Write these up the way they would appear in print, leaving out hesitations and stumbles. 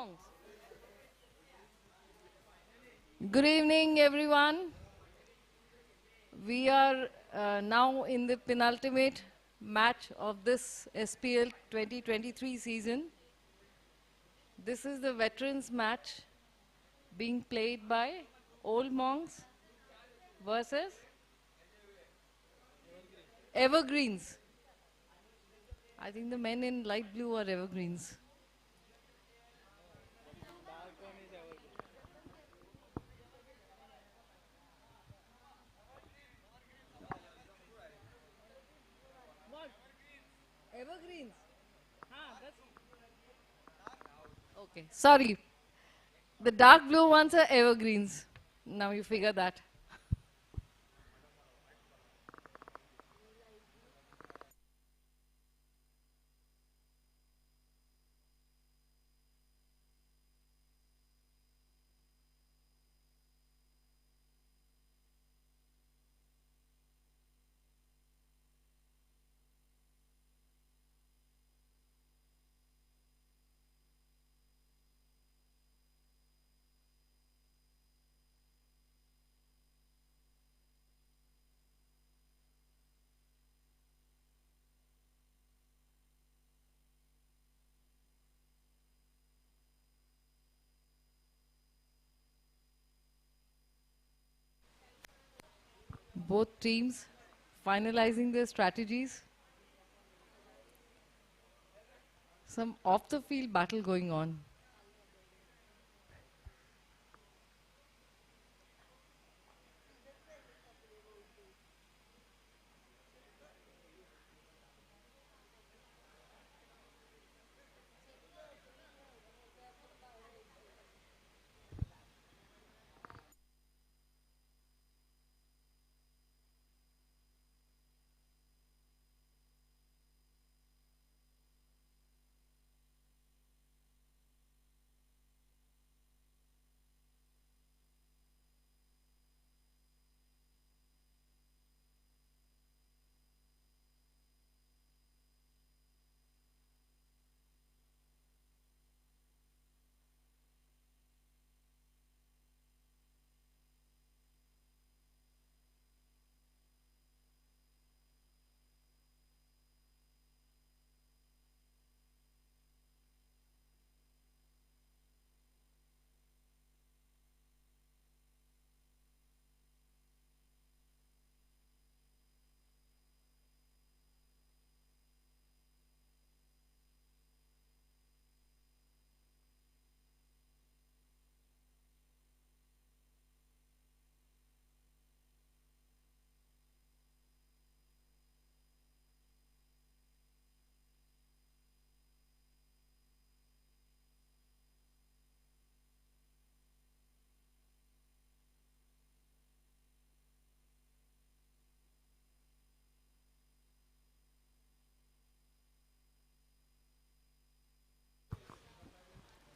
songs. Good evening, everyone. We are now in the penultimate match of this SPL 2023 season. This is the veterans match being played by Old Monks versus Evergreens. I think the men in light blue are Evergreens. What? Evergreens? Okay, sorry. The dark blue ones are Evergreens. Now you figure that. Both teams finalizing their strategies. Some off the field battle going on.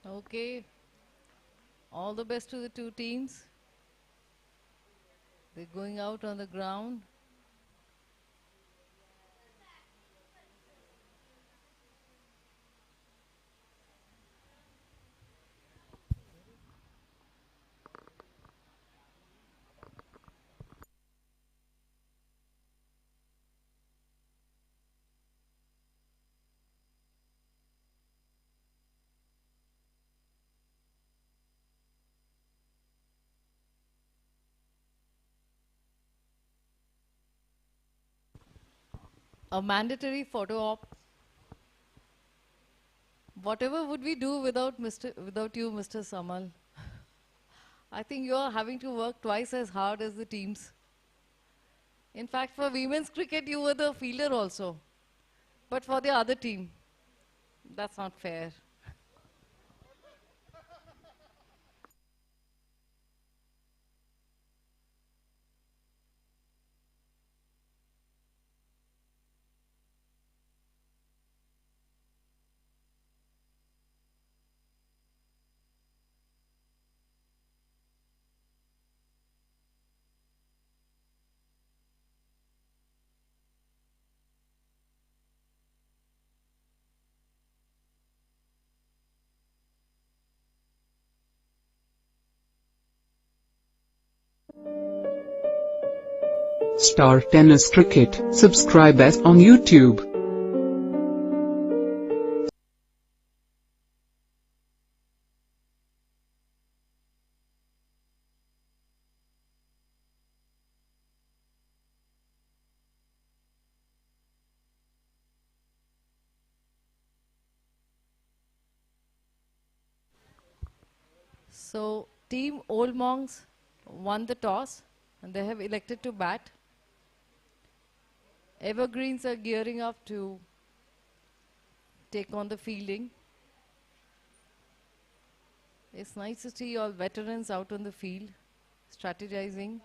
Okay, all the best to the two teams. They're going out on the ground. A mandatory photo op. Whatever would we do without you, Mr. Samal? I think you're having to work twice as hard as the teams. In fact, for women's cricket, you were the fielder also. But for the other team, that's not fair. Star Tennis Cricket. Subscribe us on YouTube. So, Team Old Monks won the toss and they have elected to bat. Evergreens are gearing up to take on the fielding. It's nice to see all veterans out on the field, strategizing.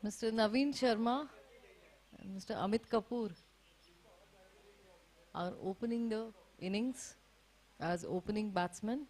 Mr. Naveen Sharma and Mr. Amit Kapoor are opening the innings as opening batsmen.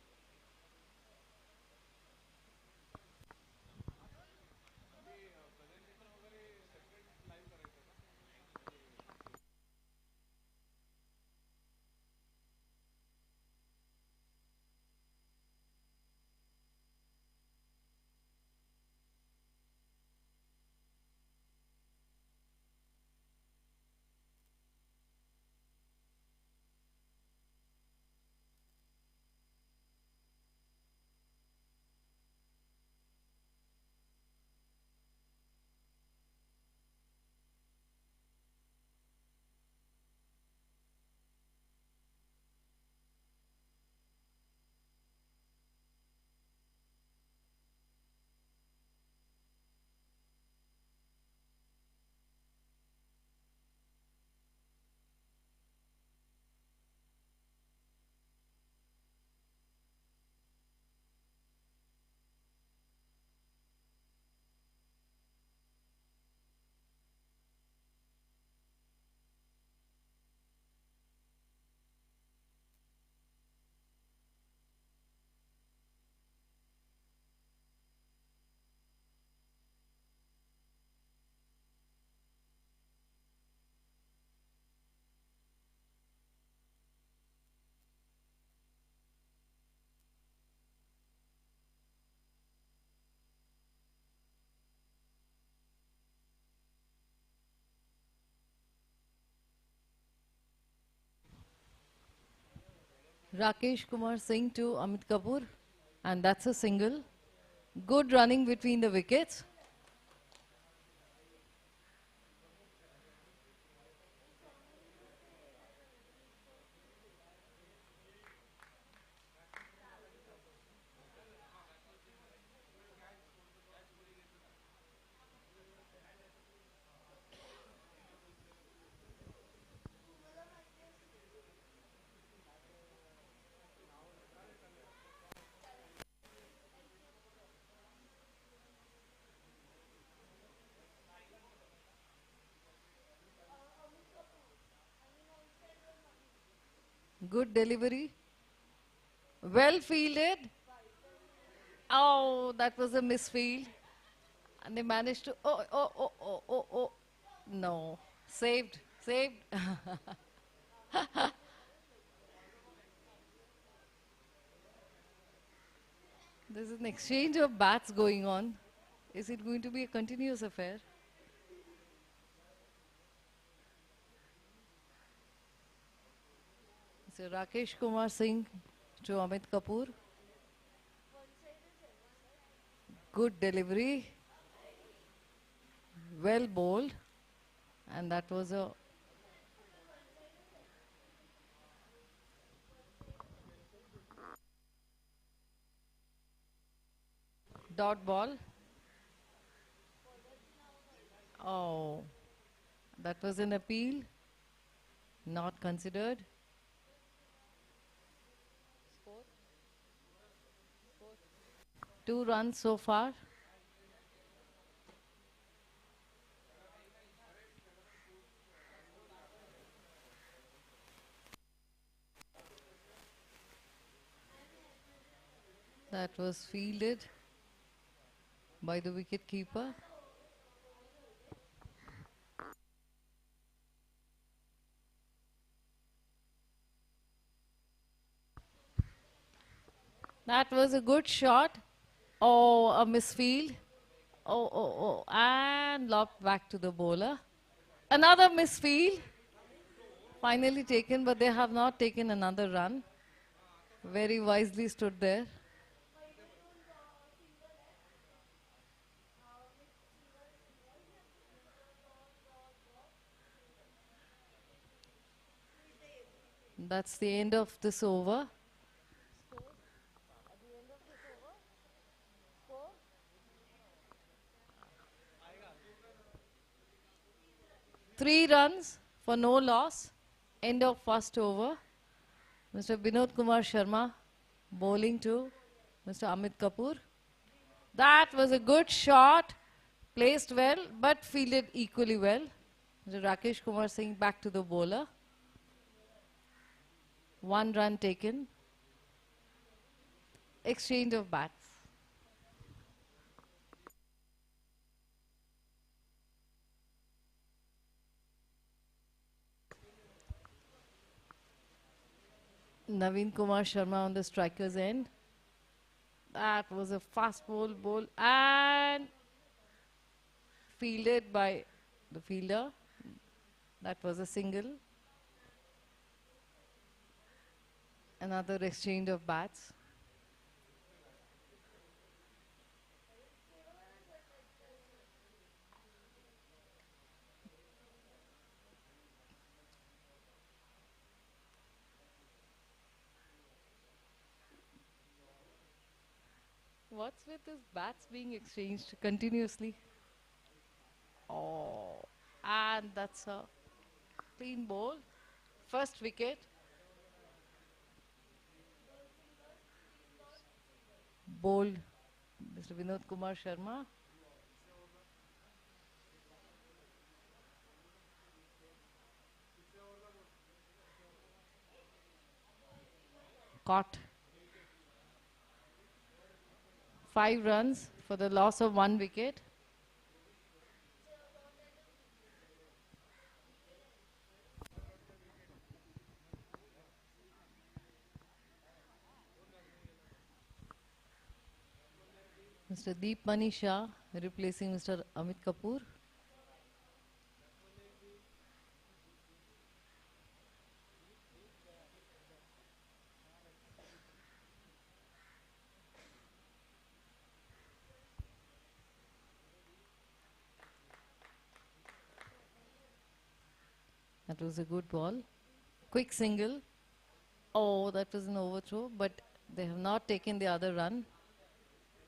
Rakesh Kumar Singh to Amit Kapoor, and that's a single. Good running between the wickets. Good delivery. Well fielded. Oh, that was a misfield. And they managed to. Oh, oh, oh, oh, oh, oh. No. Saved. Saved. There's an exchange of bats going on. Is it going to be a continuous affair? So Rakesh Kumar Singh to Amit Kapoor. Good delivery. Well bowled. And that was a dot ball. Oh, that was an appeal, not considered. 2 runs so far. That was fielded by the wicket keeper. That was a good shot. Oh, a misfield. Oh, and lobbed back to the bowler. Another misfield. Finally taken, but they have not taken another run. Very wisely stood there. That's the end of this over. 3 runs for no loss. End of first over. Mr. Binod Kumar Sharma bowling to Mr. Amit Kapoor. That was a good shot. Placed well, but fielded equally well. Mr. Rakesh Kumar Singh back to the bowler. 1 run taken. Exchange of bats. Naveen Kumar Sharma on the striker's end. That was a fast bowl and fielded by the fielder. That was a single. Another exchange of bats. What's with this bats being exchanged continuously? Oh, and that's a clean ball. First wicket. Bowled Mr. Vinod Kumar Sharma. Caught. 5 runs for the loss of 1 wicket. Mr. Deep Mani Shah replacing Mr. Amit Kapoor. That was a good ball. Quick single. Oh, that was an overthrow, but they have not taken the other run.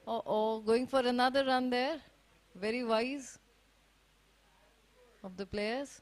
Oh, going for another run there. Very wise of the players.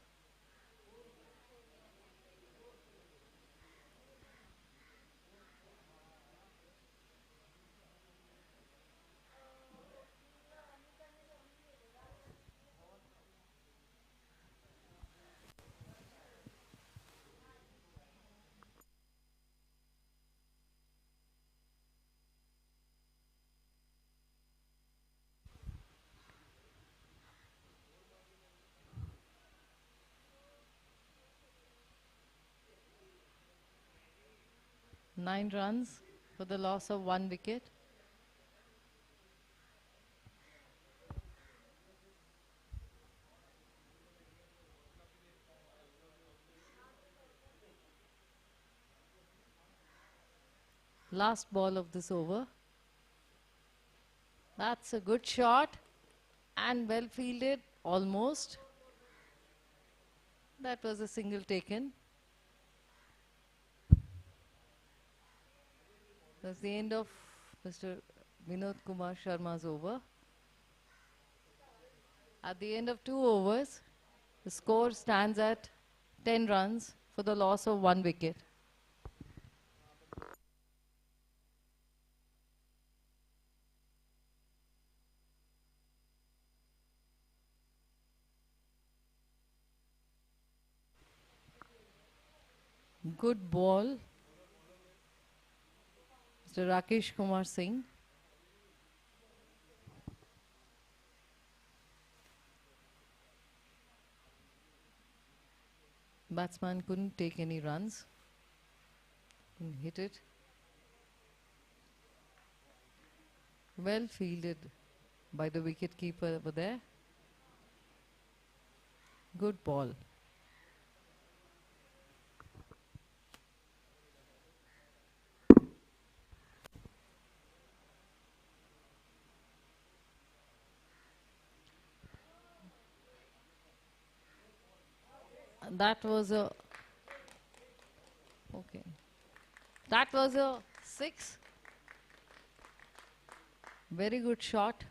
Nine runs for the loss of 1 wicket. Last ball of this over. That's a good shot and well fielded almost. That was a single taken. That's the end of Mr. Vinod Kumar Sharma's over. At the end of 2 overs, the score stands at 10 runs for the loss of 1 wicket. Good ball, Mr. Rakesh Kumar Singh. Batsman couldn't take any runs. Couldn't hit it. Well fielded by the wicket keeper over there. Good ball. That was a okay. That was a 6. Very good shot.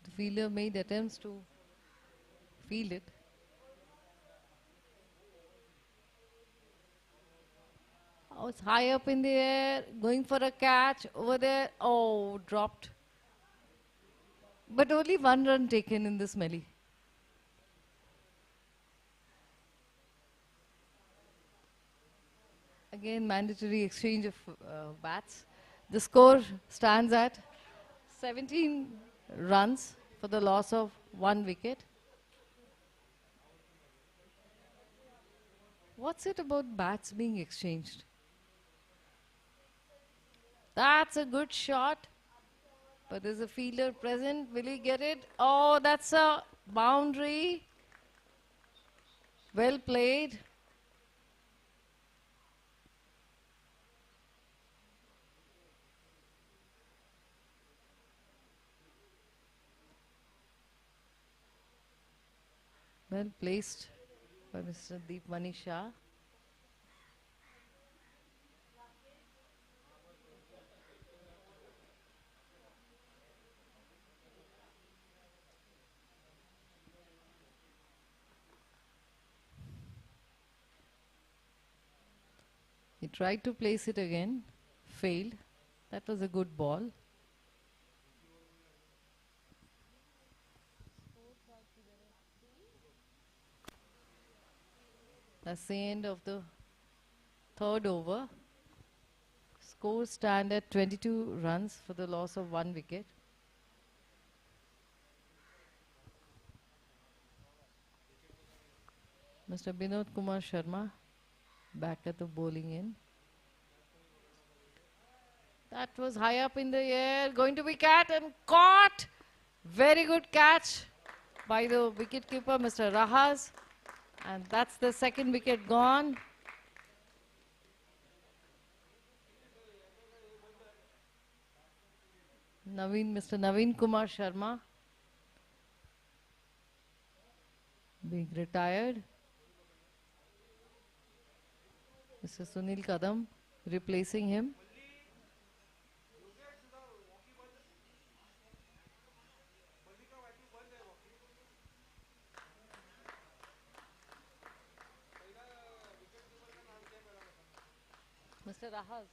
The fielder made attempts to field it. Oh, it's high up in the air, going for a catch over there. Oh, dropped. But only 1 run taken in this melee. Again, mandatory exchange of bats. The score stands at 17 runs for the loss of 1 wicket. What's it about bats being exchanged? That's a good shot. But there's a fielder present. Will he get it? Oh, that's a boundary. Well played. Well placed by Mr. Deep Mani Shah. He tried to place it again, failed. That was a good ball. That's the end of the 3rd over. Scores stand at 22 runs for the loss of 1 wicket. Mr. Vinod Kumar Sharma back at the bowling end. That was high up in the air, going to be cat and caught. Very good catch by the wicketkeeper, Mr. Rahas. And that's the 2nd wicket gone. Mr. Naveen Kumar Sharma being retired. Mr. Sunil Kadam replacing him. Mr. Rahas.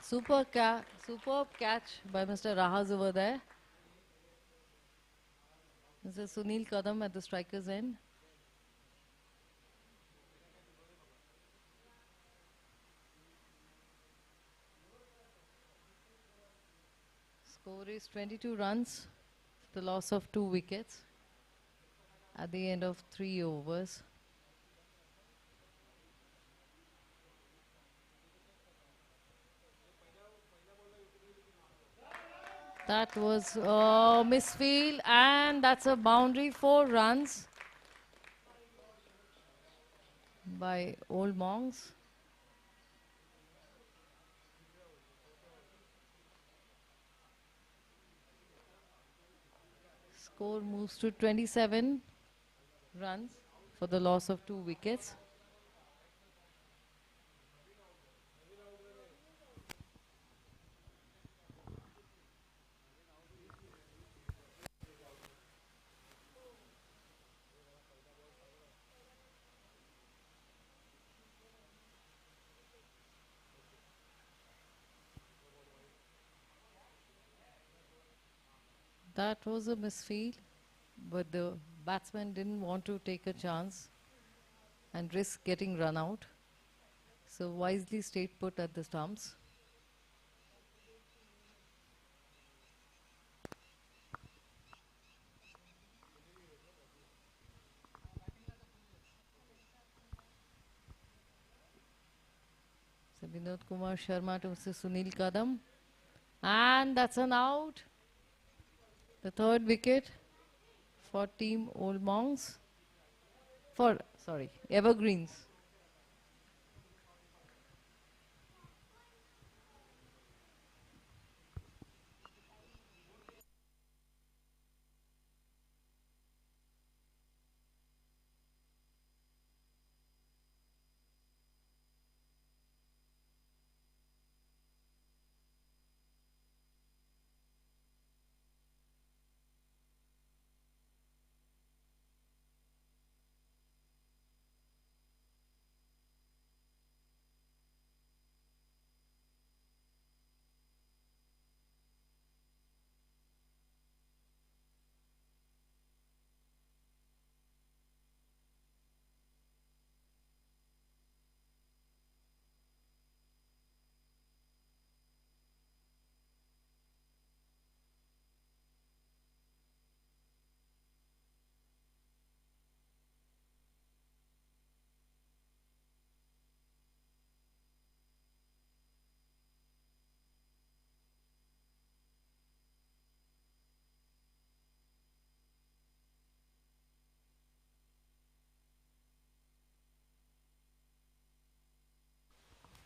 Superb catch by Mr. Rahas over there. Mr. Sunil Kadam at the striker's end. Score is 22 runs, the loss of 2 wickets at the end of 3 overs. That was misfield, and that's a boundary, 4 runs. by Old Monks. Score moves to 27 runs for the loss of 2 wickets. That was a misfield, but the batsman didn't want to take a chance and risk getting run out. So wisely stayed put at the stumps. So Vinod Kumar Sharma to Mr. Sunil Kadam. And that's an out. The third wicket for team Old Monks. Evergreens.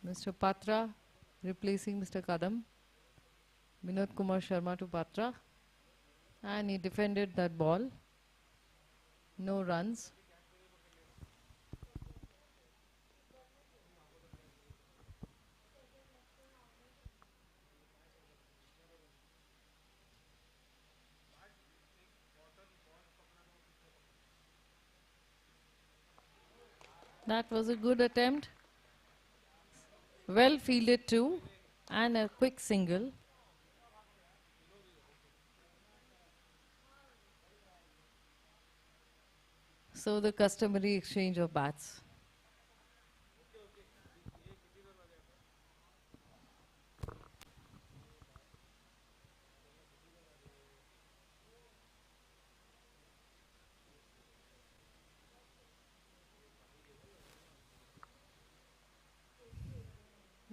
Mr. Patra replacing Mr. Kadam. Vinod Kumar Sharma to Patra. And he defended that ball. No runs. That was a good attempt. Well fielded too. And a quick single. So the customary exchange of bats.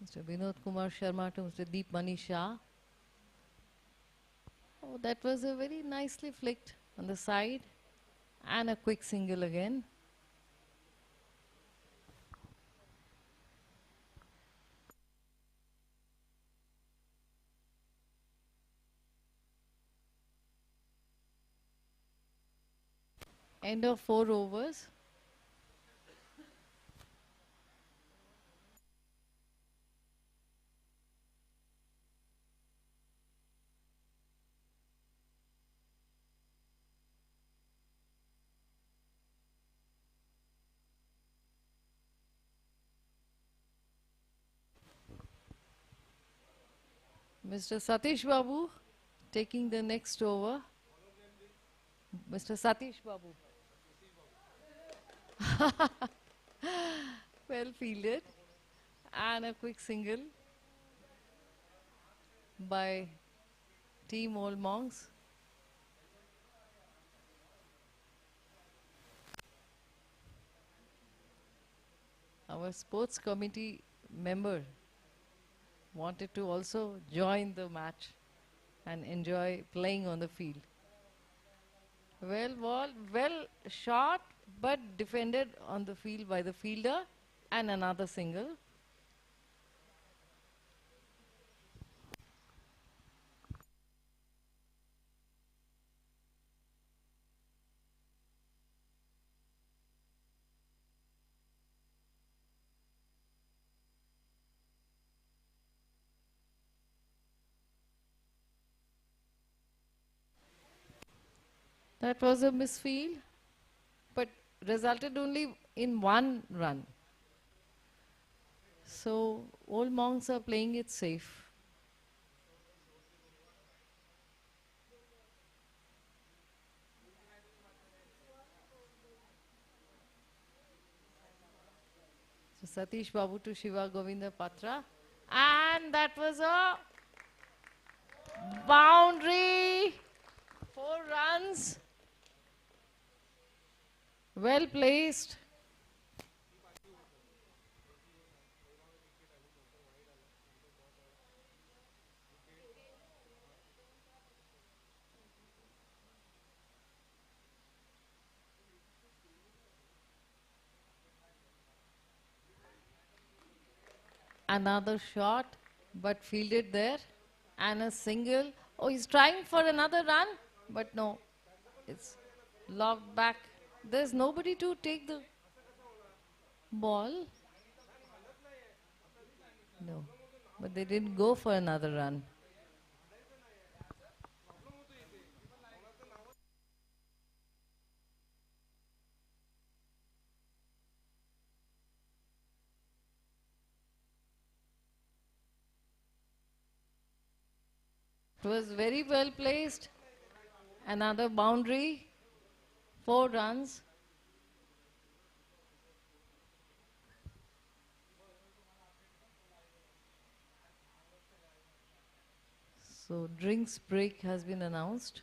Mr. Vinod Kumar Sharma to Mr. Deep Mani Shah. Oh, that was a very nicely flicked on the side. And a quick single again. End of 4 overs. Mr. Satish Babu taking the next over. Mr. Satish Babu. Well fielded. And a quick single by Team Old Monks. Our sports committee member wanted to also join the match and enjoy playing on the field. Well shot, but defended on the field by the fielder, and another single. That was a misfield, but resulted only in one run. So old monks are playing it safe. So Satish Babu to Shiva Govinda Patra. And that was a boundary. 4 runs. Well placed. Another shot, but fielded there. And a single. Oh, he's trying for another run, but no. It's lobbed back. There's nobody to take the ball. No. But they didn't go for another run. It was very well placed. Another boundary. 4 runs. So drinks break has been announced.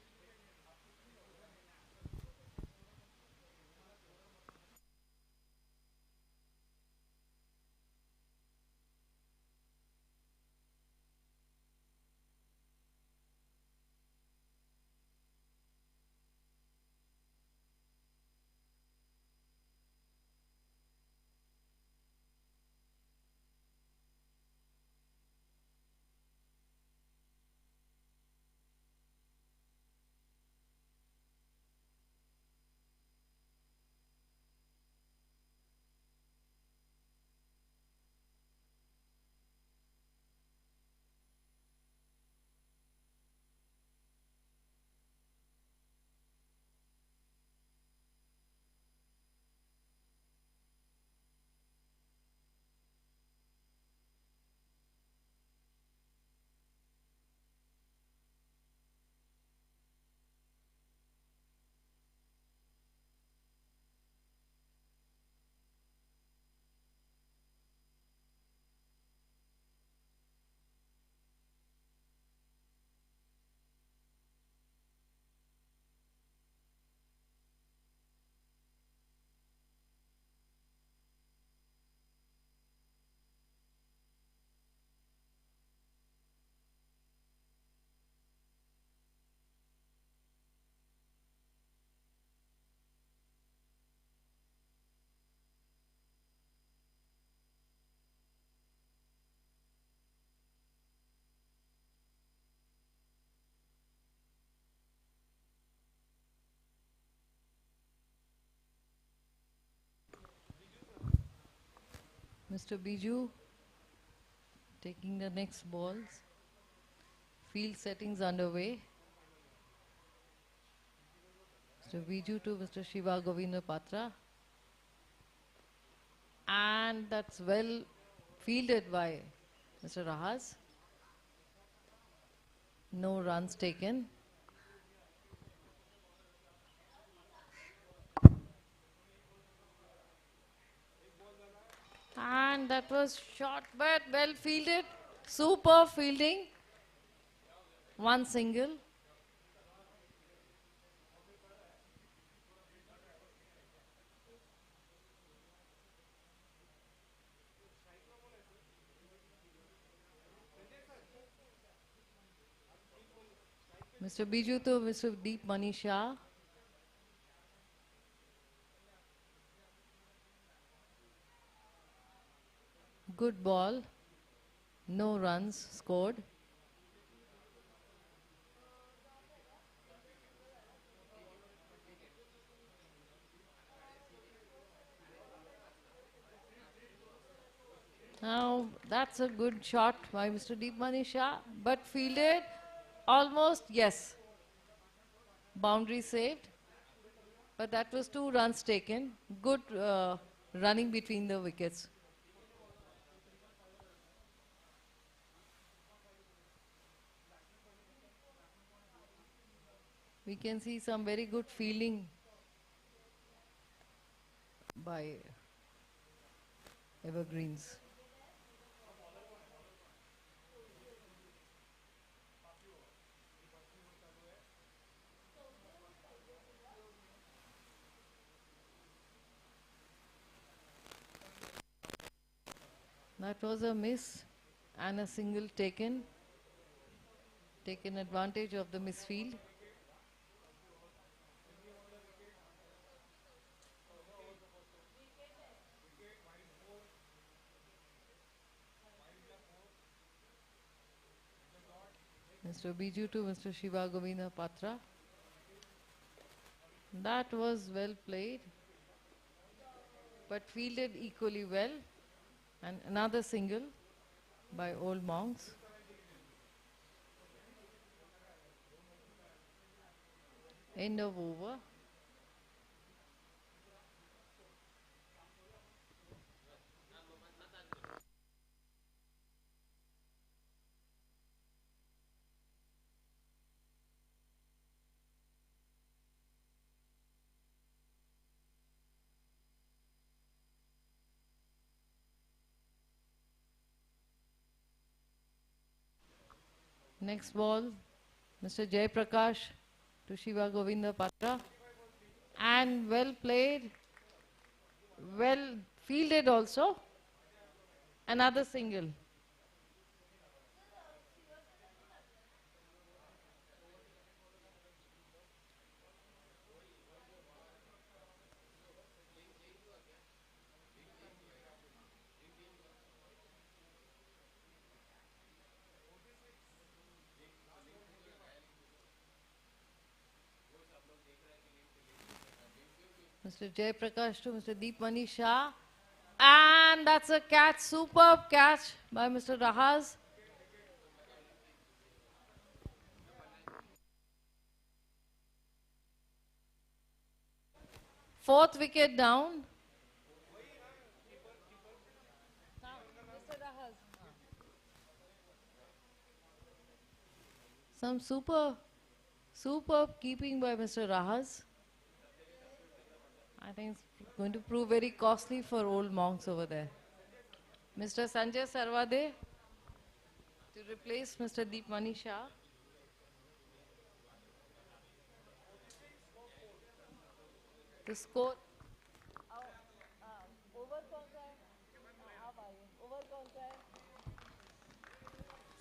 Mr. Biju taking the next balls. Field settings underway. Mr. Biju to Mr. Shiva Govinda Patra. And that's well fielded by Mr. Rahas. No runs taken. And that was short but well fielded. Super fielding. One single. Mr. Biju to Mr. Deep Manisha. Good ball. No runs scored. Now, that's a good shot by Mr. Deepmani Shah, but fielded almost, yes. Boundary saved, but that was 2 runs taken. Good running between the wickets. We can see some very good fielding by Evergreens. That was a miss and a single taken. Taken advantage of the misfield. Mr. Biju to Mr. Shiva Govinda Patra. That was well played, but fielded equally well. And another single by Old Monks. End of over. Next ball, Mr. Jay Prakash to Shiva Govinda Patra. And well played, well fielded also. Another single. Mr. Jay Prakash to Mr. Deepmani Shah. And that's a catch, superb catch by Mr. Rahaz. Fourth wicket down. Some superb keeping by Mr. Rahaz. I think it's going to prove very costly for Old Monks over there. Mr. Sanjay Sarvade to replace Mr. Deepmani Shah. The score.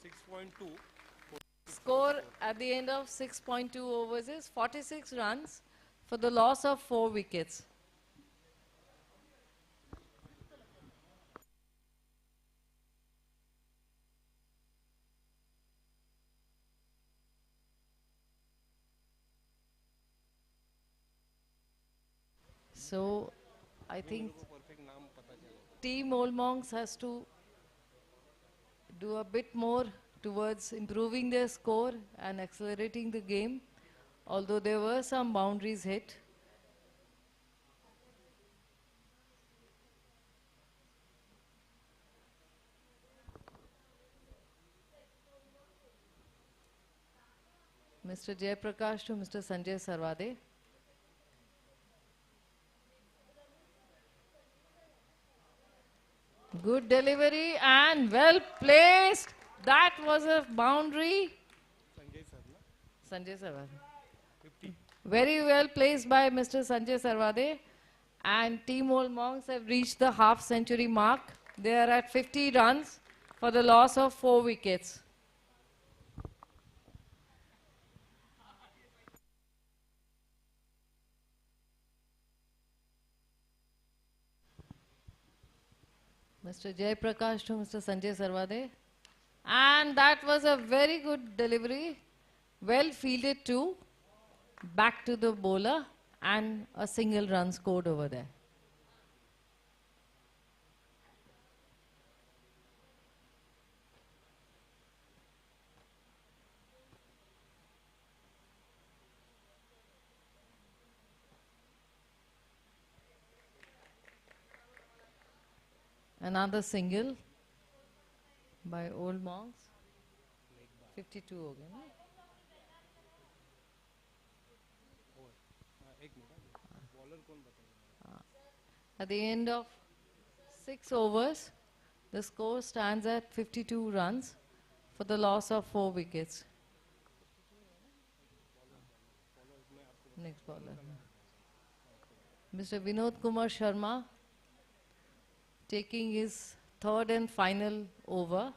6.2. Score at the end of 6.2 overs is 46 runs for the loss of 4 wickets. So, I think Team Old Monks has to do a bit more towards improving their score and accelerating the game, although there were some boundaries hit. Mr. Jay Prakash to Mr. Sanjay Sarvade. Good delivery and well placed. That was a boundary. Sanjay Sarvade. Very well placed by Mr. Sanjay Sarvade. And Team Old Monks have reached the half century mark. They are at 50 runs for the loss of 4 wickets. Mr. Jay Prakash to Mr. Sanjay Sarvade. And that was a very good delivery. Well fielded too. Back to the bowler and a single run scored over there. Another single by Old Monks. 52 हो गए ना? एक minute bowler कौन बताएगा? At the end of 6 overs, the score stands at 52 runs for the loss of 4 wickets. Next bowler. Mr. Vinod Kumar Sharma taking his third and final over.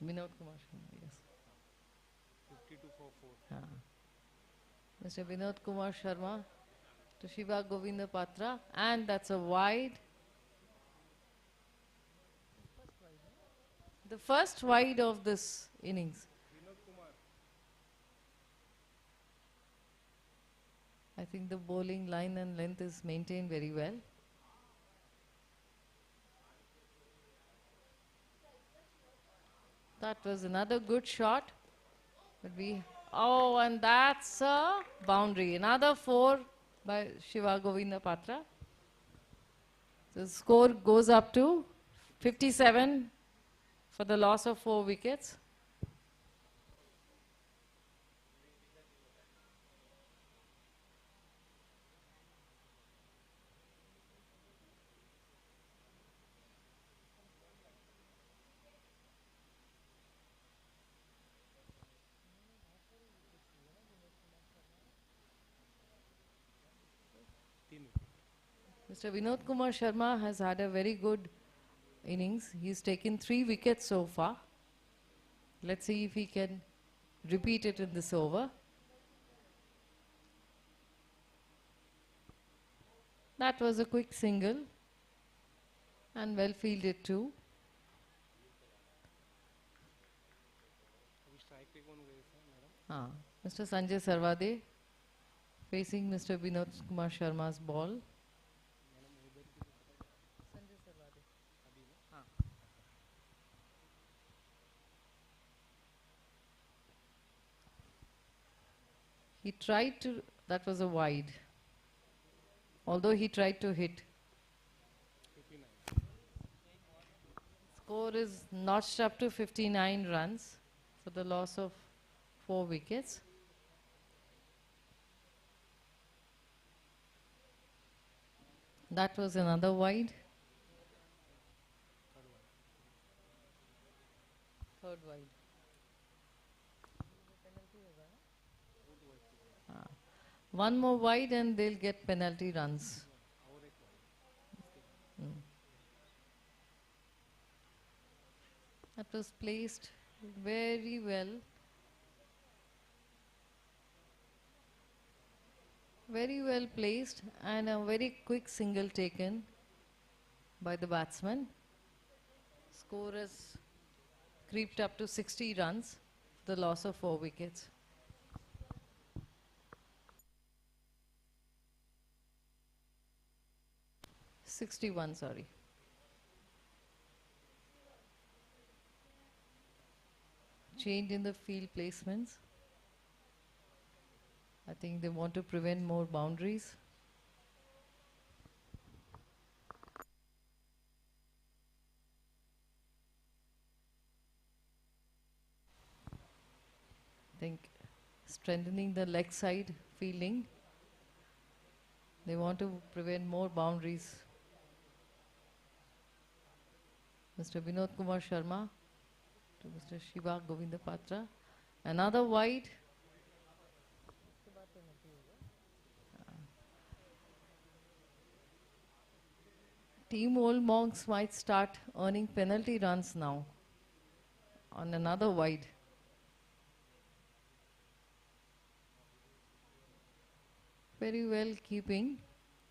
Vinod Kumar Sharma, yes. 52 for 4. Mr. Vinod Kumar Sharma to Shiva Govinda Patra, and that's a wide. The first wide of this innings. I think the bowling line and length is maintained very well. That was another good shot. But and that's a boundary. Another 4 by Shiva Govinda Patra. The score goes up to 57 for the loss of 4 wickets. Mr. Vinod Kumar Sharma has had a very good innings. He's taken 3 wickets so far. Let's see if he can repeat it in this over. That was a quick single and well fielded too. Mr. Sanjay Sarvade facing Mr. Vinod Kumar Sharma's ball. He tried to, that was a wide, although he tried to hit. Score is notched up to 59 runs for the loss of 4 wickets. That was another wide. Third wide. One more wide and they'll get penalty runs. That was placed very well. Very well placed and a very quick single taken by the batsman. Score has creeped up to 60 runs, the loss of 4 wickets. '61, sorry. Change in the field placements. I think they want to prevent more boundaries. I think strengthening the leg side fielding. They want to prevent more boundaries. Mr. Vinod Kumar Sharma to Mr. Shiva Govinda Patra. Another wide. Team Old Monks might start earning penalty runs now on another wide. Very well keeping.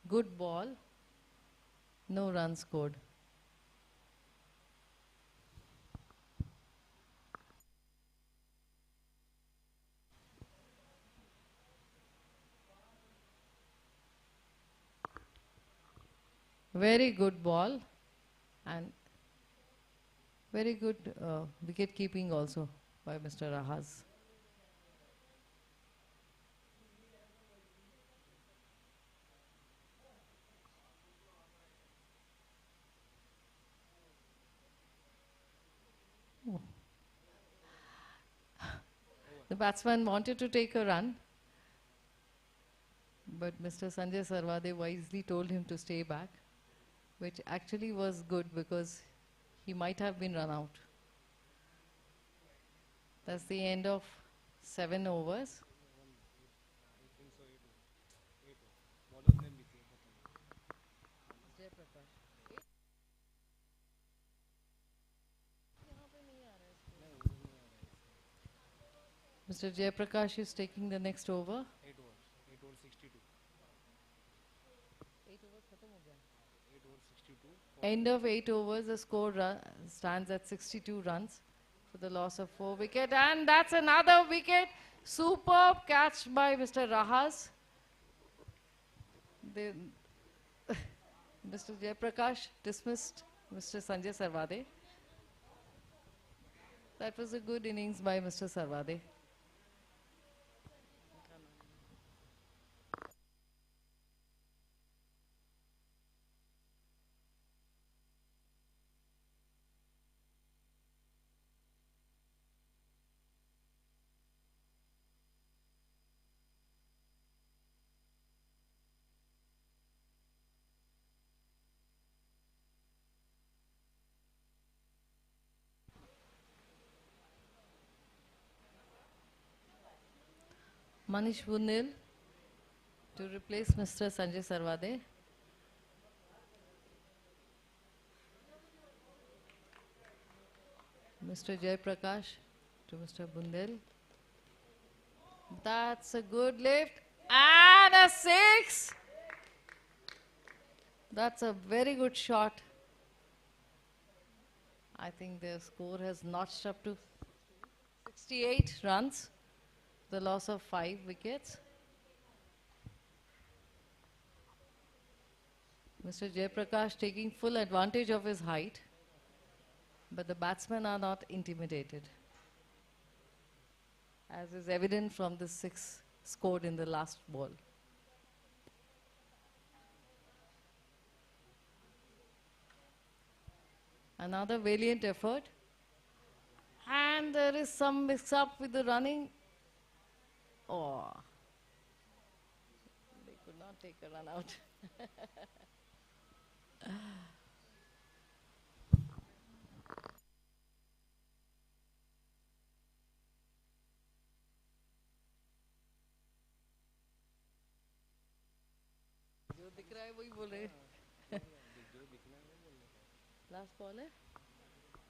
Good ball. No runs scored. Very good ball and very good wicket keeping also by Mr. Rahaz. Oh. The batsman wanted to take a run, but Mr. Sanjay Sarvade wisely told him to stay back, which actually was good because he might have been run out. That's the end of 7 overs. I think so 8 over. 8 over. Bowler name लिखिए बताइए. Mr. Jayaprakash is taking the next over. 8 overs. 8 over 62. 8 over 62. End of 8 overs, the score stands at 62 runs for the loss of 4 wickets. And that's another wicket. Superb catch by Mr. Rahas. Mr. Jayaprakash dismissed Mr. Sanjay Sarvade. That was a good innings by Mr. Sarvade. Manish Bunil to replace Mr. Sanjay Sarvade. Mr. Jayaprakash to Mr. Bundel. That's a good lift. And a 6. That's a very good shot. I think their score has notched up to 68 runs. The loss of 5 wickets. Mr. Jayaprakash taking full advantage of his height, but the batsmen are not intimidated, as is evident from the 6 scored in the last ball. Another valiant effort, and there is some mix-up with the running. Oh, they could not take a run out. जो दिख रहा है वही बोल रहे. Last ball है?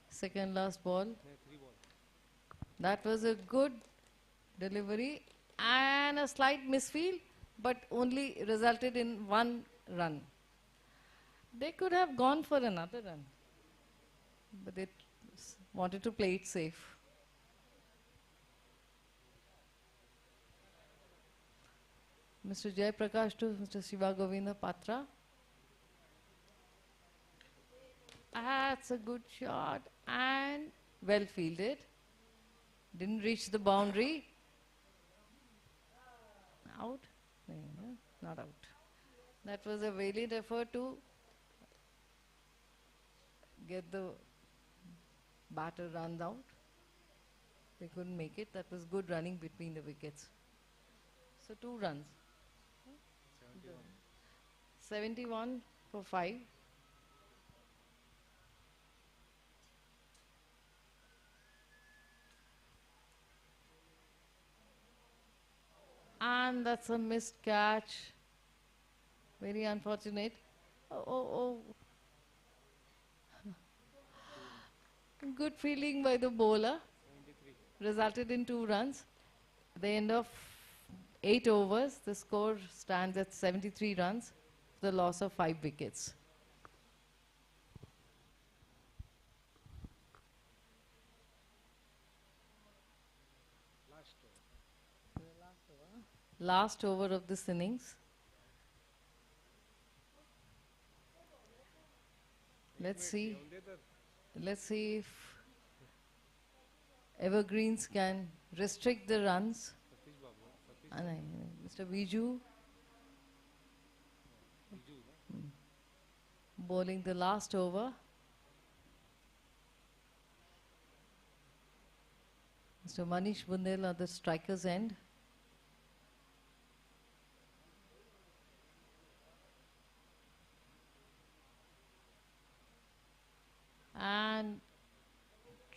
Second last ball. That was a good delivery and a slight misfield, but only resulted in 1 run. They could have gone for another run, but they wanted to play it safe. Mr. Jayaprakash to Mr. Shiva Govinda Patra. That's a good shot and well fielded. Didn't reach the boundary. Out? No, not out. That was a valiant effort to get the batter run out. They couldn't make it. That was good running between the wickets. So 2 runs. 71 for 5. And that's a missed catch. Very unfortunate. Oh. Good fielding by the bowler. Resulted in 2 runs. At the end of 8 overs, the score stands at 73 runs. The loss of 5 wickets. Last over of this innings. Let's see. Let's see if Evergreens can restrict the runs. Mr. Viju bowling the last over. Mr. Manish Bundel at the striker's end. And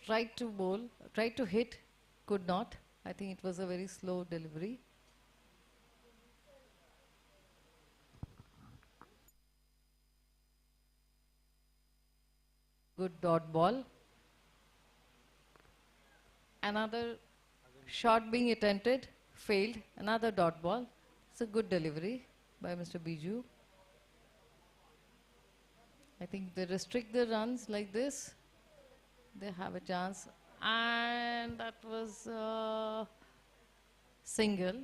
tried to bowl, tried to hit, could not. I think it was a very slow delivery. Good dot ball. Another shot being attempted, failed. Another dot ball. It's a good delivery by Mr. Biju. I think they restrict the runs like this. They have a chance. And that was single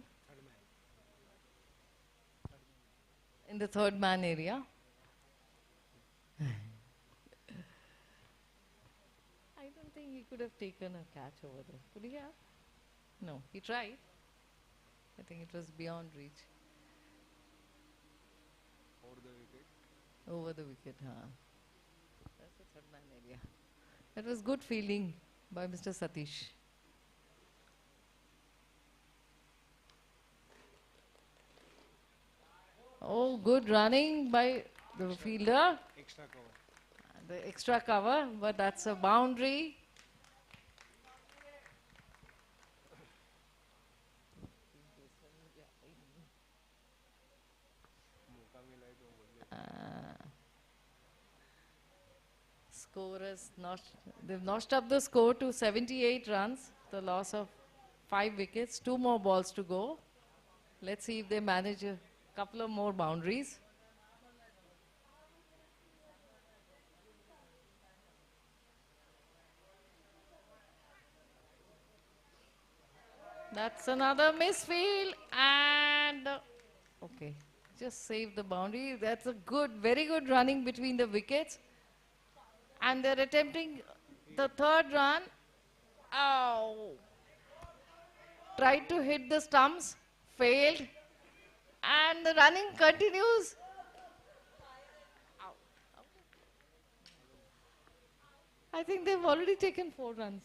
in the third man area. I don't think he could have taken a catch over there. Could he have? No, he tried. I think it was beyond reach. Over the wicket, huh? That's the third man area. That was good fielding by Mr. Satish. Oh, good running by the fielder. Extra cover. The extra cover, but that's a boundary. Score is they've notched up the score to 78 runs, the loss of 5 wickets, 2 more balls to go. Let's see if they manage a couple of more boundaries. That's another misfield and okay, just save the boundary. That's a good, very good running between the wickets. And they're attempting the third run. Oh! Tried to hit the stumps, failed. And the running continues. Out. I think they've already taken 4 runs.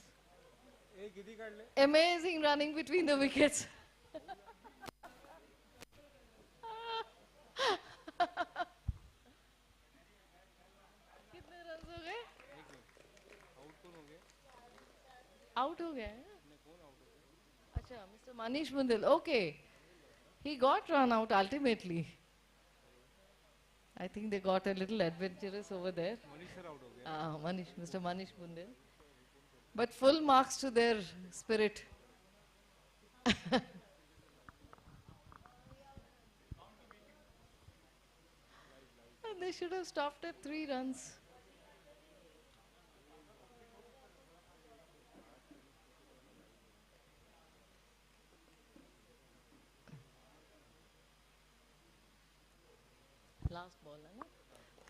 Amazing running between the wickets. Out हो गया है? अच्छा, Mr. Manish Bundel. Okay, he got run out ultimately. I think they got a little adventurous over there. Mr. Manish Bundel. But full marks to their spirit. And they should have stopped at 3 runs. Last ball, है ना?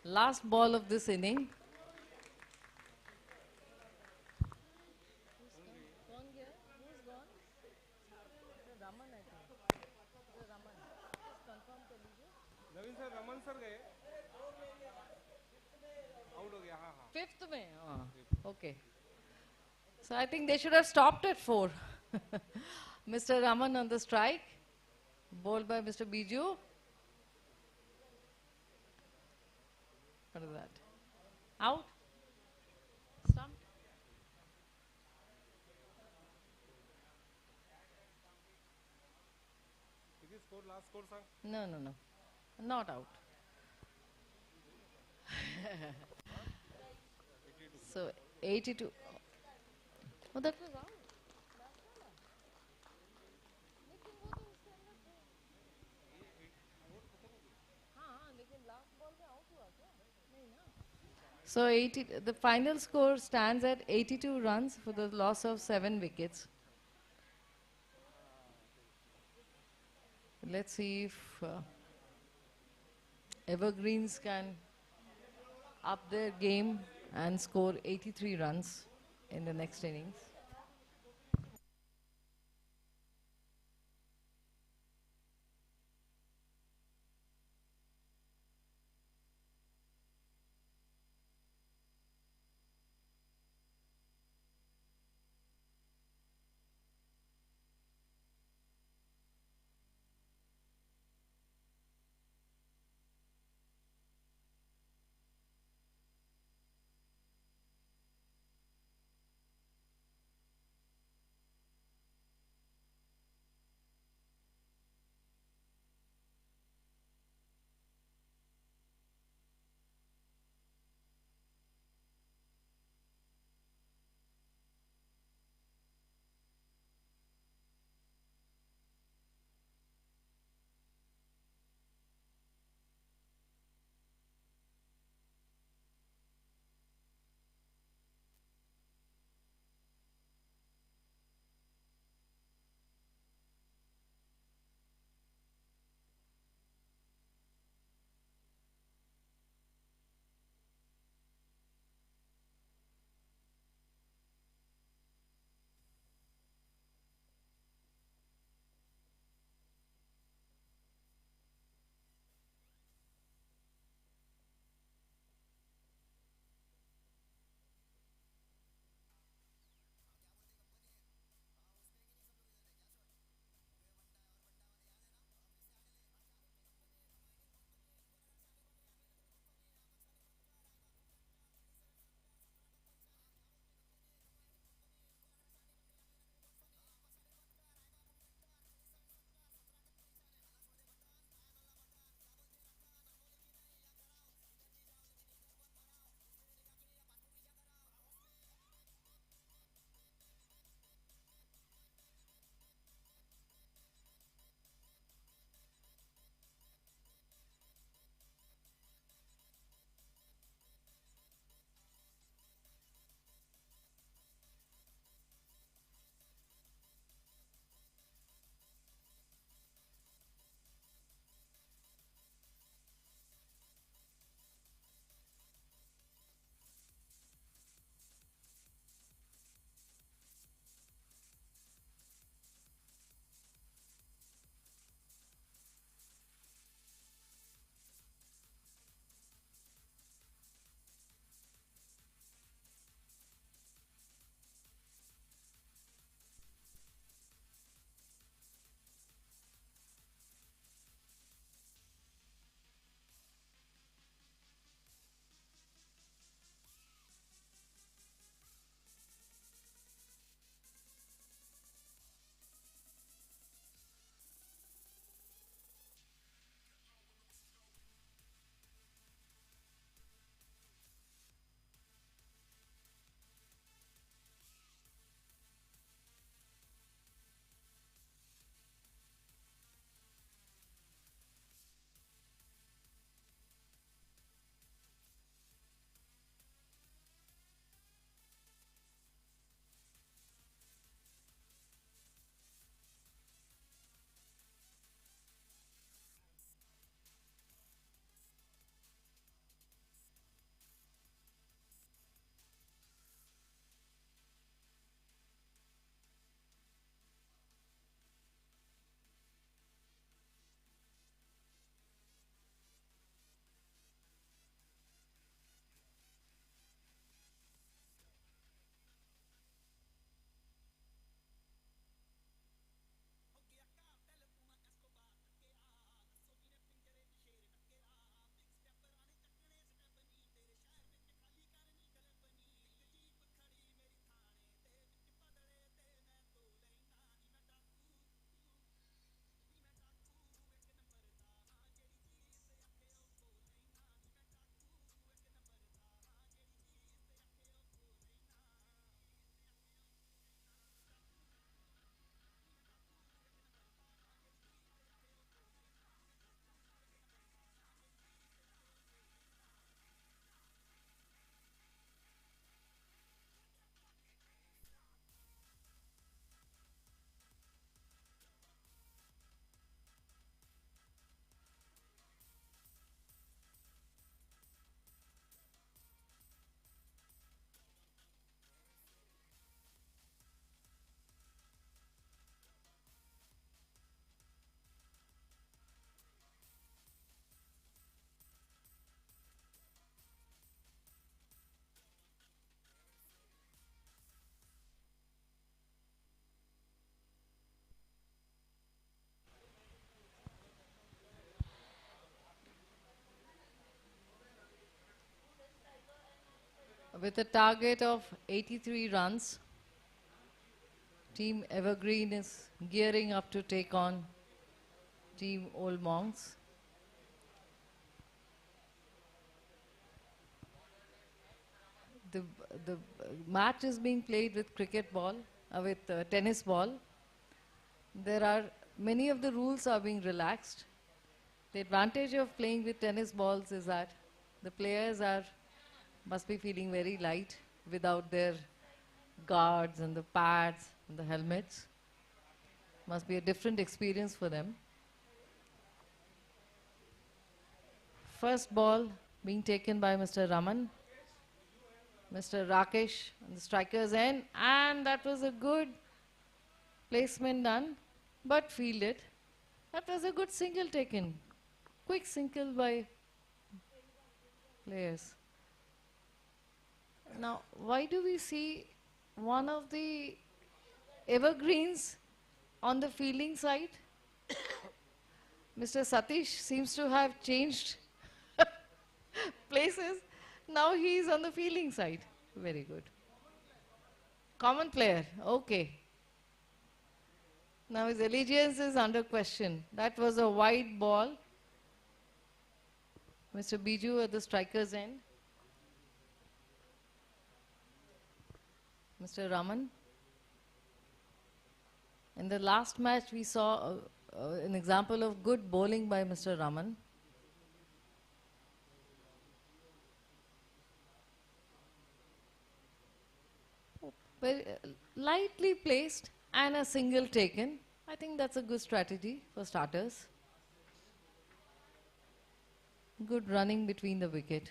Last ball of this inning. कौन गया? Who's gone? Raman, I think. Raman. Just confirm कर लीजिए. नवीन sir, Raman sir गए. Out हो गया, हाँ हाँ. 5th में, हाँ. Okay. So I think they should have stopped at 4. Mr. Raman on the strike, bowled by Mr. Biju. What is that? Out? Stumped? Is score last score, sir? No, no, no. Not out. So 82. Oh, that was out. लेकिन वो तो उसके अंदर थे. हाँ, लेकिन last ball में out हुआ क्या? नहीं ना. So 80, the final score stands at 82 runs for the loss of 7 wickets. let's see if Evergreens can up their game and score 83 runs in the next innings. With a target of 83 runs, Team Evergreen is gearing up to take on Team Old Monks. The, the match is being played with cricket ball, with tennis ball. There are many of the rules are being relaxed. The advantage of playing with tennis balls is that the players must be feeling very light without their guards and the pads and the helmets. Must be a different experience for them. First ball being taken by Mr. Raman. Mr. Rakesh on the striker's end, and that was a good placement done, but fielded. That was a good single taken. Quick single by players. Now, why do we see one of the evergreens on the fielding side? Mr. Satish seems to have changed places. Now he is on the fielding side. Very good. Common player. Okay. Now his allegiance is under question. That was a wide ball. Mr. Biju at the striker's end. Mr. Raman. In the last match, we saw an example of good bowling by Mr. Raman. Very lightly placed and a single taken. I think that's a good strategy for starters. Good running between the wicket.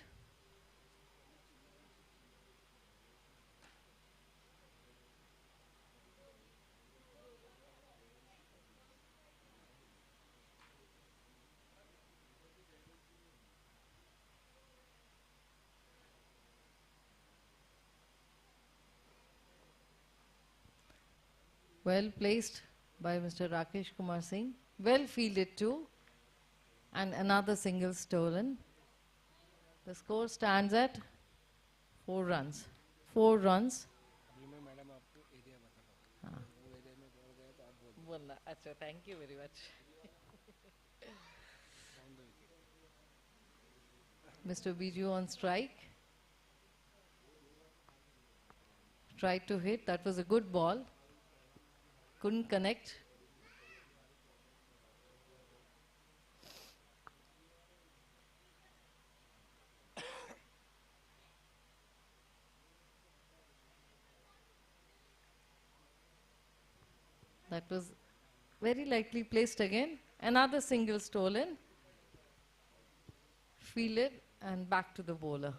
Well placed by Mr. Rakesh Kumar Singh. Well fielded too. And another single stolen. The score stands at 4 runs. 4 runs. अभी मैं madam आपको area बताता हूँ वो area में दौड़ गए तो आप बोल Bola. Achha, thank you very much. Down the wicket Mr. Biju on strike. Tried to hit. That was a good ball. Couldn't connect. That was very lightly placed again. Another single stolen. Fielded and back to the bowler.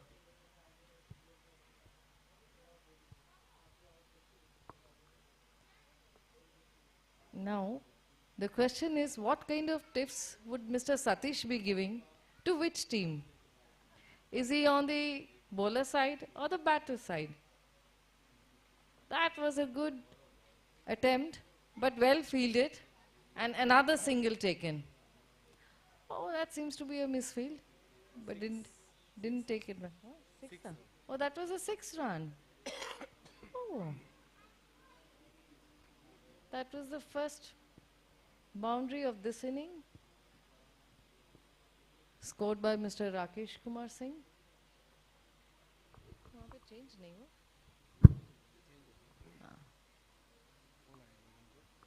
Now, the question is, what kind of tips would Mr. Satish be giving to which team? Is he on the bowler side or the batter side? That was a good attempt, but well fielded, and another single taken. Oh, that seems to be a misfield, but didn't take it back. Oh, six run. Oh, that was a 6 run. Oh. That was the first boundary of this inning, scored by Mr. Rakesh Kumar Singh. वहाँ पे change नहीं हुआ?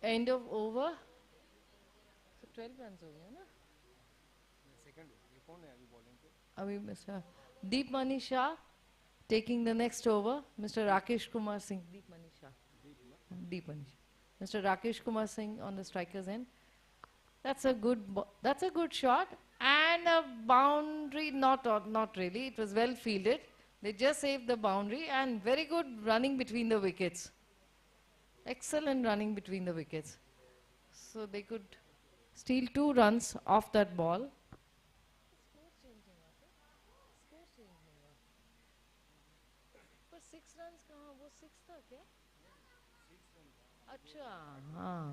End of over. So 12 runs हो गया ना? Second ये कौन है अभी बॉलिंग पे अभी Mr. Deep Mani Shah taking the next over. Mr. Rakesh Kumar Singh. Deep Mani Shah. Deep Mani Shah. Mr. Rakesh Kumar Singh on the striker's end. That's a good shot and a boundary. Not really. It was well fielded. They just saved the boundary and very good running between the wickets. Excellent running between the wickets. So they could steal 2 runs off that ball. पर 6 runs कहाँ वो 6 था क्या? अच्छा हाँ.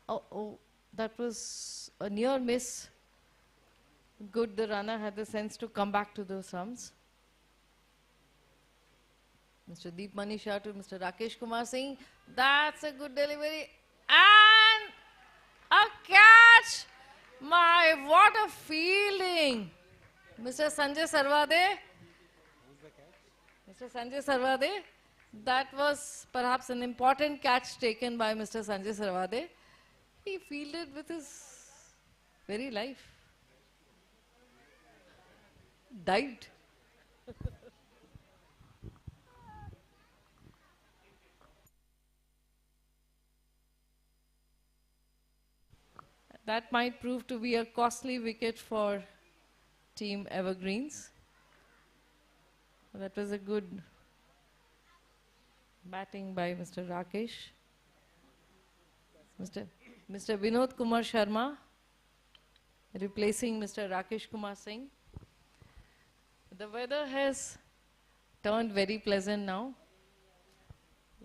Oh, that was a near miss Good, the runner had the sense to come back to those stumps. Mr. Deep Manisha to Mr. Rakesh Kumar Singh. That's a good delivery. And a catch! My, what a fielding! Mr. Sanjay Sarvade. Who's the catch? Mr. Sanjay Sarvade. That was perhaps an important catch taken by Mr. Sanjay Sarvade. He fielded with his very life. Dived. That might prove to be a costly wicket for Team Evergreens. That was a good batting by Mr. Rakesh. Mr. Vinod Kumar Sharma replacing Mr. Rakesh Kumar Singh. The weather has turned very pleasant now.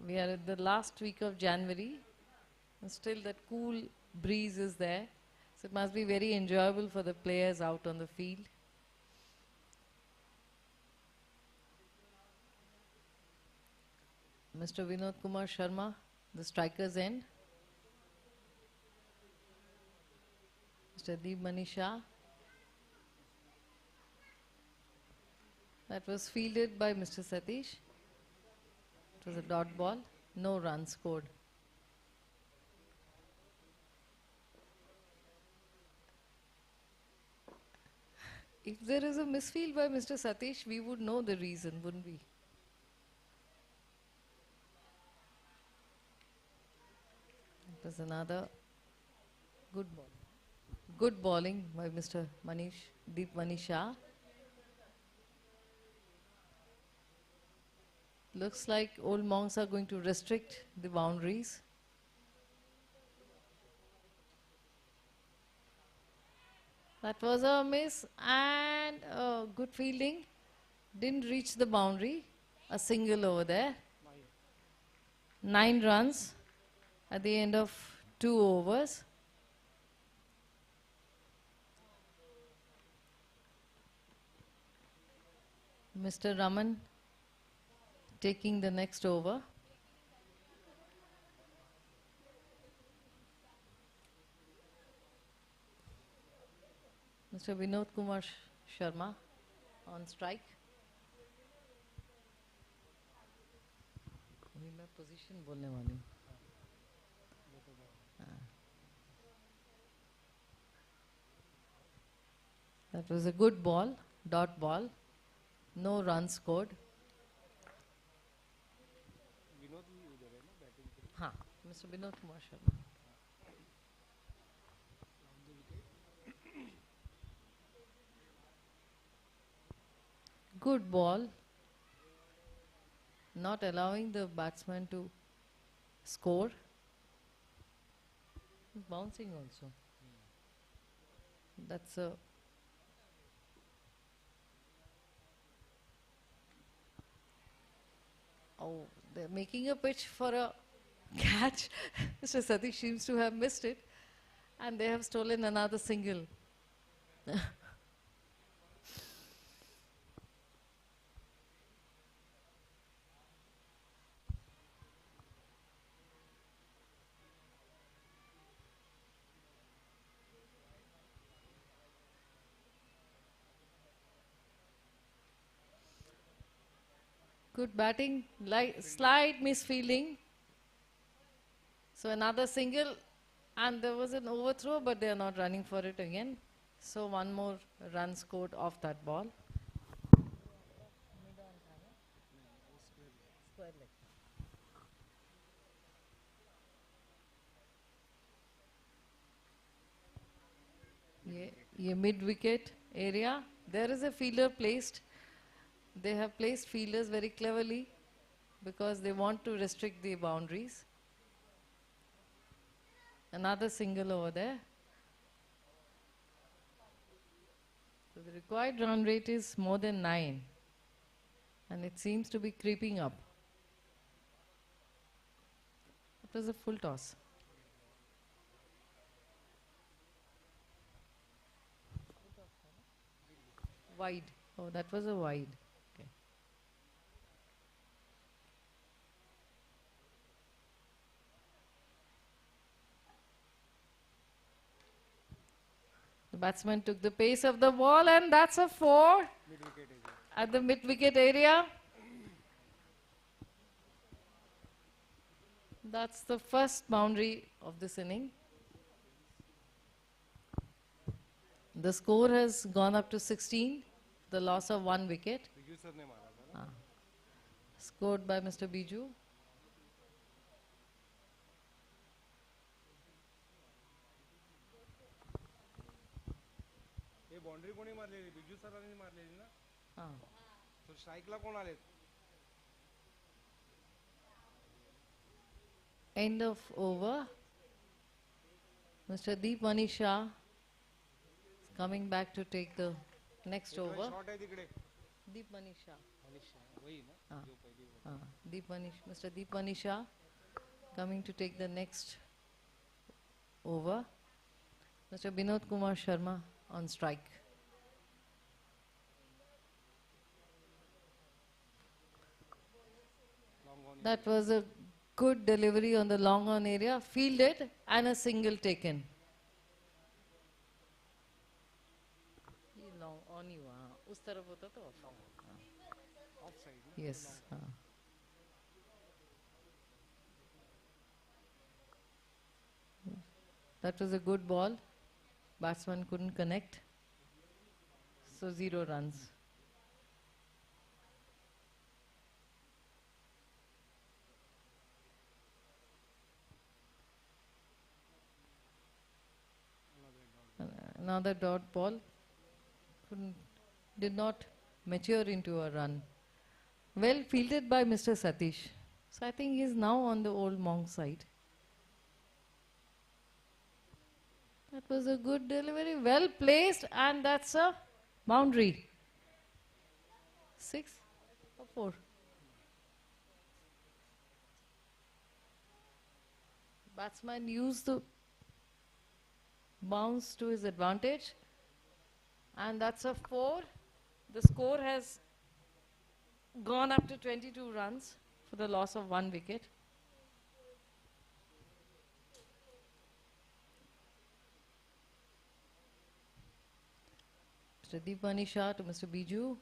We are at the last week of January, and still that cool breeze is there. So it must be very enjoyable for the players out on the field. Mr. Vinod Kumar Sharma, the striker's end. Mr. Deep Manisha. That was fielded by Mr. Satish. It was a dot ball, no runs scored. If there is a misfield by Mr. Satish, we would know the reason, wouldn't we? It was another good ball. Good bowling by Mr. Deep Manisha. Looks like old monks are going to restrict the boundaries. That was a miss and good fielding. Didn't reach the boundary. A single over there. 9 runs at the end of 2 overs. Mr. Raman taking the next over. Mr. Vinod Kumar Sharma on strike. अभी मैं position बोलने वाली हूँ. That was a good ball, dot ball. No runs scored. Vinod भी उधर है ना batting के लिए. हाँ, Mr. Vinod Kumar Sharma. Good ball. Not allowing the batsman to score. Bouncing also. That's a oh, they're making a pitch for a catch. Mr. Satish seems to have missed it, and they have stolen another single. Good batting, slight misfielding. So another single, and there was an overthrow, but they are not running for it again. So one more run scored off that ball. ये mid wicket area, there is a fielder placed. They have placed fielders very cleverly because they want to restrict the boundaries. Another single over there. So the required run rate is more than 9, and it seems to be creeping up. It was a full toss. Wide. Oh, that was a wide. Okay. The batsman took the pace of the ball, and that's a 4 Mid wicket area. at the mid wicket area. That's the first boundary of this inning. The score has gone up to 16, the loss of 1 wicket, Biju sir ने मारा था ना. scored by Mr. Biju. हे boundary कोणी मारलेली? बिजू सरांनी मारलेली ना. Ah. तर स्ट्राईकला कोण आले? End of over. Mr. Deep Manisha is coming back to take the next over. Shot आहे तिकडे. Deep Manisha. मनीषा वही ना. हाँ. जो पहली Deep Manish, Mr. Deep Manisha coming to take the next over. Mr. Binod Kumar Sharma on strike. Long on. That was a good delivery on the long on area, fielded and a single taken. ये long on ही हुआ, हाँ, उस तरफ होता तो off. Of side ना. Yes. हाँ. That was a good ball. Batsman couldn't connect. So 0 runs. Another dot ball did not mature into a run. Well fielded by Mr. Satish. So I think he is now on the old monk side. That was a good delivery, well placed, and that's a boundary. 6 or 4? Batsman used the bounce to his advantage, and that's a 4. The score has gone up to 22 runs for the loss of 1 wicket. Mr. Deepani Shah to Mr. Biju.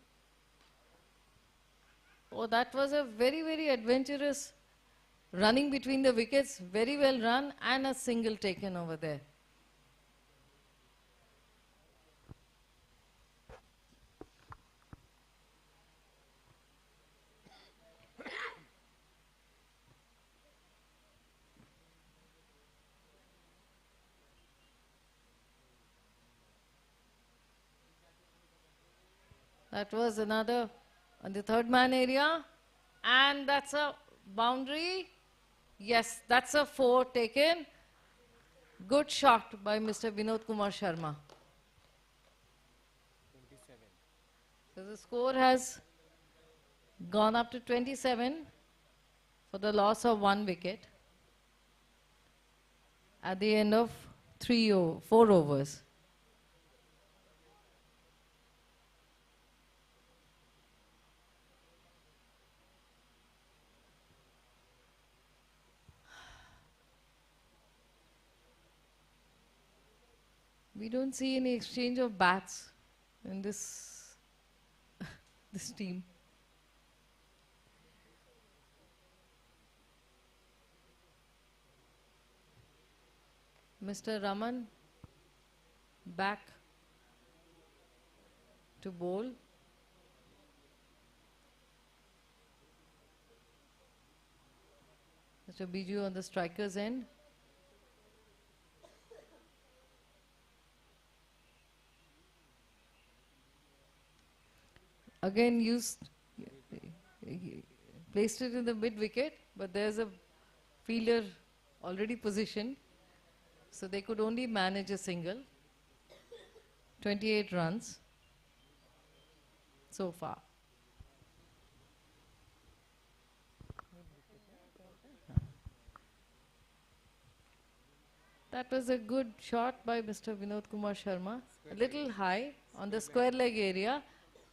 Oh, that was a very, very adventurous running between the wickets. Very well run, and a single taken over there. That was another on the third man area, and that's a boundary. Yes, that's a 4 taken. Good shot by Mr. Binod Kumar Sharma. 27. So the score has gone up to 27 for the loss of 1 wicket at the end of 4 overs. We don't see any exchange of bats in this this team. Mr. Raman back to bowl. Mr. Biju on the striker's end. Again placed it in the mid wicket, but there's a fielder already positioned, so they could only manage a single. 28 runs so far. That was a good shot by Mr. Vinod Kumar Sharma. A little high on the square leg area,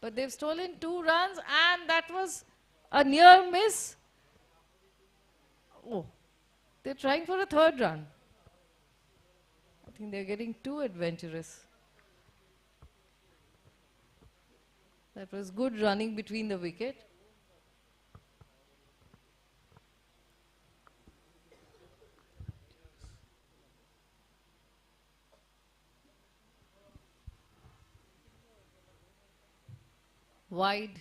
But they've stolen 2 runs, and that was a near miss. Oh, they're trying for a third run. I think they're getting too adventurous. That was good running between the wicket. Wide,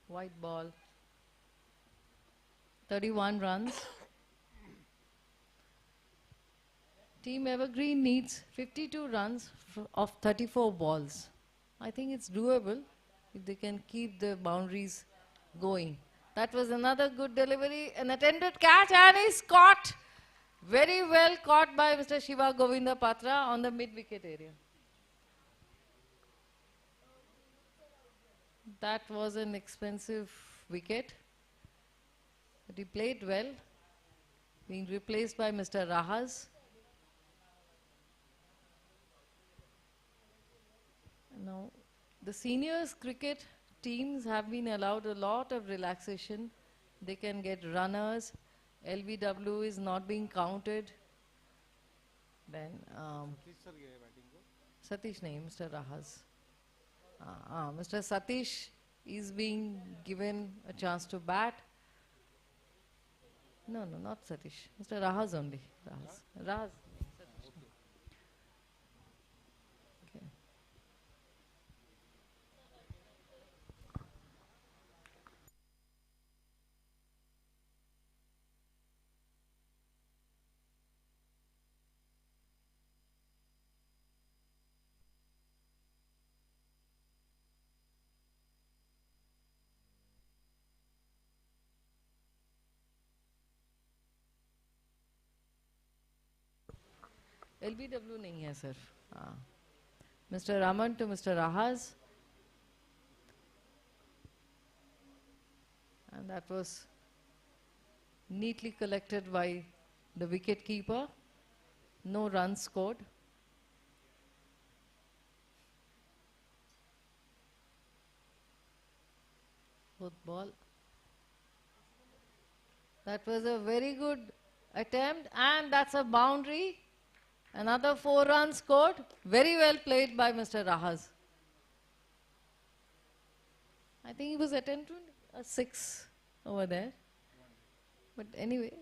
wide ball. 31 runs. Team Evergreen needs 52 runs of 34 balls. I think it's doable if they can keep the boundaries going. That was another good delivery, an attempted catch, and is caught. Very well caught by Mr. Shiva Govinda Patra on the mid-wicket area. That was an expensive wicket, but he played well, being replaced by Mr. Rahas. Now, the seniors cricket teams have been allowed a lot of relaxation. They can get runners. LBW is not being counted. Then Satish sir गए batting को. Satish nahi, Mr. Rahas. Mr. Satish is being given a chance to bat. No, not Satish. Mr. Rahas only. Rahas. Okay. LBW नहीं है sir. Mr. Raman to Mr. Rahas. And that was neatly collected by the wicket keeper. No runs scored. Fourth ball. That was a very good attempt, and that's a boundary. Another 4 runs scored. Very well played by Mr. Rahas. I think he was attempting a 6 over there. But anyway,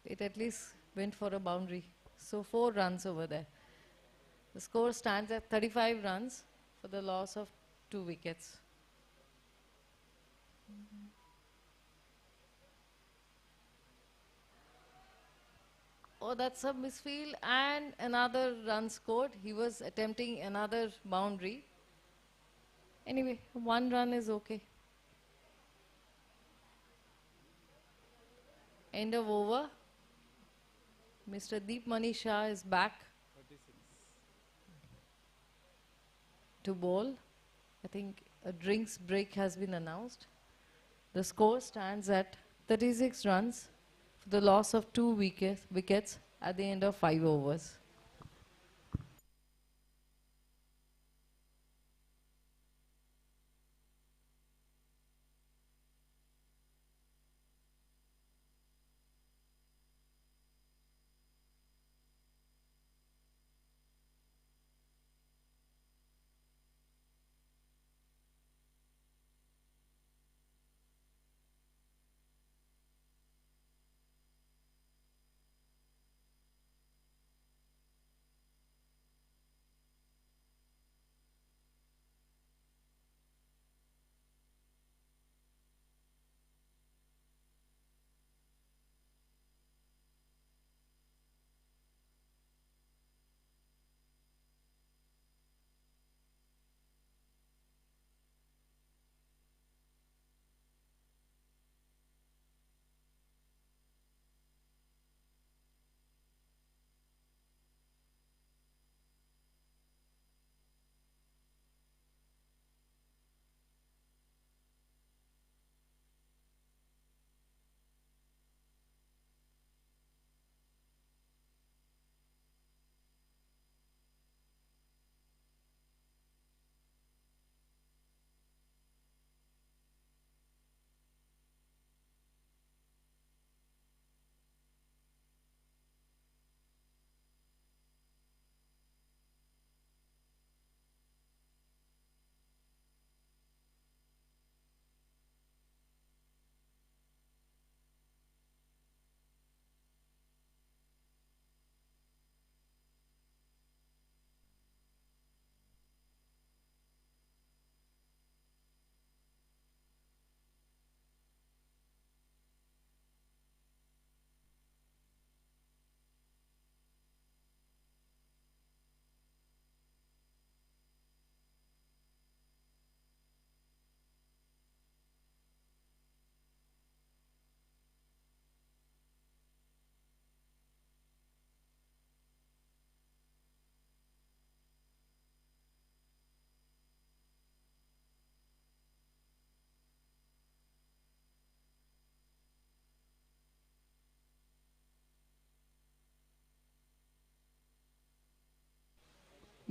it at least went for a boundary. So 4 runs over there. The score stands at 35 runs for the loss of 2 wickets. Oh, that's a misfield and another run scored. He was attempting another boundary. Anyway, 1 run is okay. End of over. Mr. Deep Mani Shah is back 36. to bowl. I think a drinks break has been announced. The score stands at 36 runs for the loss of 2 wickets at the end of 5 overs.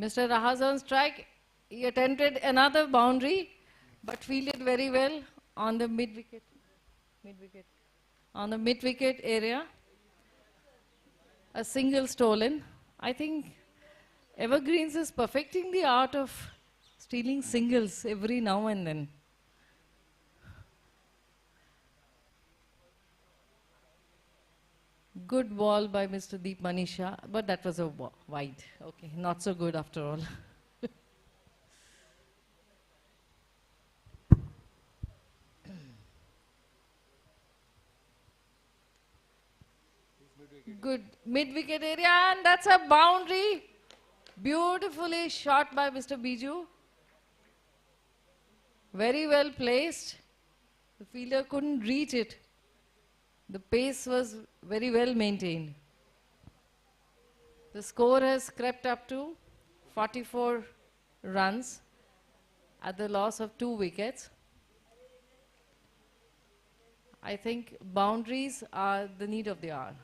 Mr. Rahaz on strike. He attempted another boundary, but fielded very well on the mid wicket. On the mid wicket area. A single stolen. I think Evergreens is perfecting the art of stealing singles every now and then. Good ball by Mr. Deep Manisha, but that was a wide. Okay, not so good after all. Good mid-wicket area, and that's a boundary. Beautifully shot by Mr. Biju. Very well placed. The fielder couldn't reach it. The pace was very well maintained. The score has crept up to 44 runs at the loss of 2 wickets. I think boundaries are the need of the hour.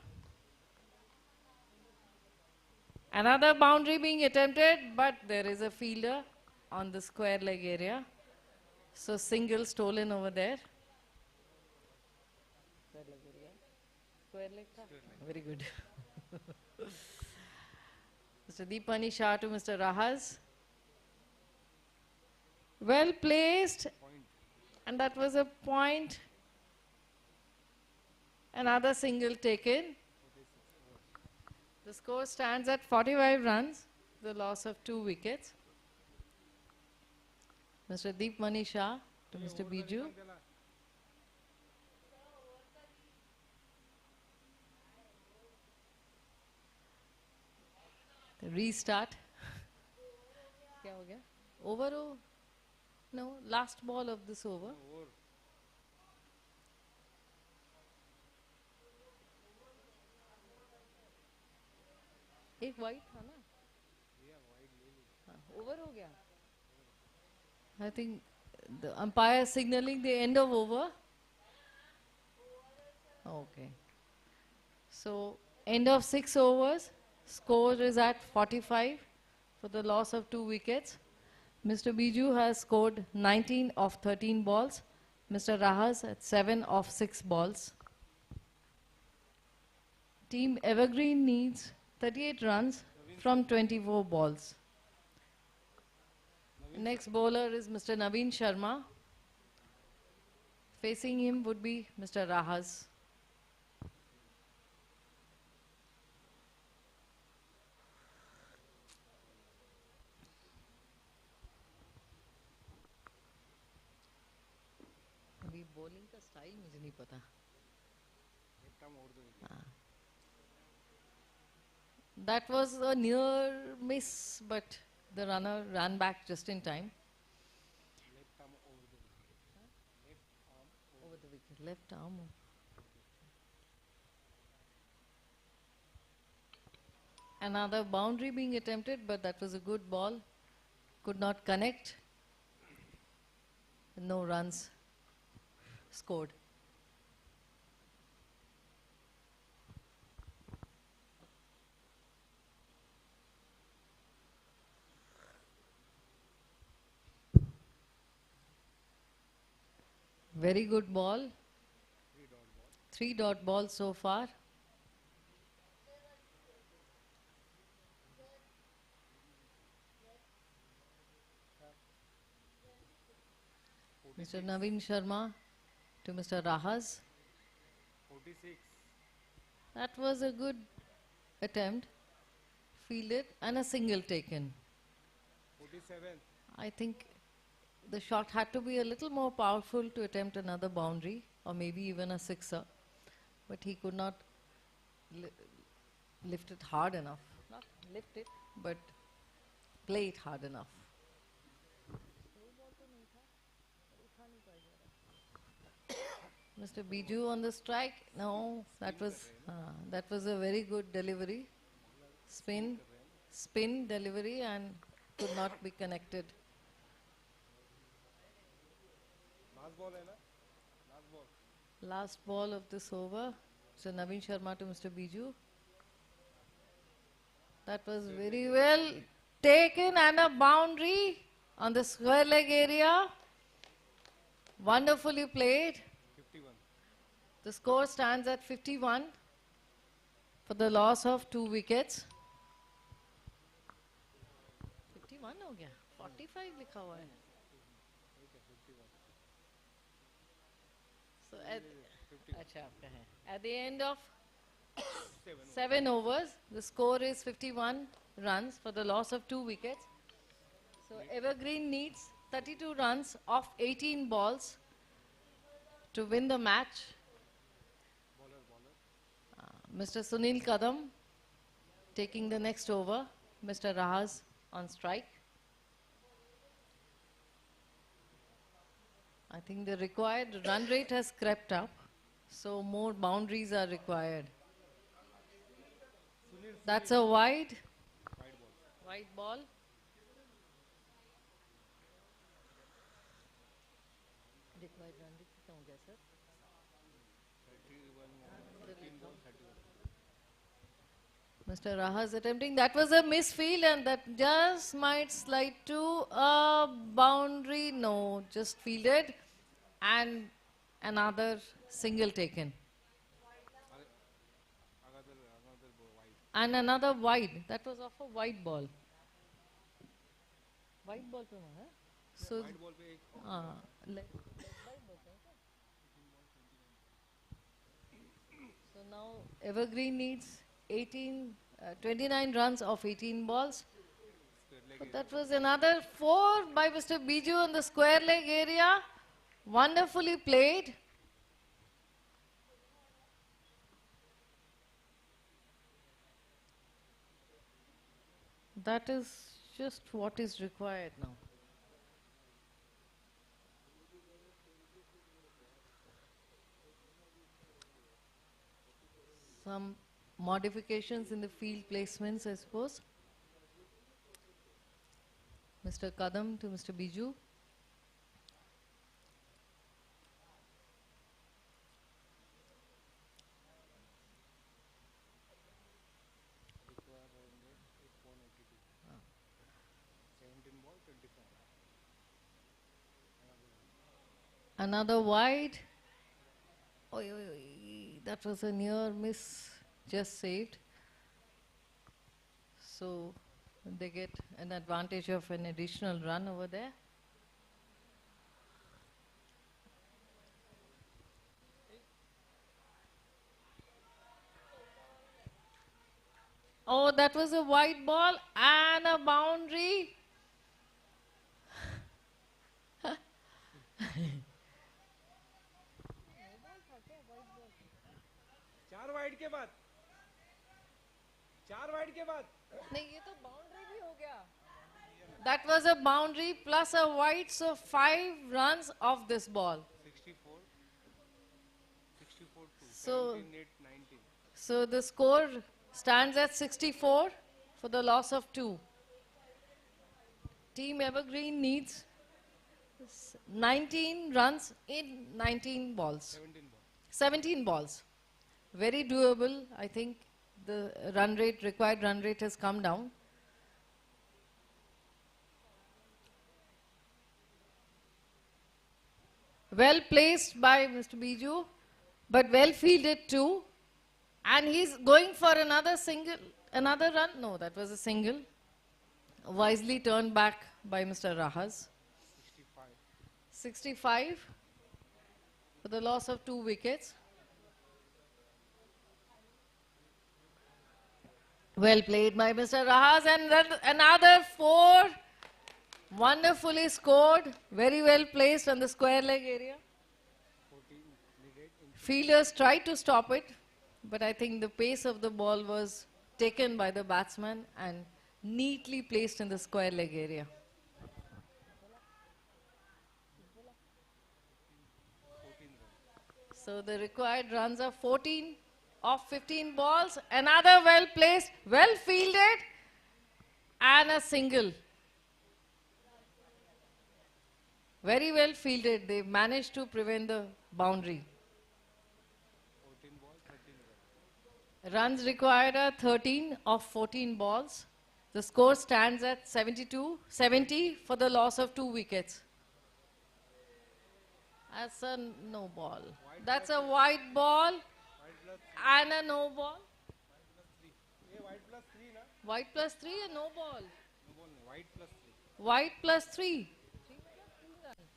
Another boundary being attempted, but there is a fielder on the square leg area. So single stolen over there. Square leg? Very good. Mr. Deepani Shah to Mr. Rahaz. Well placed. And that was a point. Another single taken. The score stands at 45 runs, the loss of 2 wickets. Mr. Deep Manisha to Mr. Biju. The restart. क्या हो गया? Over or no? Last ball of this over. एक wide था ना? Over हो गया? I think the umpire signaling the end of over. Okay. So end of 6 overs. Score is at 45 for the loss of 2 wickets. Mr. Biju has scored 19 of 13 balls. Mr. Rahas at 7 of 6 balls. Team Evergreen needs 38 runs from 24 balls. Next bowler is Mr. Naveen Sharma. Facing him would be Mr. Rahas. अभी bowling का style मुझे नहीं पता. That was a near miss, but the runner ran back just in time. Over the wicket. Left arm. Another boundary being attempted, but that was a good ball. Could not connect. No runs scored. Very good ball. 3-dot ball so far. Mr. Naveen Sharma to Mr. Rahas. 46. That was a good attempt. Fielded and a single taken. 47. I think the shot had to be a little more powerful to attempt another boundary or maybe even a sixer. But he could not lift it hard enough. Not lift it, but play it hard enough. Mr. Biju on the strike. No, that was a very good delivery. Spin delivery and could not be connected. Last ball, hai na? Last ball. Last ball of this over. So Naveen Sharma to Mr. Biju. That was very well taken and a boundary on the square leg area. Wonderfully played. 51. The score stands at 51 for the loss of 2 wickets. 51 हो गया 45 लिखा हुआ है. So अच्छा आपका है. At the end of 7 overs, the score is 51 runs for the loss of 2 wickets. So Evergreen needs 32 runs off 18 balls to win the match. Mr. Sunil Kadam taking the next over. Mr. Rahaz on strike. I think the required run rate has crept up, so more boundaries are required. That's a wide ball. Required run rate कितना हो गया sir? 31. Mr. Rahas attempting. That was a misfield and that just might slide to a boundary. No, just fielded and another single taken. And another wide. That was off a wide ball. Wide ball पे है? So, so now Evergreen needs 29 runs of 18 balls. But that was another 4 by Mr. Biju on the square leg area. Wonderfully played. That is just what is required now. Some modifications in the field placements, I suppose. Mr. Kadam to Mr. Biju. Another wide. Oi, oi, oi. That was a near miss, just saved. So they get an advantage of an additional run over there. Oh, that was a wide ball and a boundary. चार wide के बाद नहीं ये तो boundary भी हो गया. That was a boundary plus a wide, so 5 runs of this ball. 64 2 So, 17 8 19. so the score stands at 64 for the loss of 2. Team Evergreen needs 19 runs in 19 balls. 17 balls. 17 balls. Very doable. I think the required run rate has come down. Well placed by Mr. Biju, but well fielded too. And he's going for another run. No, that was a single. Wisely turned back by Mr. Rahas. 65 for the loss of 2 wickets. Well played by Mr. Rahas, and then another 4 wonderfully scored, very well placed on the square leg area. Fielders tried to stop it, but I think the pace of the ball was taken by the batsman and neatly placed in the square leg area. So the required runs are 14 of 15 balls, another well placed, well fielded, and a single. Very well fielded. They managed to prevent the boundary. 14 balls 13 runs. Runs required are 13 of 14 balls. The score stands at 70 for the loss of 2 wickets. That's a no ball. That's a white ball White plus and a no ball. 3. ये white plus 3 ना? White plus 3 and no ball. No ball नहीं, white plus 3. White plus 3.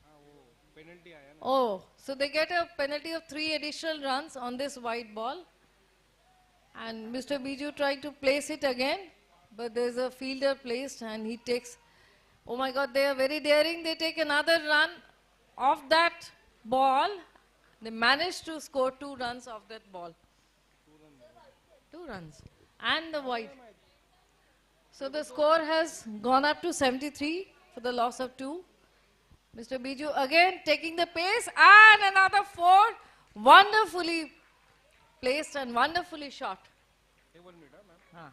हाँ वो penalty आया ना? Oh, so they get a penalty of 3 additional runs on this white ball. And Mr. Biju tried to place it again, but there's a fielder placed and he takes, oh my God, they are very daring. They take another run off that ball. They managed to score 2 runs off that ball. 2 runs. And the white. So the score has gone up to 73 for the loss of 2. Mr. Biju again taking the pace and another 4. Wonderfully placed and wonderfully shot. ये 1 minute हाँ ma'am. हाँ.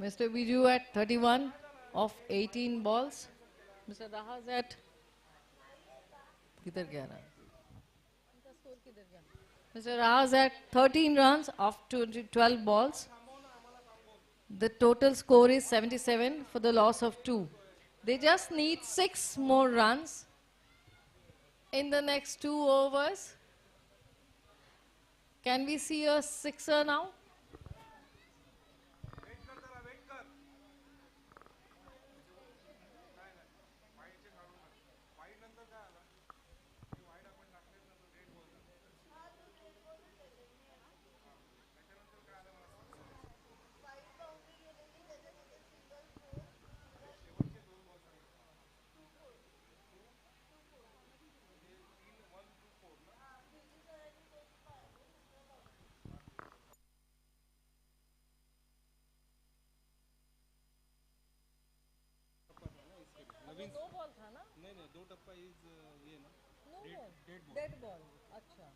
Mr. Biju at 31 of 18 balls. Mr. Rahas at किधर गया रहा? Mr. Rahas at 13 runs of 12 balls. The total score is 77 for the loss of 2. They just need 6 more runs in the next 2 overs. Can we see a sixer now? नवीन दो ball था ना? नहीं नहीं 2 टप्पा is ये ना dead ball. Dead ball. अच्छा.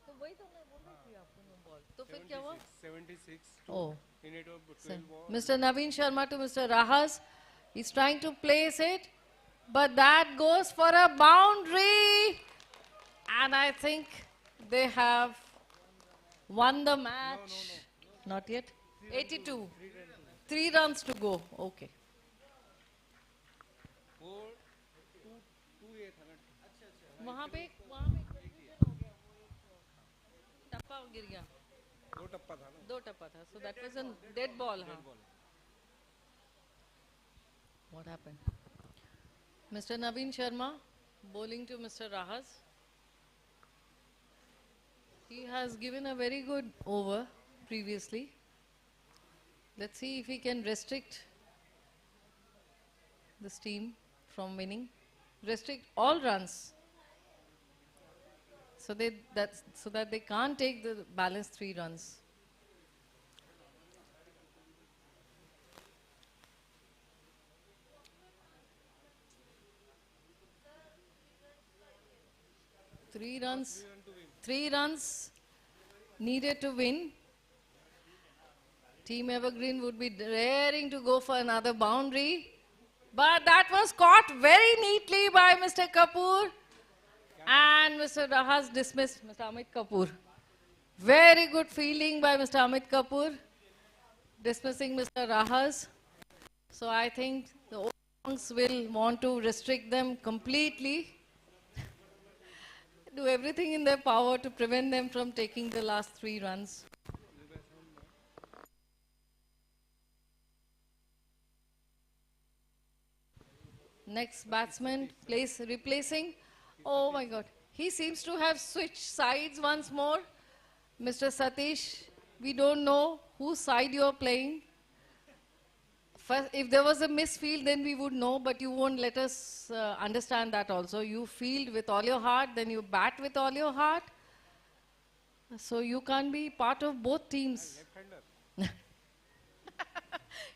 तो वही तो मैं बोल रही थी आपको नो बॉल. तो फिर क्या हुआ? 76 Oh. in it of 12 ball. Mr. Naveen Sharma to Mr. Rahas. He's trying to place it, but that goes for a boundary. And I think they have won the match. Not yet. 82. 3 runs to go. Okay. वो 2 ये था ना. वहाँ पे confusion हो गया. वो एक टप्पा गिर गया. 2 टप्पा था ना. 2 टप्पा था. So that was a dead ball. हाँ. Ball. What happened? Mr. Naveen Sharma bowling to Mr. Rahas. He has given a very good over previously. Let's see if he can restrict this team from winning. Restrict all runs. So that they can't take the balance 3 runs. Three runs needed to win. Team Evergreen would be daring to go for another boundary. But that was caught very neatly by Mr. Kapoor. And Mr. Rahas dismissed Mr. Amit Kapoor. Very good fielding by Mr. Amit Kapoor, dismissing Mr. Rahas. So I think the Orangs will want to restrict them completely. Do everything in their power to prevent them from taking the last 3 runs. Next batsman replacing. Oh my God. He seems to have switched sides once more. Mr. Satish, we don't know whose side you are playing. First, if there was a misfield, then we would know, but you won't let us understand that also. You field with all your heart, then you bat with all your heart. So you can't be part of both teams. Left-hander.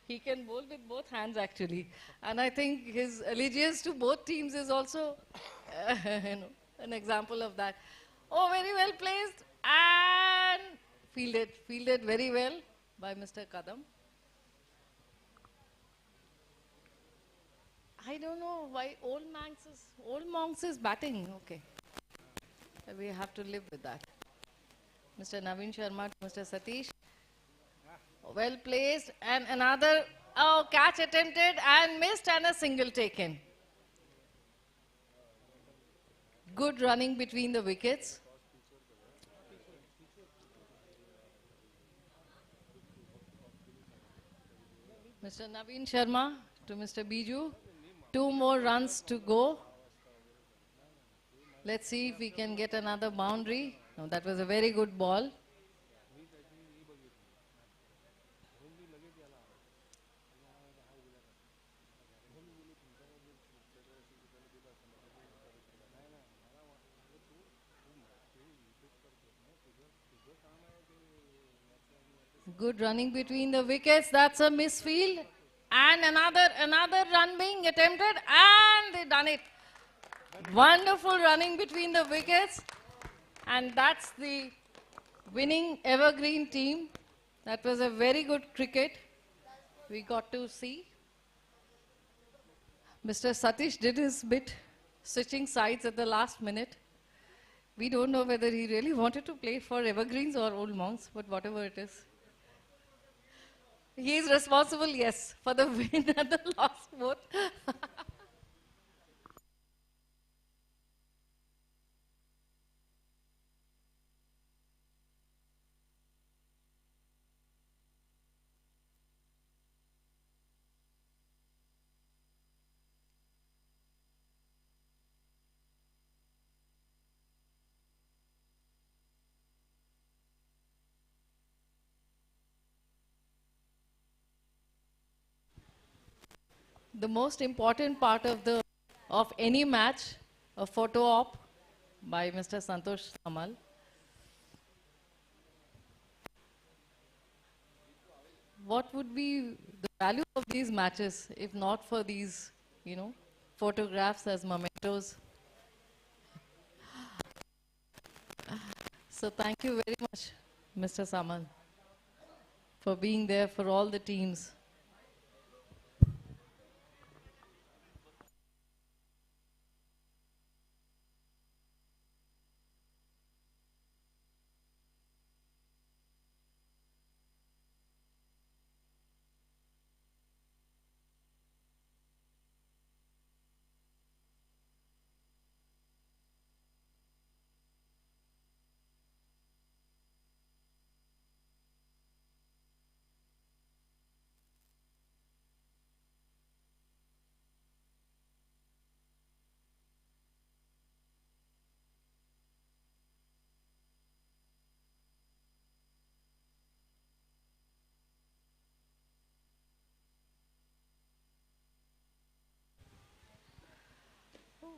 He can bowl with both hands actually. And I think his allegiance to both teams is also an example of that. Oh, very well placed and fielded very well by Mr. Kadam. I don't know why Old Monks is batting. Okay. We have to live with that. Mr. Naveen Sharma to Mr. Satish. Well placed. And another catch attempted and missed and a single taken. Good running between the wickets. Mr. Naveen Sharma to Mr. Biju. 2 more runs to go. Let's see if we can get another boundary. No, that was a very good ball. Good running between the wickets. That's a misfield. And another run being attempted. And they done it. Wonderful running between the wickets. And that's the winning evergreen team. That was a very good cricket we got to see. Mr. Satish did his bit, switching sides at the last minute. We don't know whether he really wanted to play for evergreens or old monks, but whatever it is. He is responsible, yes, for the win and the loss both. The most important part of any match, a photo op by Mr. Santosh Samal. What would be the value of these matches if not for these, photographs as mementos? So thank you very much, Mr. Samal, for being there for all the teams.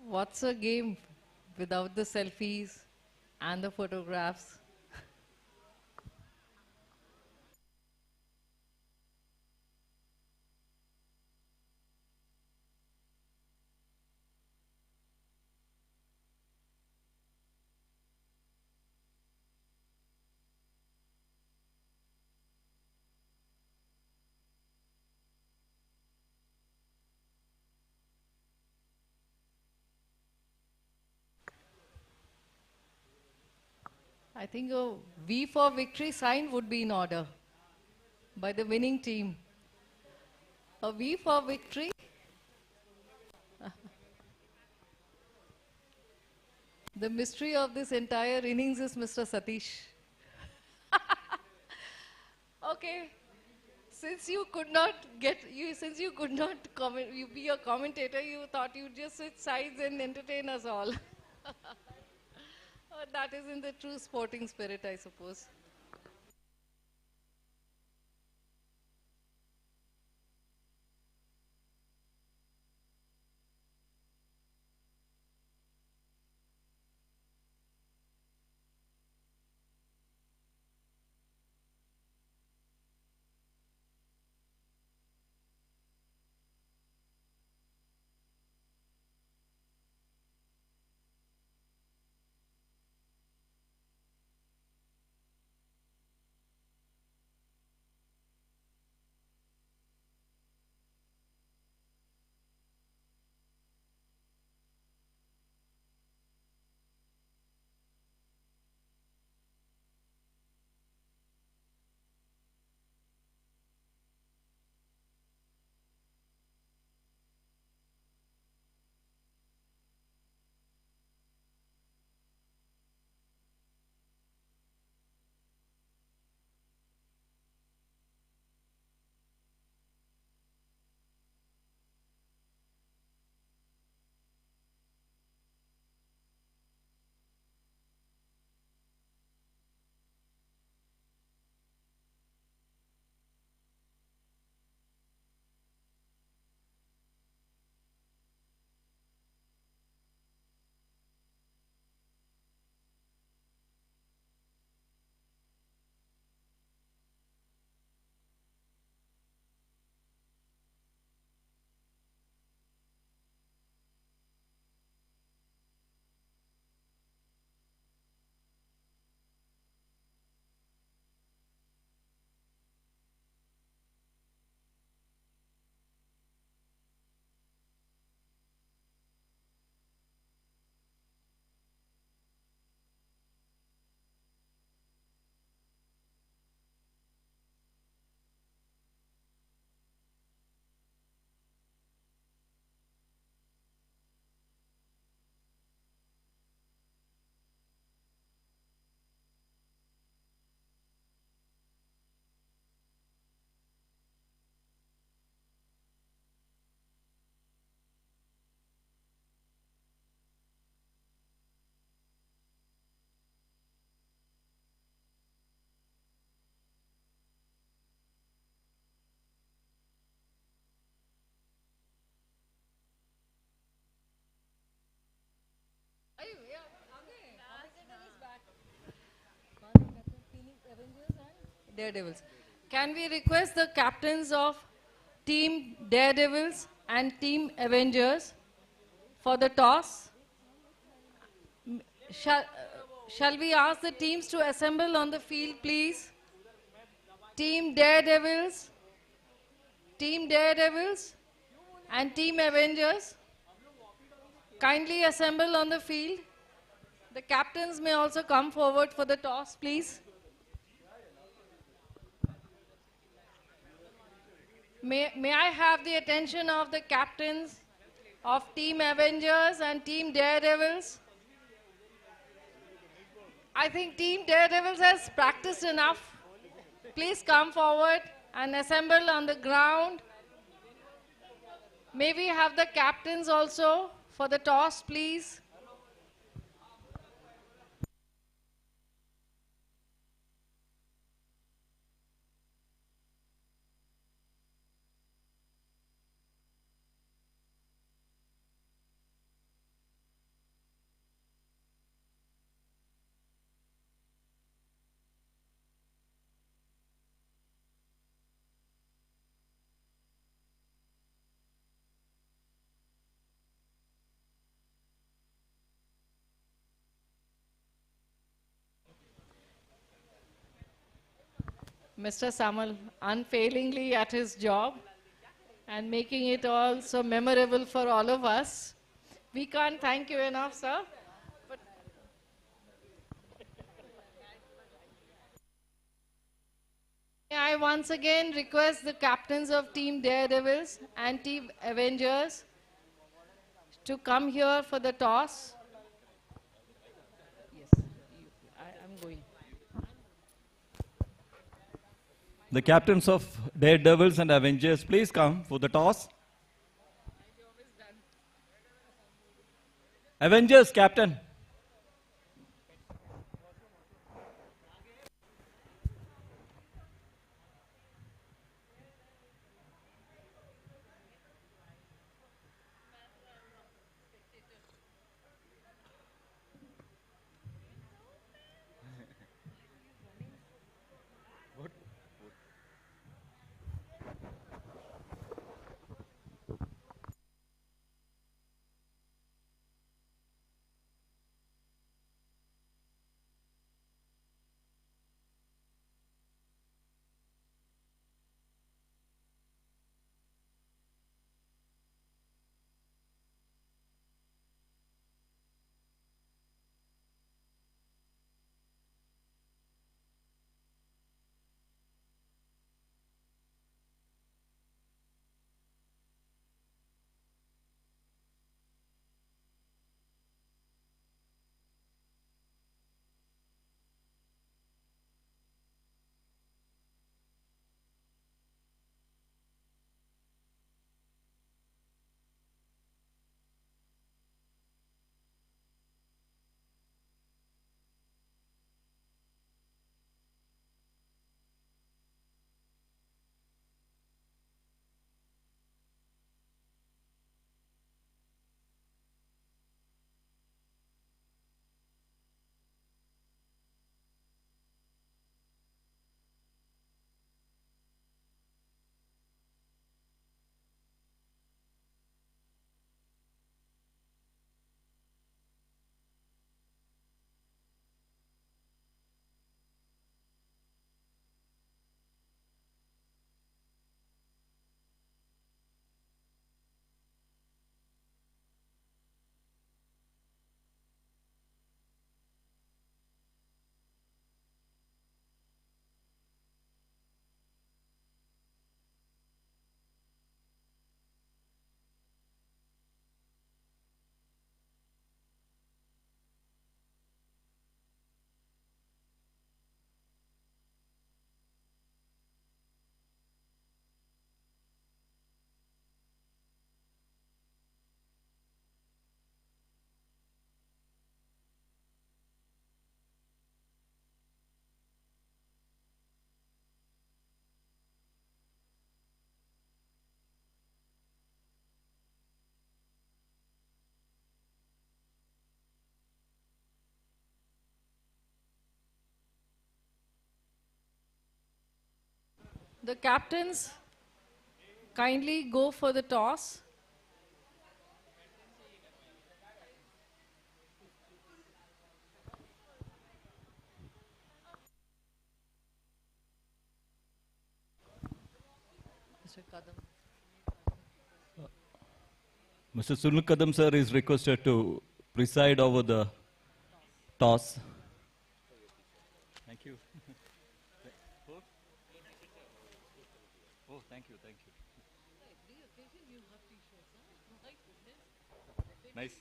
What's a game without the selfies and the photographs? I think a V for victory sign would be in order by the winning team. A V for victory. The mystery of this entire innings is Mr. Satish. Okay, since you could not comment, you be a commentator, you thought you'd just switch sides and entertain us all. That is in the true sporting spirit, I suppose. Daredevils. Can we request the captains of Team Daredevils and Team Avengers for the toss? Shall, shall we ask the teams to assemble on the field, please? Team Daredevils, Team Daredevils, and Team Avengers, kindly assemble on the field. The captains may also come forward for the toss, please. May I have the attention of the captains of Team Avengers and Team Daredevils? I think Team Daredevils has practiced enough. Please come forward and assemble on the ground. May we have the captains also for the toss, please? Mr. Samal, unfailingly at his job and making it all so memorable for all of us. We can't thank you enough, sir. But may I once again request the captains of Team Daredevils and Team Avengers to come here for the toss. Yes, I'm going. The captains of Daredevils and Avengers, please come for the toss. Avengers, captain. The captains kindly go for the toss. Mr. Kadam. Mr. Sunil Kadam sir is requested to preside over the toss. Thank you. Oh, thank you, thank you. Nice.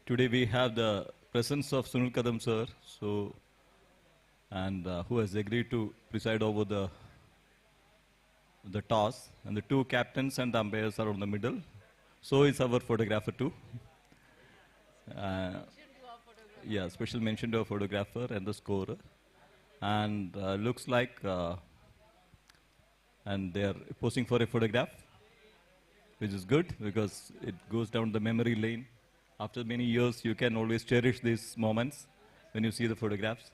Today we have the presence of Sunil Kadam sir, so and who has agreed to preside over the toss, and the two captains and the umpires are in the middle. So is our photographer too. Uh, yeah, special mention to our photographer and the scorer. And looks like, and they are posing for a photograph, which is good because it goes down the memory lane. After many years, you can always cherish these moments when you see the photographs.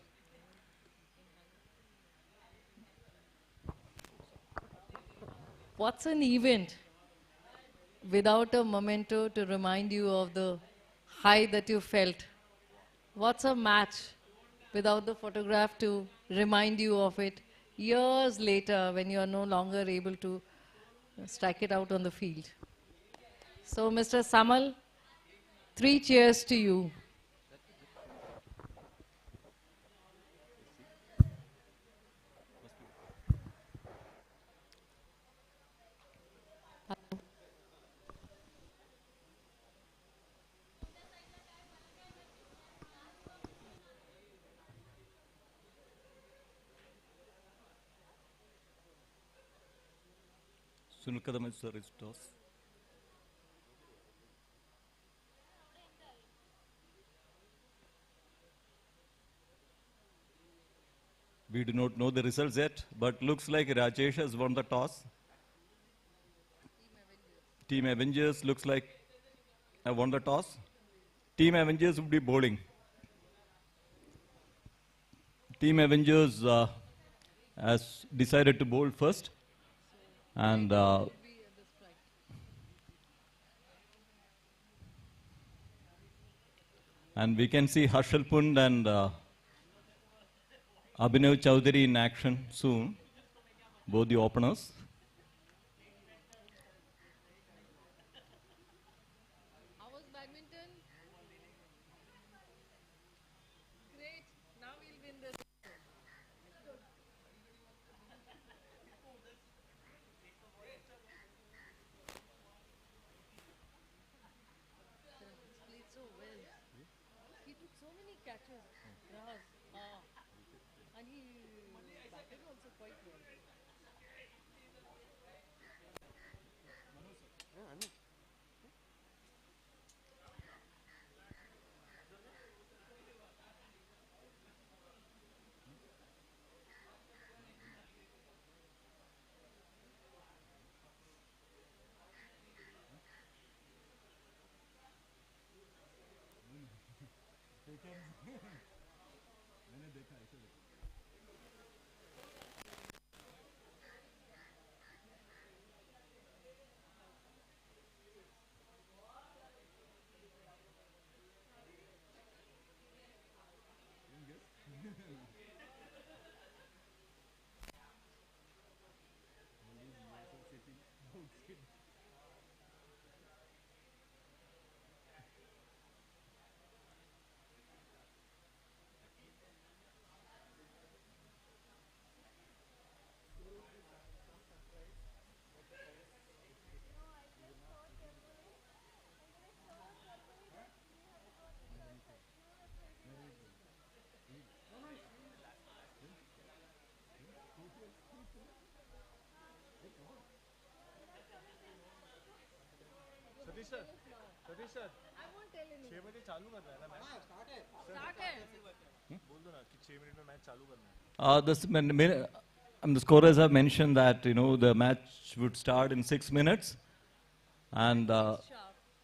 What's an event without a memento to remind you of the high that you felt? What's a match without the photograph to remind you of it years later when you are no longer able to strike it out on the field? So, Mr. Samal, 3 cheers to you. Sunil Kadam sir is toss. We do not know the results yet, but looks like Rajesh has won the toss. Team Avengers looks like have won the toss. Team Avengers would be bowling. Team Avengers has decided to bowl first, and we can see Harshal Pund and Abhinav Chowdhury in action soon, both the openers. How was badminton? Great. Now we'll win this. Played so well. He took so many catches. Rahas. And he batted also quite well. Satish sir I won't tell anyone. 6 बजे चालू करना है ना match Start है. बोल दो ना कि 6 मिनट में मैच चालू करना है The scorers have mentioned that the match would start in 6 minutes and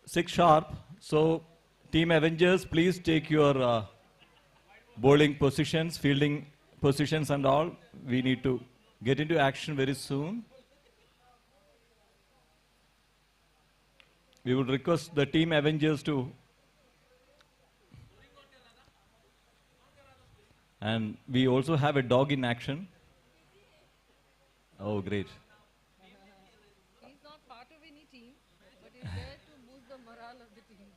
6 sharp. So, Team Avengers, please take your bowling positions, fielding positions and all. We need to get into action very soon. We would request the team Avengers to, and we also have a dog in action. Oh, great. He's not part of any team, but he's there to boost the morale of the team.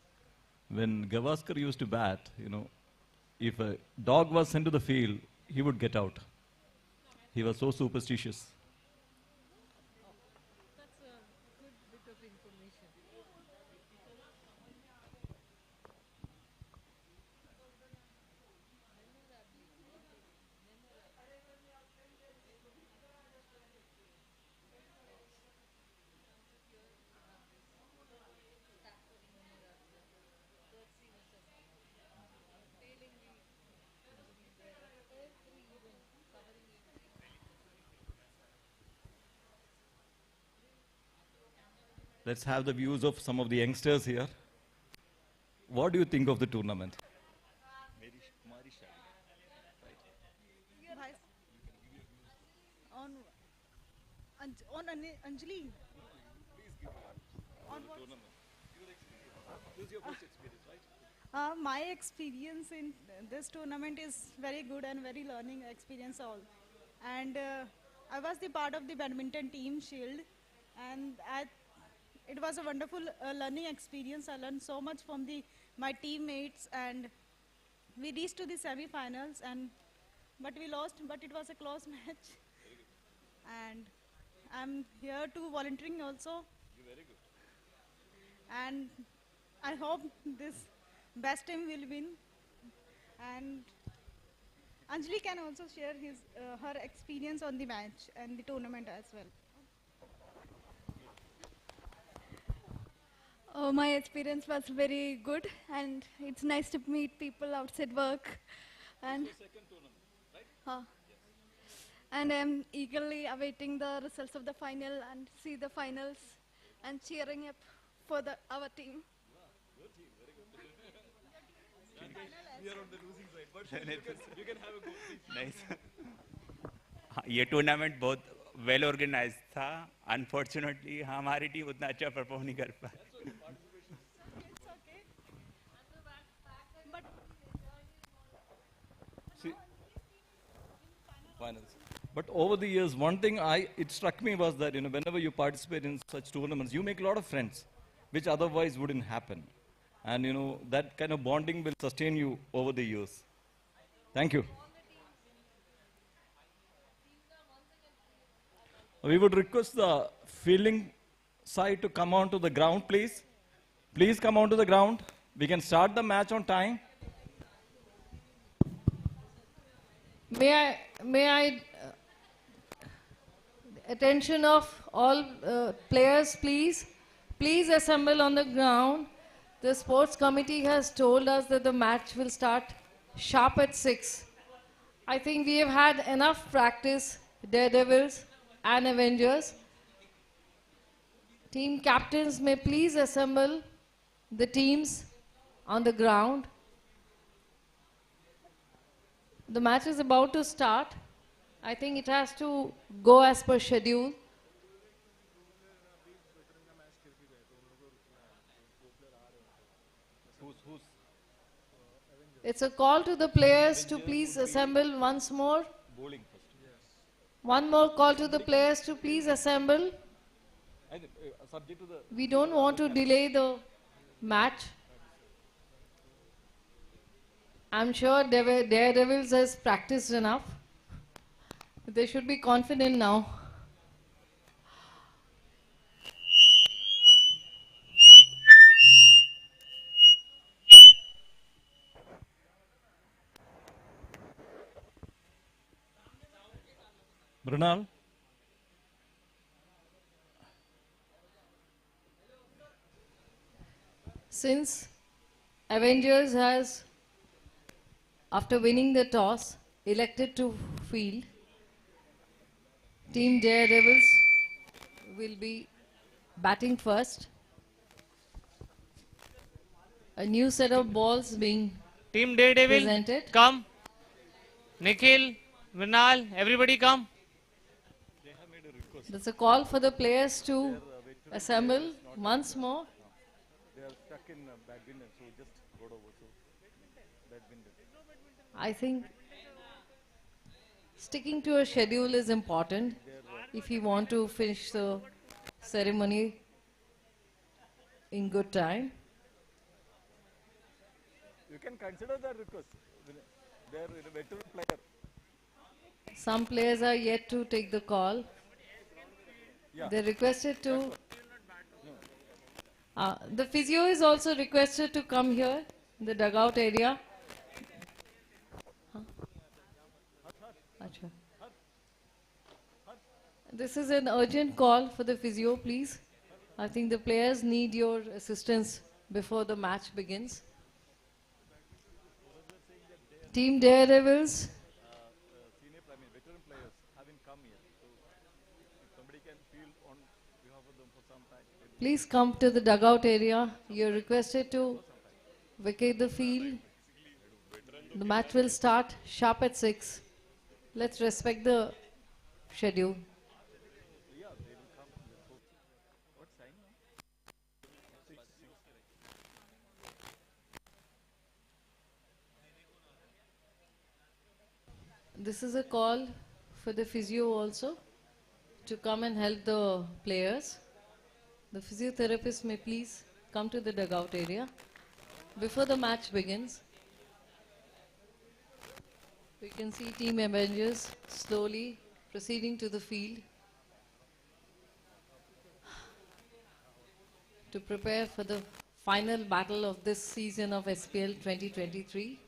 When Gavaskar used to bat, if a dog was sent to the field, he would get out. He was so superstitious. That's a good bit of information. Let's have the views of some of the youngsters here. What do you think of the tournament? On Anjali. On what? My experience in this tournament is very good and very learning experience all. And I was the part of the badminton team Shield, and it was a wonderful learning experience. I learned so much from my teammates, and we reached to the semi-finals, but we lost. But it was a close match, and I'm here to volunteering also. And I hope this best team will win. And Anjali can also share her experience on the match and the tournament as well. Oh, my experience was very good, and it's nice to meet people outside work. And and I'm eagerly awaiting the results of the final and see the finals and cheering up for our team. Nice ये tournament बहुत well organise था unfortunately हमारी team उतना अच्छा perform नहीं कर पाई See, finals. But over the years, one thing it struck me was that whenever you participate in such tournaments, you make a lot of friends, which otherwise wouldn't happen, and that kind of bonding will sustain you over the years. Thank you. We would request the fielding side to come onto the ground, please. Please come onto the ground. We can start the match on time. May I attention of all players, please. Please assemble on the ground. The sports committee has told us that the match will start sharp at 6. I think we have had enough practice, Daredevils and Avengers. Team captains may please assemble the teams on the ground. The match is about to start. I think it has to go as per schedule. It's a call to the players to please assemble once more. Bowling first. One more call to the players to please assemble. Subject to the We don't want to delay the match. I'm sure Daredevils has practiced enough. They should be confident now. Brunal. Since Avengers has, after winning the toss, elected to field, Team Daredevils will be batting first. A new set of balls being Team Daredevil, presented. come. Nikhil, Vinal, everybody come. There's a call for the players to assemble once more. They are stuck in badminton, so just got over. So badminton. I think sticking to a schedule is important if you want to finish the ceremony in good time. You can consider that request. They are a veteran player. Some players are yet to take the call. Yeah. They requested to. The physio is also requested to come here in the dugout area. Huh? Acha. This is an urgent call for the physio, please. I think the players need your assistance before the match begins. Team Daredevils. Senior, veteran players haven't come here. So if somebody can field on behalf of them for some time. Please come to the dugout area. You're requested to vacate the field. The match will start sharp at 6. Let's respect the schedule. This is a call for the physio also to come and help the players. The physiotherapist may please come to the dugout area before the match begins. We can see team Avengers slowly proceeding to the field to prepare for the final battle of this season of SPL 2023.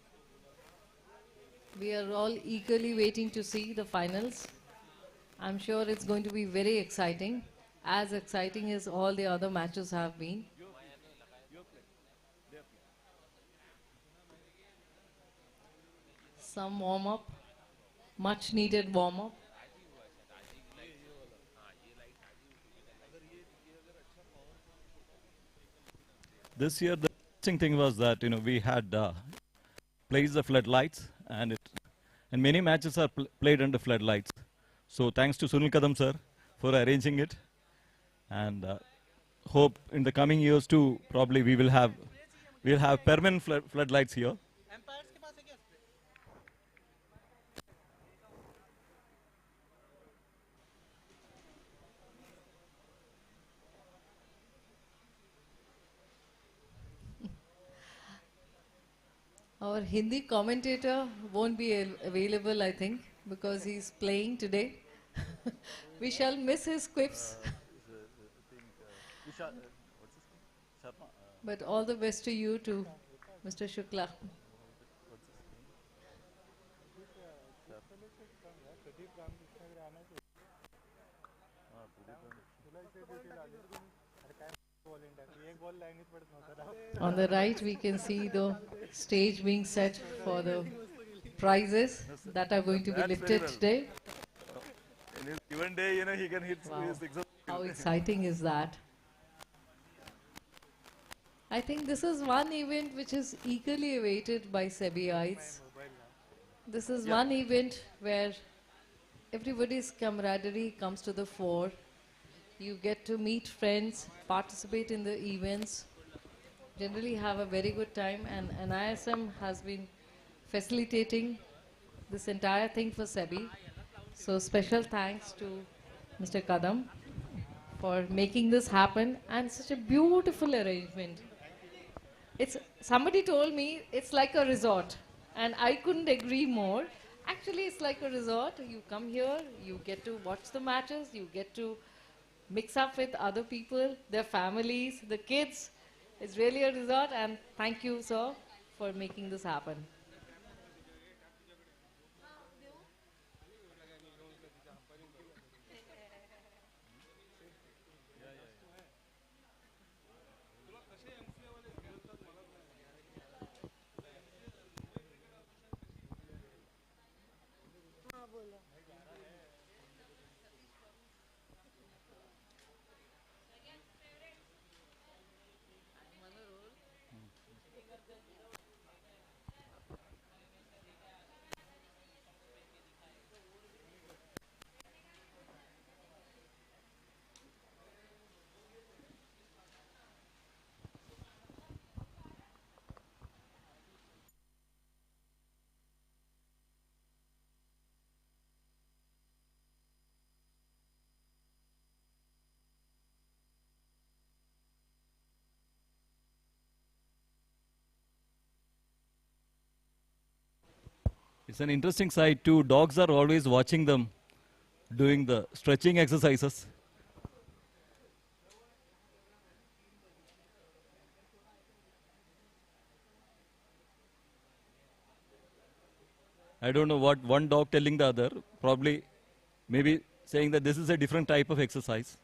We are all eagerly waiting to see the finals. I'm sure it's going to be very exciting, as exciting as all the other matches have been. Some warm-up, much needed warm-up. This year, the interesting thing was that we had placed the floodlights, and many matches are played under floodlights. So thanks to Sunil Kadam sir for arranging it, and hope in the coming years too. Probably we'll have permanent floodlights here. Our Hindi commentator won't be available, I think, because he's playing today. We shall miss his quips. But all the best to you too, Mr. Shukla. On the right, we can see the stage being set for the prizes that are going to be lifted today. In his given day, he can hit Wow. six. How exciting is that? I think this is one event which is eagerly awaited by Sebiites. This is one event where everybody's camaraderie comes to the fore. You get to meet friends, participate in the events, generally have a very good time, and NISM has been facilitating this entire thing for Sebi. So special thanks to Mr. Kadam for making this happen, and such a beautiful arrangement. Somebody told me it's like a resort, and I couldn't agree more. Actually, it's like a resort. You come here, you get to watch the matches, you get to mix up with other people, their families, the kids. It's really a resort, and thank you, sir, for making this happen. It's an interesting sight too. Dogs are always watching them doing the stretching exercises. I don't know what one dog telling the other, probably maybe saying that this is a different type of exercise.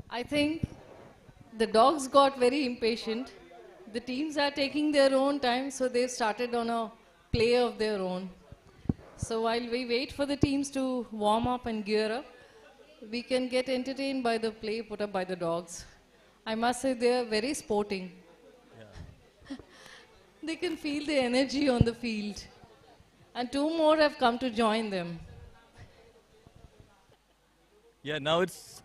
I think the dogs got very impatient. The teams are taking their own time, so they've started on a play of their own. So while we wait for the teams to warm up and gear up, we can get entertained by the play put up by the dogs. I must say they are very sporting. They can feel the energy on the field. And two more have come to join them. Yeah, now it's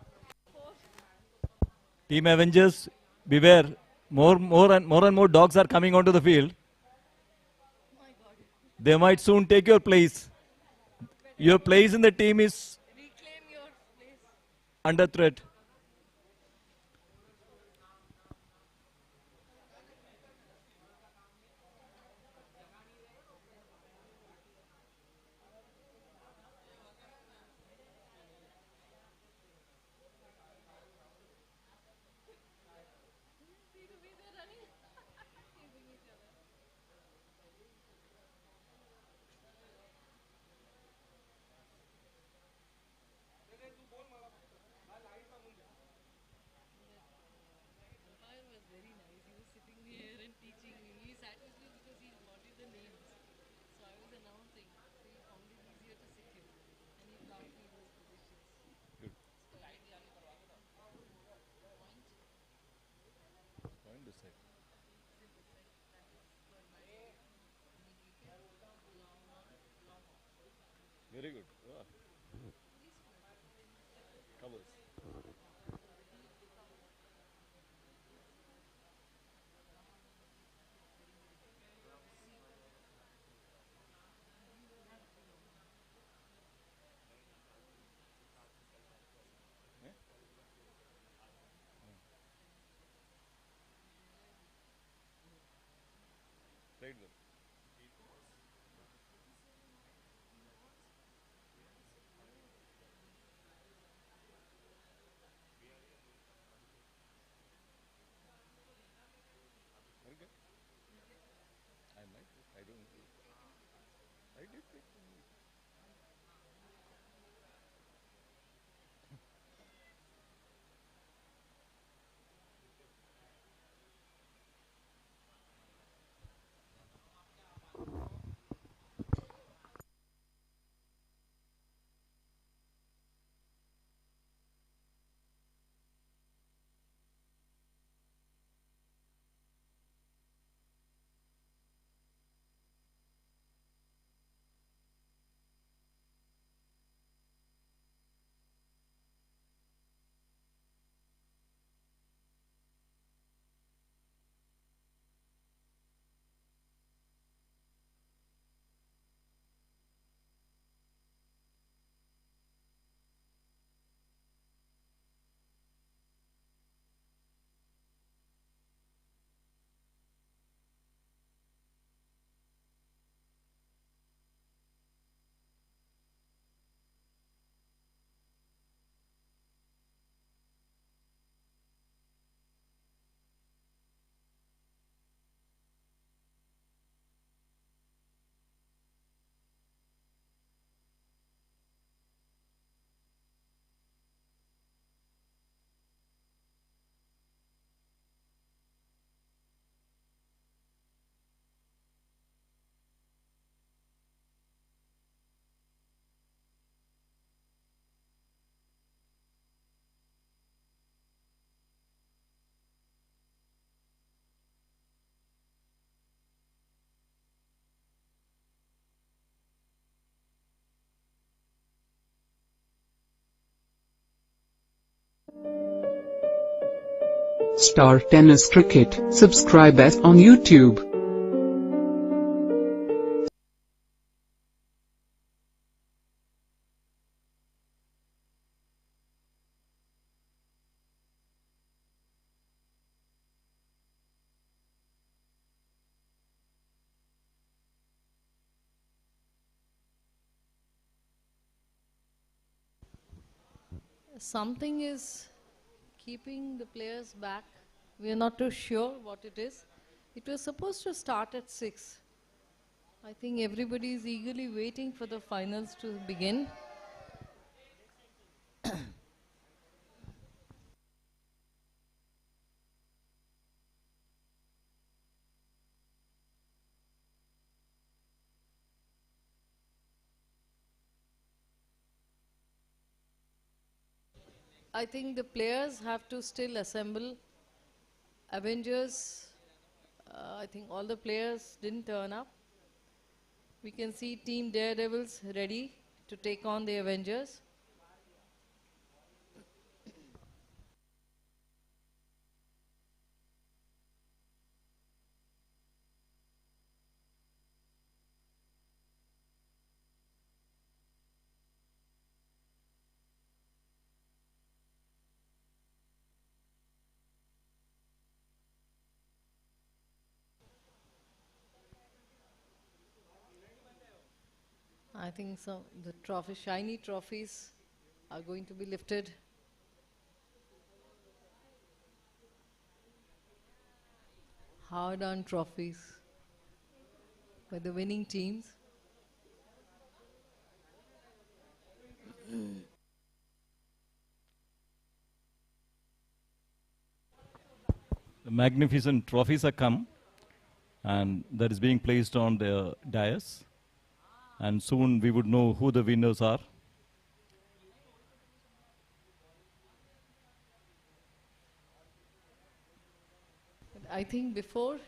Team Avengers. Beware, more and more dogs are coming onto the field. They might soon take your place. Your place in the team is under threat. Very good. Covers. Right there. Star Tennis Cricket. Subscribe us on YouTube. Something is keeping the players back. We are not too sure what it is. It was supposed to start at 6. I think everybody is eagerly waiting for the finals to begin. I think the players have to still assemble. Avengers, I think all the players didn't turn up. We can see Team Daredevils ready to take on the Avengers. I think the shiny trophies are going to be lifted. Hard-earned trophies by the winning teams. The magnificent trophies are come, and that is being placed on the dais. And soon we would know who the winners are. I think before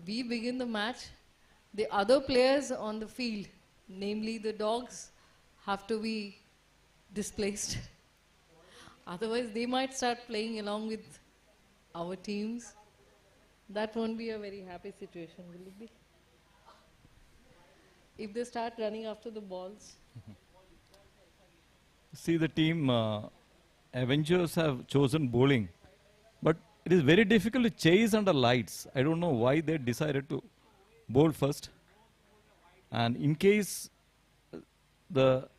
we begin the match, the other players on the field, namely the dogs, have to be displaced. Otherwise, they might start playing along with our teams. That won't be a very happy situation, will it be? If they start running after the balls. See, the team Avengers have chosen bowling, but it is very difficult to chase under lights. I don't know why they decided to bowl first. And in case the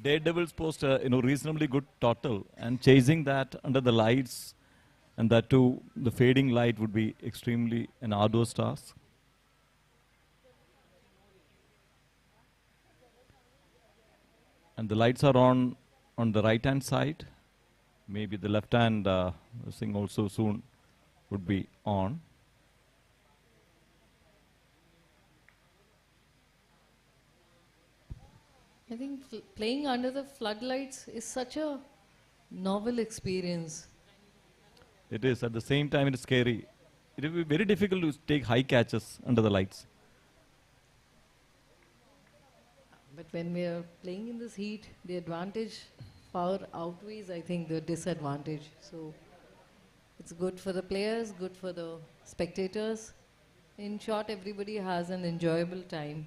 Daredevils post a reasonably good total, and chasing that under the lights, and that too the fading light, would be extremely an arduous task. And the lights are on the right hand side. Maybe the left hand thing also soon would be on. I think playing under the floodlights is such a novel experience. It is. At the same time, it is scary. It will be very difficult to take high catches under the lights. But when we are playing in this heat, the advantage far outweighs, I think, the disadvantage. So it's good for the players, good for the spectators. In short, everybody has an enjoyable time.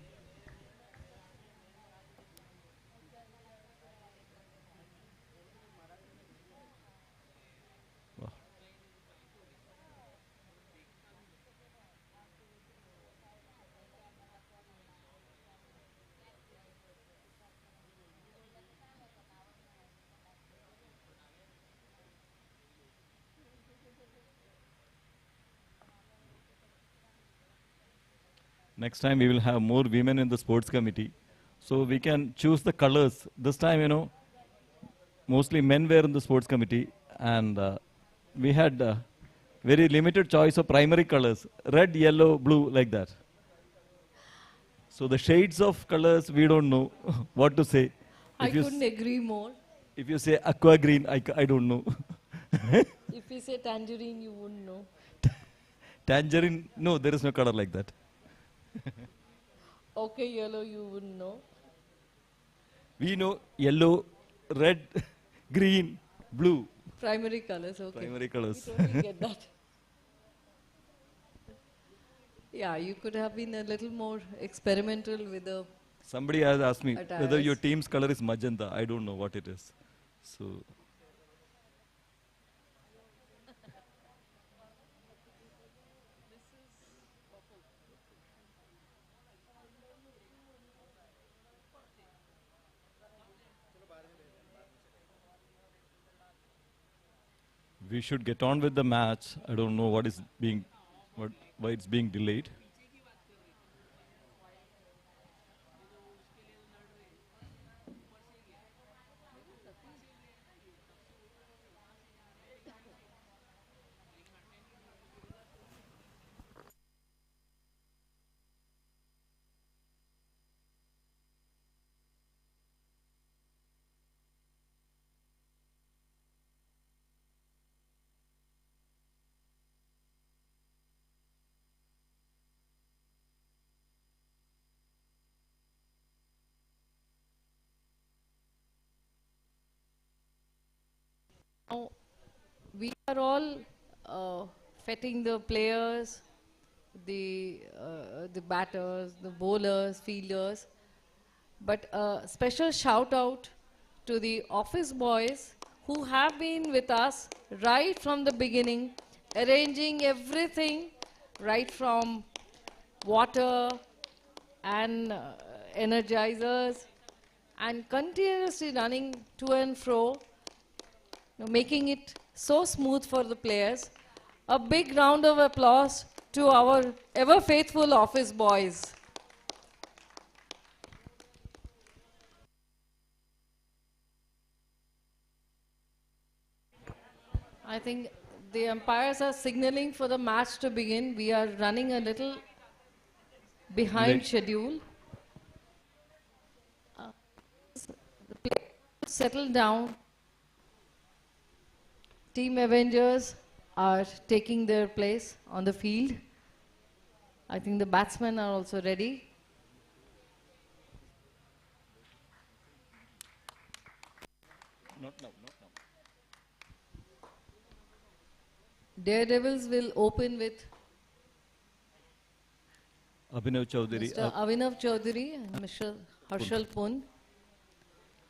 Next time we will have more women in the sports committee, so we can choose the colors. This time, mostly men were in the sports committee, and we had very limited choice of primary colors: red, yellow, blue, like that. So the shades of colors, we don't know what to say. I couldn't agree more. If you say aqua green, I don't know. If you say tangerine, you wouldn't know. Tangerine, no, there is no color like that. Okay, yellow, you wouldn't know. We know yellow, red, green, blue. Primary colors, okay. Primary colours. We totally get that. Yeah, you could have been a little more experimental with the Somebody has asked me whether your attires. team's color is magenta. I don't know what it is. So, we should get on with the match. I don't know why it's being delayed. Now, we are all fetting the players, the batters, the bowlers, fielders. But a special shout out to the office boys who have been with us right from the beginning, arranging everything right from water and energizers and continuously running to and fro, making it so smooth for the players. A big round of applause to our ever faithful office boys. I think the umpires are signaling for the match to begin. We are running a little behind Late. schedule. The players settle down. Team Avengers are taking their place on the field. I think the batsmen are also ready. Not now, not now. Daredevils will open with Abhinav Chaudhary. Mr. Avinav Chaudhary and Mr. Harshal Pun.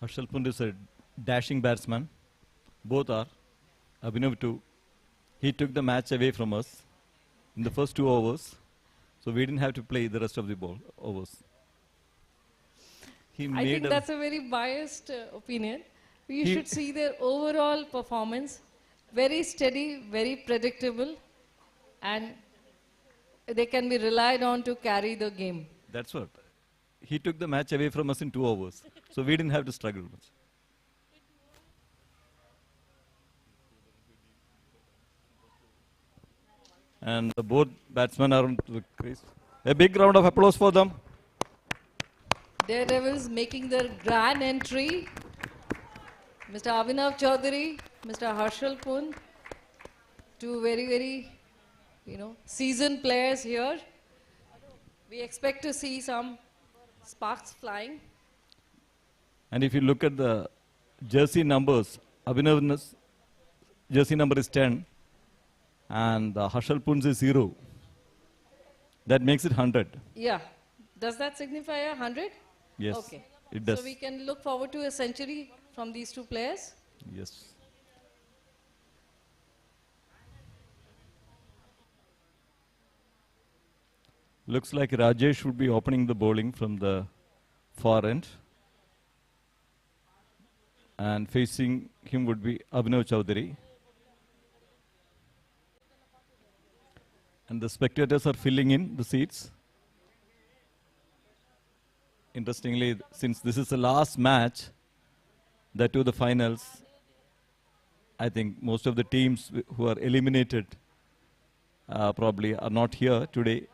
Harshal Pund is a dashing batsman. Both are. Abhinav too. He took the match away from us in the first 2 overs. So we didn't have to play the rest of the overs. He I made think that's a very biased opinion. You He- should see their overall performance. Very steady, very predictable, and they can be relied on to carry the game. That's what. He took the match away from us in 2 overs. So we didn't have to struggle much. And both batsmen are on the crease. A big round of applause for them. Daredevils making their grand entry. Mr. Avinav Chaudhary, Mr. Harshal Pun, two very, seasoned players here. We expect to see some sparks flying. And if you look at the jersey numbers, Abhinav's jersey number is 10 and Harshal Pun's is 0. That makes it 100. Yeah. Does that signify 100? Yes, Okay. it does. So we can look forward to a century from these two players. Yes. Looks like Rajesh would be opening the bowling from the far end. And facing him would be Abhinav Chaudhary. And the spectators are filling in the seats. Interestingly, since this is the last match, that to the finals, I think most of the teams who are eliminated probably are not here today.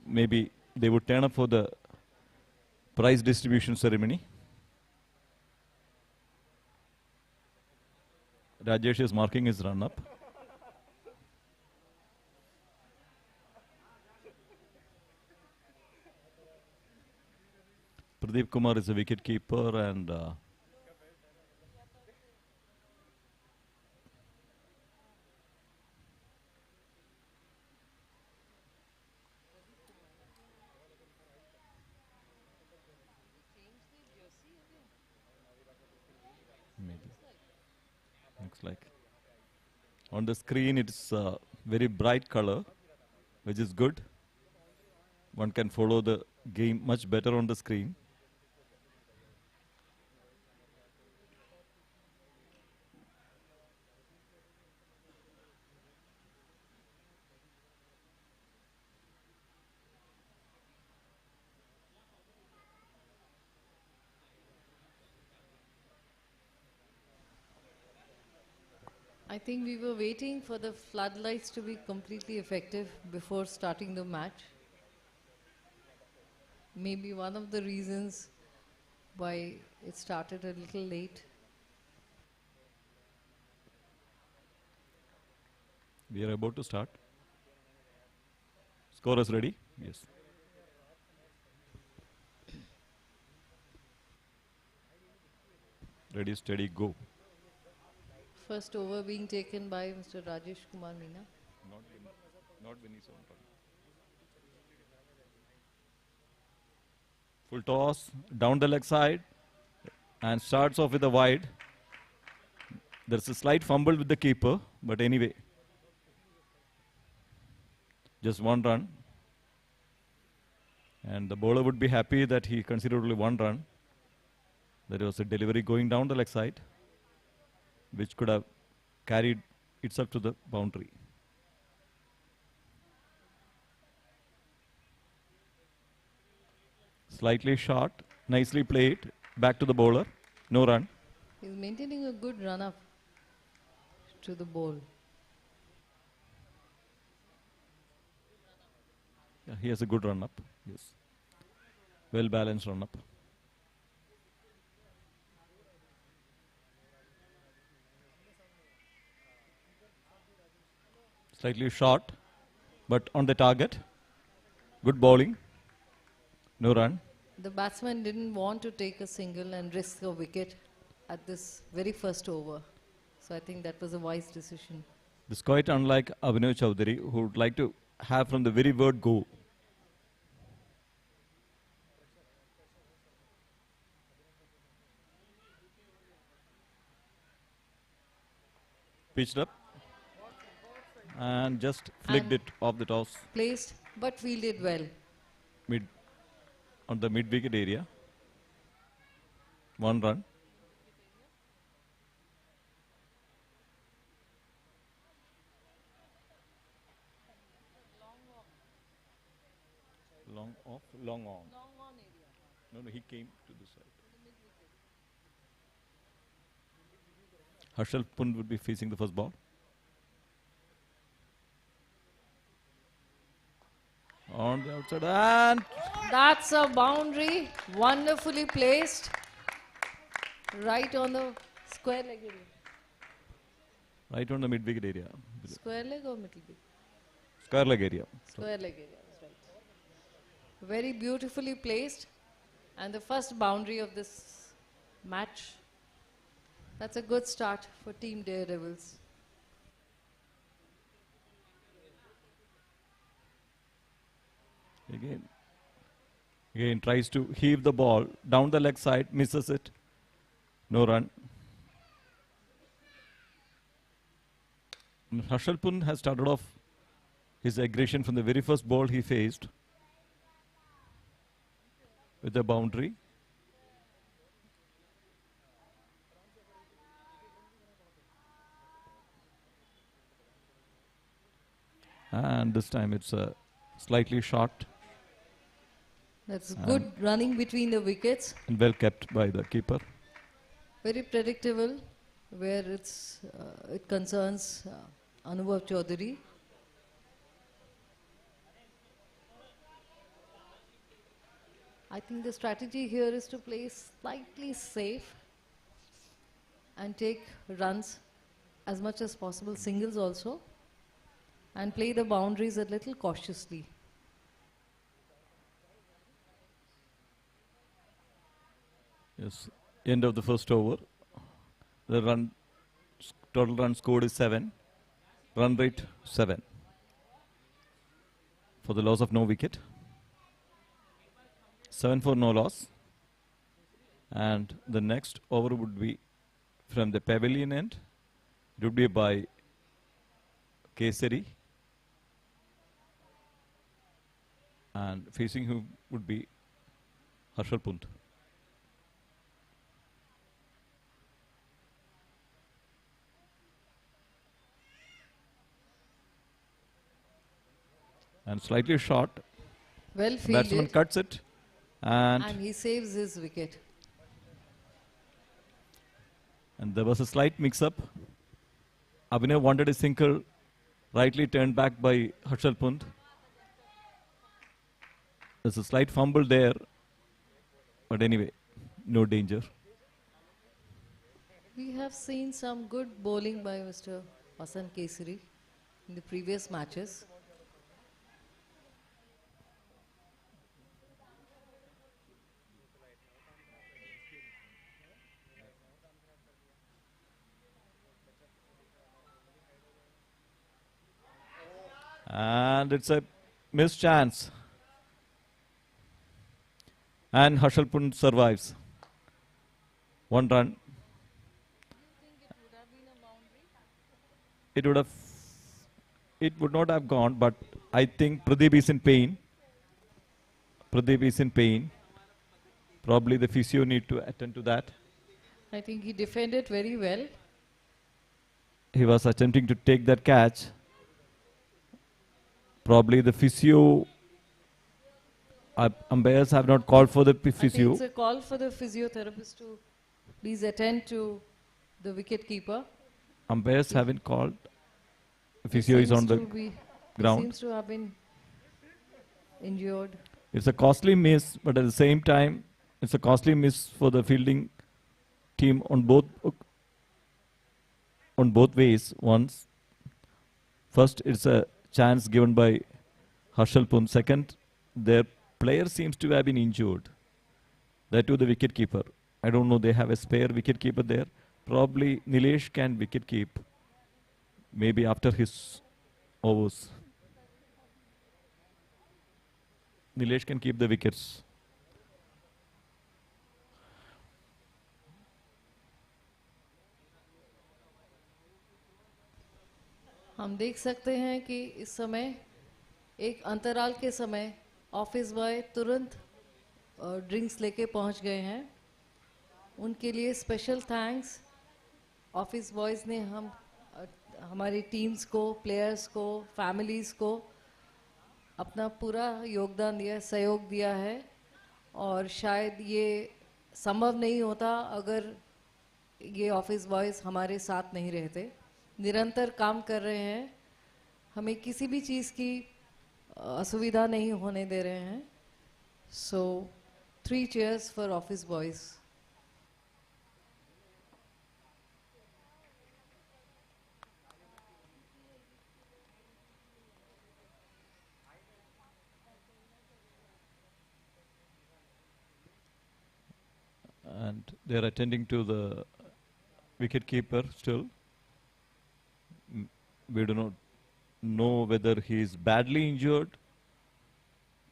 Maybe they would turn up for the prize distribution ceremony. Rajesh is marking his run-up. Pradeep Kumar is a wicket keeper and maybe. Looks like. On the screen, it's a very bright color, which is good. One can follow the game much better on the screen. I think we were waiting for the floodlights to be completely effective before starting the match. Maybe one of the reasons why it started a little late. We are about to start. Score is ready? Yes. Ready, steady, go. First over being taken by Mr. Rajesh Kumar Meena. Not Vinny. Full toss, down the leg side, and starts off with a wide. There's a slight fumble with the keeper, but anyway. Just one run. And the bowler would be happy that he considered only one run. There was a delivery going down the leg side, which could have carried itself to the boundary. Slightly short, nicely played, back to the bowler, no run. He's maintaining a good run up to the ball. Yeah, he has a good run up, yes. Well balanced run up. Slightly short, but on the target. Good bowling. No run. The batsman didn't want to take a single and risk a wicket at this very first over. So I think that was a wise decision. This is quite unlike Abhinav Chowdhury, who would like to have from the very word go. Pitched up and just flicked it off the toss. Placed, but fielded well. On the mid-wicket area. One run. Long off, long on. No, he came to the side. Harshal Pund would be facing the first ball. On the outside, and That's a boundary, wonderfully placed, right on the square leg area. right on the mid-wicket area. Square leg or middle leg? Square leg area. Square leg area, that's right. Very beautifully placed, and the first boundary of this match. That's a good start for Team Daredevils. Again tries to heave the ball down the leg side, misses it. No run. Harshal Pund has started off his aggression from the very first ball he faced with the boundary. And this time it's slightly short. That's good running between the wickets. And well kept by the keeper. Very predictable where it concerns Anubhav Chaudhary. I think the strategy here is to play slightly safe and take runs as much as possible, singles also, and play the boundaries a little cautiously. Yes, end of the first over. The total run scored is 7. Run rate 7. For the loss of no wicket. 7 for no loss. And the next over would be from the pavilion end. It would be by Kesari. And facing who would be Harshal Punt. And slightly short. Well Batsman fielded. cuts it. And he saves his wicket. there was a slight mix-up. Abhinay wanted a single, rightly turned back by Harshal Punt. There's a slight fumble there. But anyway, no danger. We have seen some good bowling by Mr. Vasan Kesari in the previous matches. And it's a missed chance. And Harshal Punt survives. 1 run. It would not have gone, but I think Pradeep is in pain. Pradeep is in pain. Probably the physio need to attend to that. I think he defended very well. He was attempting to take that catch. Probably the physio, umpires have not called for the I think physio. it's a call for the physiotherapist to please attend to the wicket keeper. Umpires haven't called. Physio is on the ground. He seems to have been injured. It's a costly miss, but at the same time, it's a costly miss for the fielding team on both ways. First, it's a chance given by Harshal Punt. Second, their player seems to have been injured. That too, the wicket keeper. I don't know. They have a spare wicket keeper there. Probably Nilesh can wicket keep. Maybe after his overs. Nilesh can keep the wickets. हम देख सकते हैं कि इस समय एक अंतराल के समय ऑफिस बॉय तुरंत ड्रिंक्स लेके पहुंच गए हैं. उनके लिए स्पेशल थैंक्स. ऑफिस बॉयज़ ने हमारी टीम्स को, प्लेयर्स को, फैमिलीज़ को अपना पूरा योगदान दिया, सहयोग दिया है. और शायद ये संभव नहीं होता अगर ये ऑफिस बॉयज़ हमारे साथ नहीं रहते. निरंतर काम कर रहे हैं. हमें किसी भी चीज़ की असुविधा नहीं होने दे रहे हैं. सो 3 cheers for office boys. And they're attending to the wicket keeper still. We do not know whether he is badly injured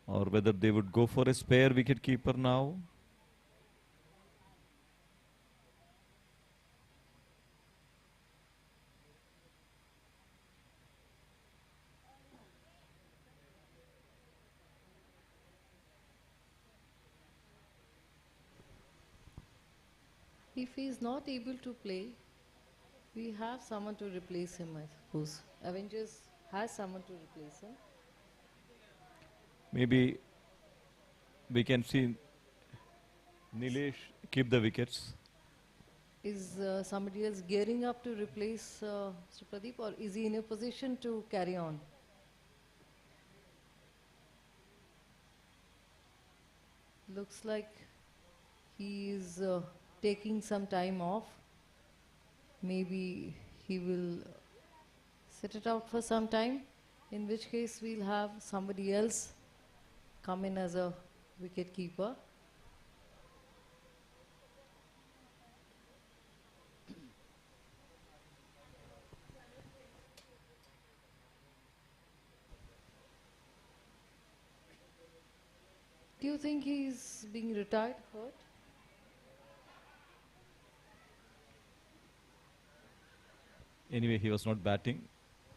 or whether they would go for a spare wicket keeper now. If he is not able to play, we have someone to replace him, I suppose. Avengers has someone to replace him. Maybe we can see Nilesh keep the wickets. Is somebody else gearing up to replace Mr. Pradeep, or is he in a position to carry on? Looks like he is taking some time off. Maybe he will sit it out for some time, in which case we'll have somebody else come in as a wicket keeper. Do you think he's being retired hurt? Anyway, he was not batting.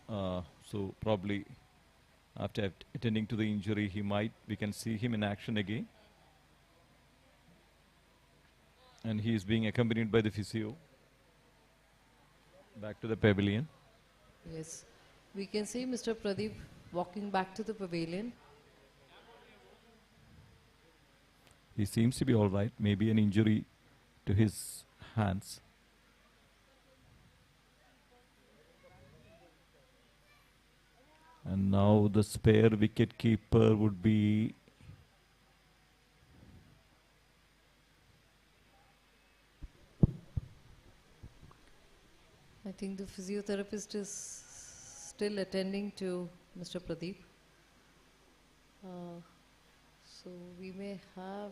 So probably after attending to the injury, we can see him in action again. And he is being accompanied by the physio back to the pavilion. Yes. We can see Mr. Pradeep walking back to the pavilion. He seems to be all right. Maybe an injury to his hands. And now the spare wicket keeper would be I think the physiotherapist is still attending to Mr. Pradeep. So we may have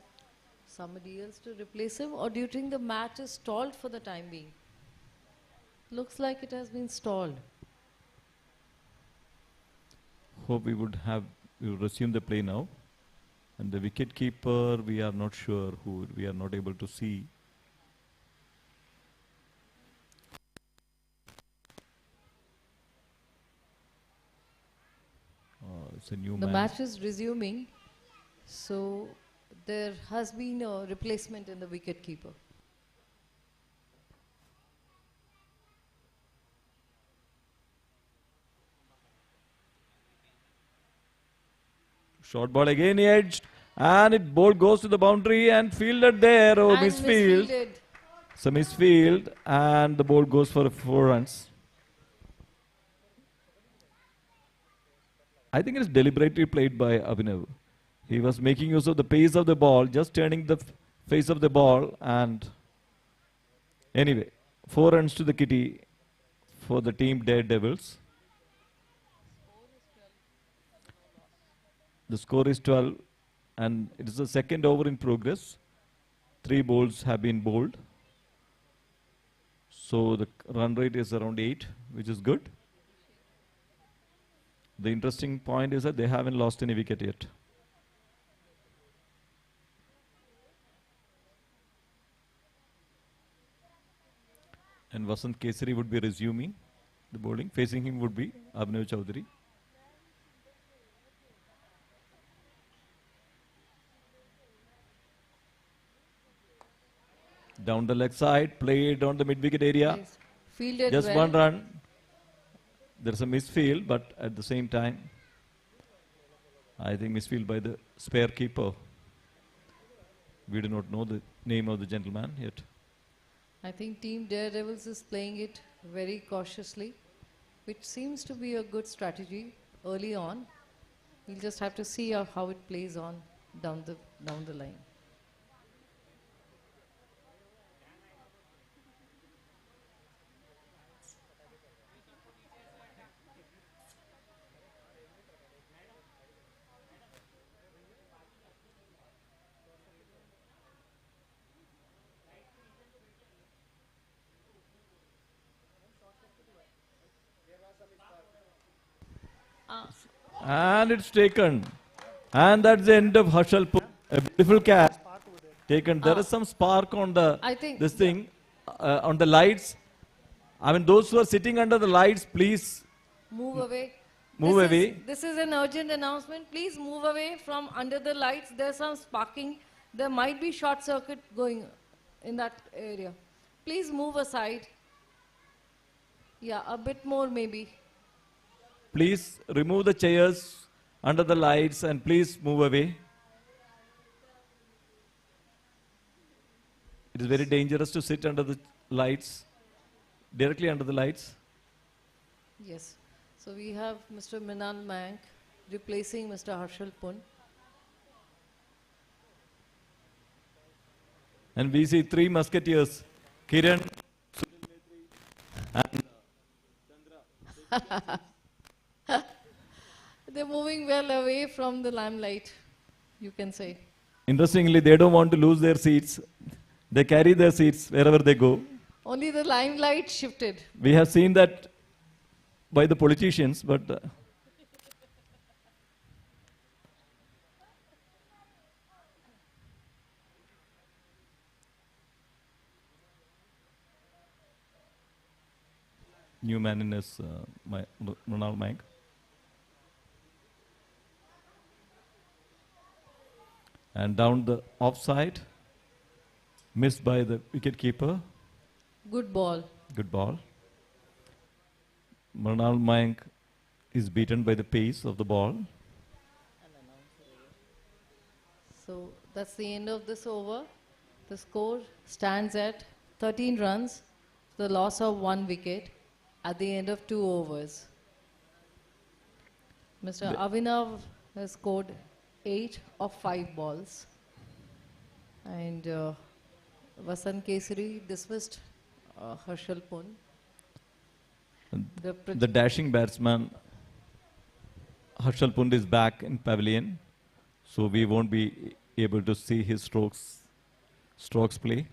somebody else to replace him, or do you think the match is stalled for the time being? Looks like it has been stalled. hope we will resume the play now. And the wicket keeper, we are not sure who, we are not able to see. It's a new The man. match is resuming, so there has been a replacement in the wicket keeper. Short ball again edged, and it ball goes to the boundary and fielded there. Oh, And misfield. misfielded. So misfield, and the ball goes for 4 runs. I think it is deliberately played by Abhinav. He was making use of the pace of the ball, just turning the face of the ball, and anyway, 4 runs to the kitty for the team Daredevils. The score is 12, and it is the second over in progress. 3 balls have been bowled. So the run rate is around 8, which is good. The interesting point is that they haven't lost any wicket yet. And Vasant Kesari would be resuming the bowling. Facing him would be Abhinav Chowdhury. Down the leg side, played on the mid-wicket area. Yes. Fielded Just well. 1 run. There's a misfield, but at the same time, I think misfield by the spare keeper. We do not know the name of the gentleman yet. I think Team Daredevils is playing it very cautiously, which seems to be a good strategy early on. We'll just have to see how it plays on down the line. And it's taken. And that's the end of Harshalpur. A beautiful catch taken. There is some spark on the I think this thing on the lights. I mean, those who are sitting under the lights, please Move away. Move This away. This is an urgent announcement. Please move away from under the lights. There's some sparking. There might be short circuit going in that area. Please move aside. Yeah, a bit more maybe. please remove the chairs under the lights and please move away. It is very dangerous to sit under the lights, directly under the lights. Yes. So we have Mr. Minal Mank replacing Mr. Harshal Pun. And we see 3 musketeers, Kiran, and They're moving well away from the limelight, you can say. interestingly, they don't want to lose their seats. They carry their seats wherever they go. Only the limelight shifted. We have seen that by the politicians, but new man in his Mrunal Mayank. And down the offside, missed by the wicket keeper. Good ball. Good ball. Mrunal Mayank is beaten by the pace of the ball. So that's the end of this over. The score stands at 13 runs, the loss of 1 wicket at the end of 2 overs. Mr. Avinav has scored 8 of 5 balls. And Vasant Kesari dismissed Harshal Pun. The dashing batsman Harshal Pund is back in pavilion, so we won't be able to see his strokes play.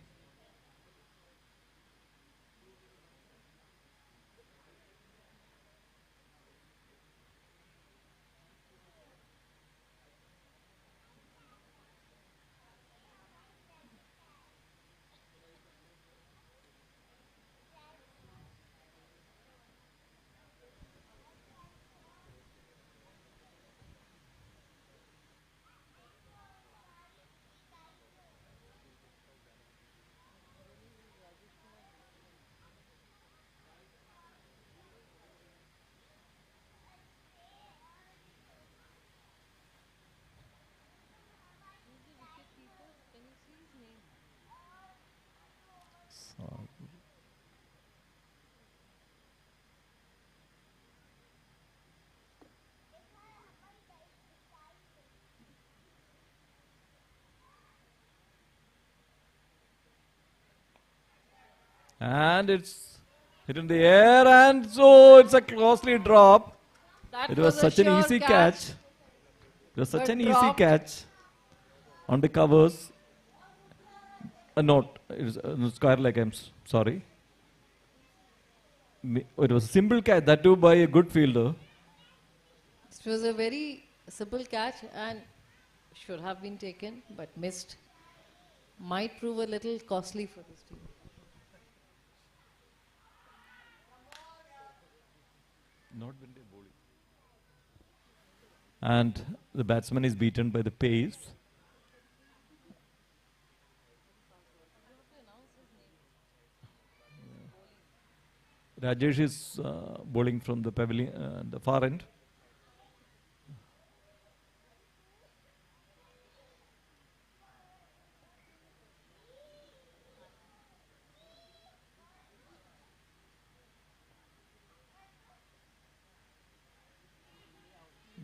And it's hit in the air, and so it's a costly drop. That It was a such an sure easy catch. It was such but an easy dropped. catch. On the covers, a note. It's square leg. Sorry. It was a simple catch, that too by a good fielder. It was a very simple catch and should have been taken but missed. Might prove a little costly for this team. And the batsman is beaten by the pace. Rajesh is bowling from the pavilion, the far end.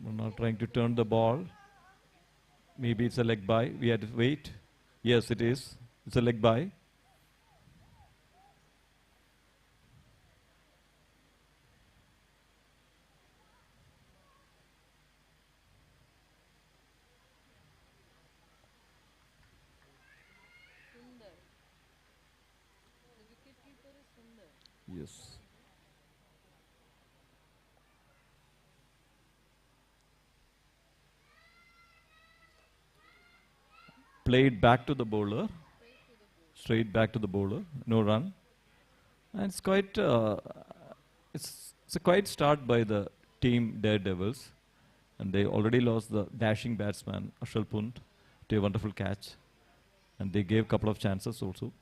We're now trying to turn the ball. Maybe it's a leg by. We had to wait. Yes, it is. It's a leg by. Yes. Played back to the bowler. Straight back to the bowler. No run. And it's quite it's a quite start by the team Daredevils. And they already lost the dashing batsman Ashal Punt to a wonderful catch. And they gave a couple of chances also.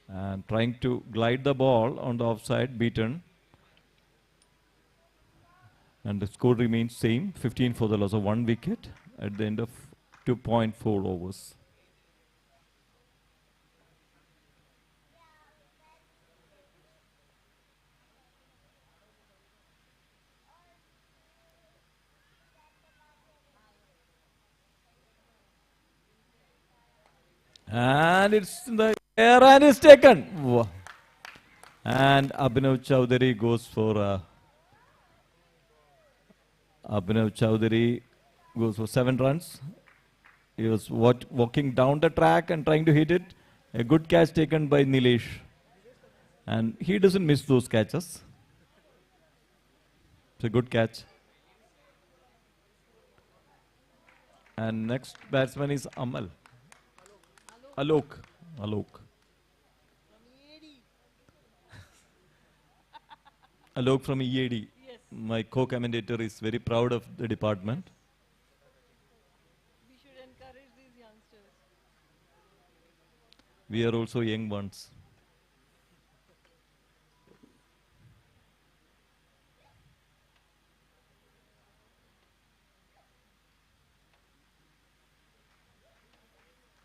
And trying to glide the ball on the offside, beaten. And the score remains same, 15 for the loss of 1 wicket at the end of 2.4 overs. And it's in the air and it's taken. Wow. And Abhinav Chowdhury goes for 7 runs. He was walking down the track and trying to hit it. A good catch taken by Nilesh. And he doesn't miss those catches. It's a good catch. And next batsman is Amal. Alok. Alok. Alok from EAD. Yes. My co-commentator is very proud of the department. We should encourage these youngsters. We are also young ones.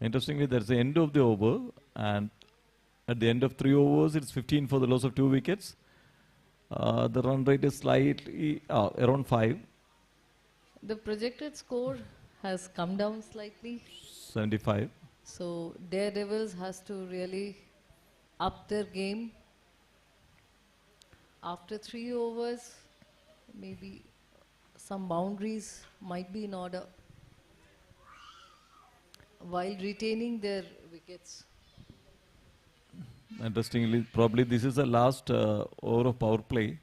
Interestingly, there's the end of the over, and at the end of 3 overs, it's 15 for the loss of 2 wickets. The run rate is slightly around 5, The projected score has come down slightly. 75. So Daredevils has to really up their game. After 3 overs, maybe some boundaries might be in order while retaining their wickets. Interestingly, probably this is the last over of power play.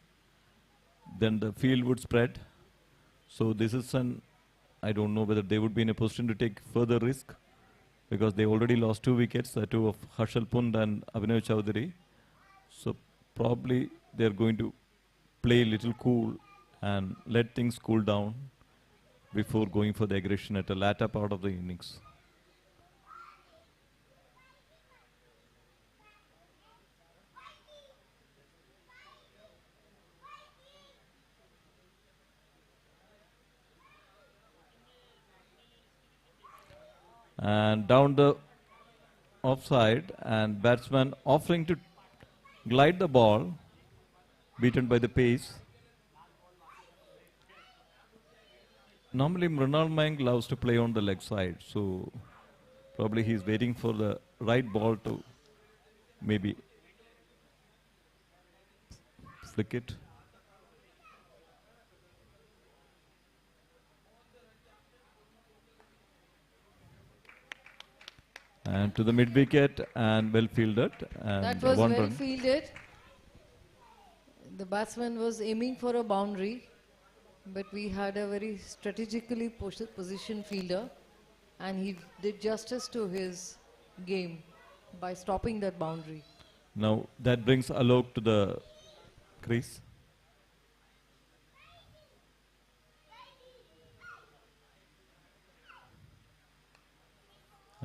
Then the field would spread. So this is I don't know whether they would be in a position to take further risk because they already lost 2 wickets, the two of Harshal Pund and Abhinav Chowdhury. So probably they're going to play a little cool and let things cool down before going for the aggression at the latter part of the innings. And down the offside, and batsman offering to glide the ball, beaten by the pace. Normally Mrinal Mayank loves to play on the leg side, so probably he's waiting for the right ball to maybe flick it. And to the mid wicket and well fielded. And That was one well run. fielded. The batsman was aiming for a boundary, but we had a very strategically positioned fielder, and he did justice to his game by stopping that boundary. Now that brings Alok to the crease.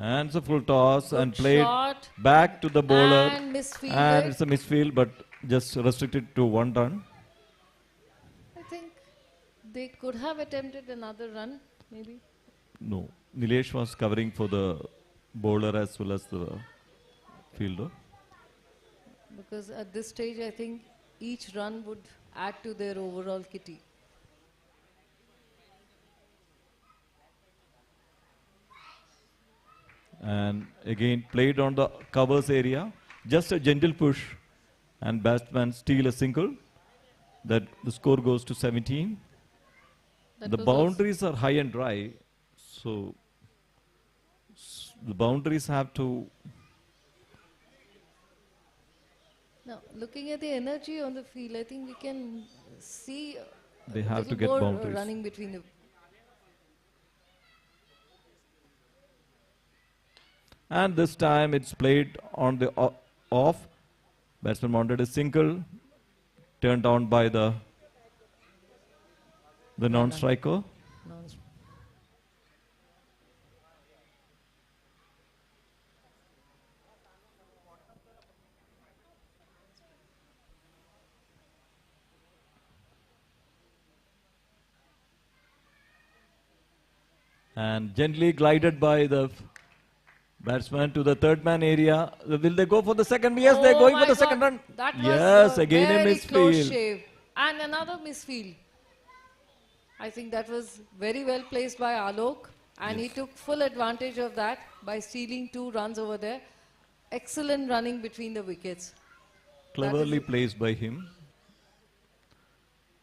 And it's a full toss Good and played shot. back to the bowler. And misfielded. And it's a misfield, but just restricted to 1 run. I think they could have attempted another run, maybe. No, Nilesh was covering for the bowler as well as the fielder. Because at this stage, I think each run would add to their overall kitty. And again played on the covers area. Just a gentle push and batsman steal a single. That the score goes to 17. That The was boundaries are high and dry, so the boundaries have to. Now, looking at the energy on the field, I think we can see They a have to little get more boundaries. running between the. And this time it's played on the off. Batsman wanted a single, turned down by the non-striker. And gently glided by the batsman to the third man area. Will they go for the second? Yes, they're Oh going my for the second God. run. That was Yes, again a very close misfield. shave. And another misfield. I think that was very well placed by Alok. And he took full advantage of that by stealing 2 runs over there. Excellent running between the wickets. Cleverly placed by him.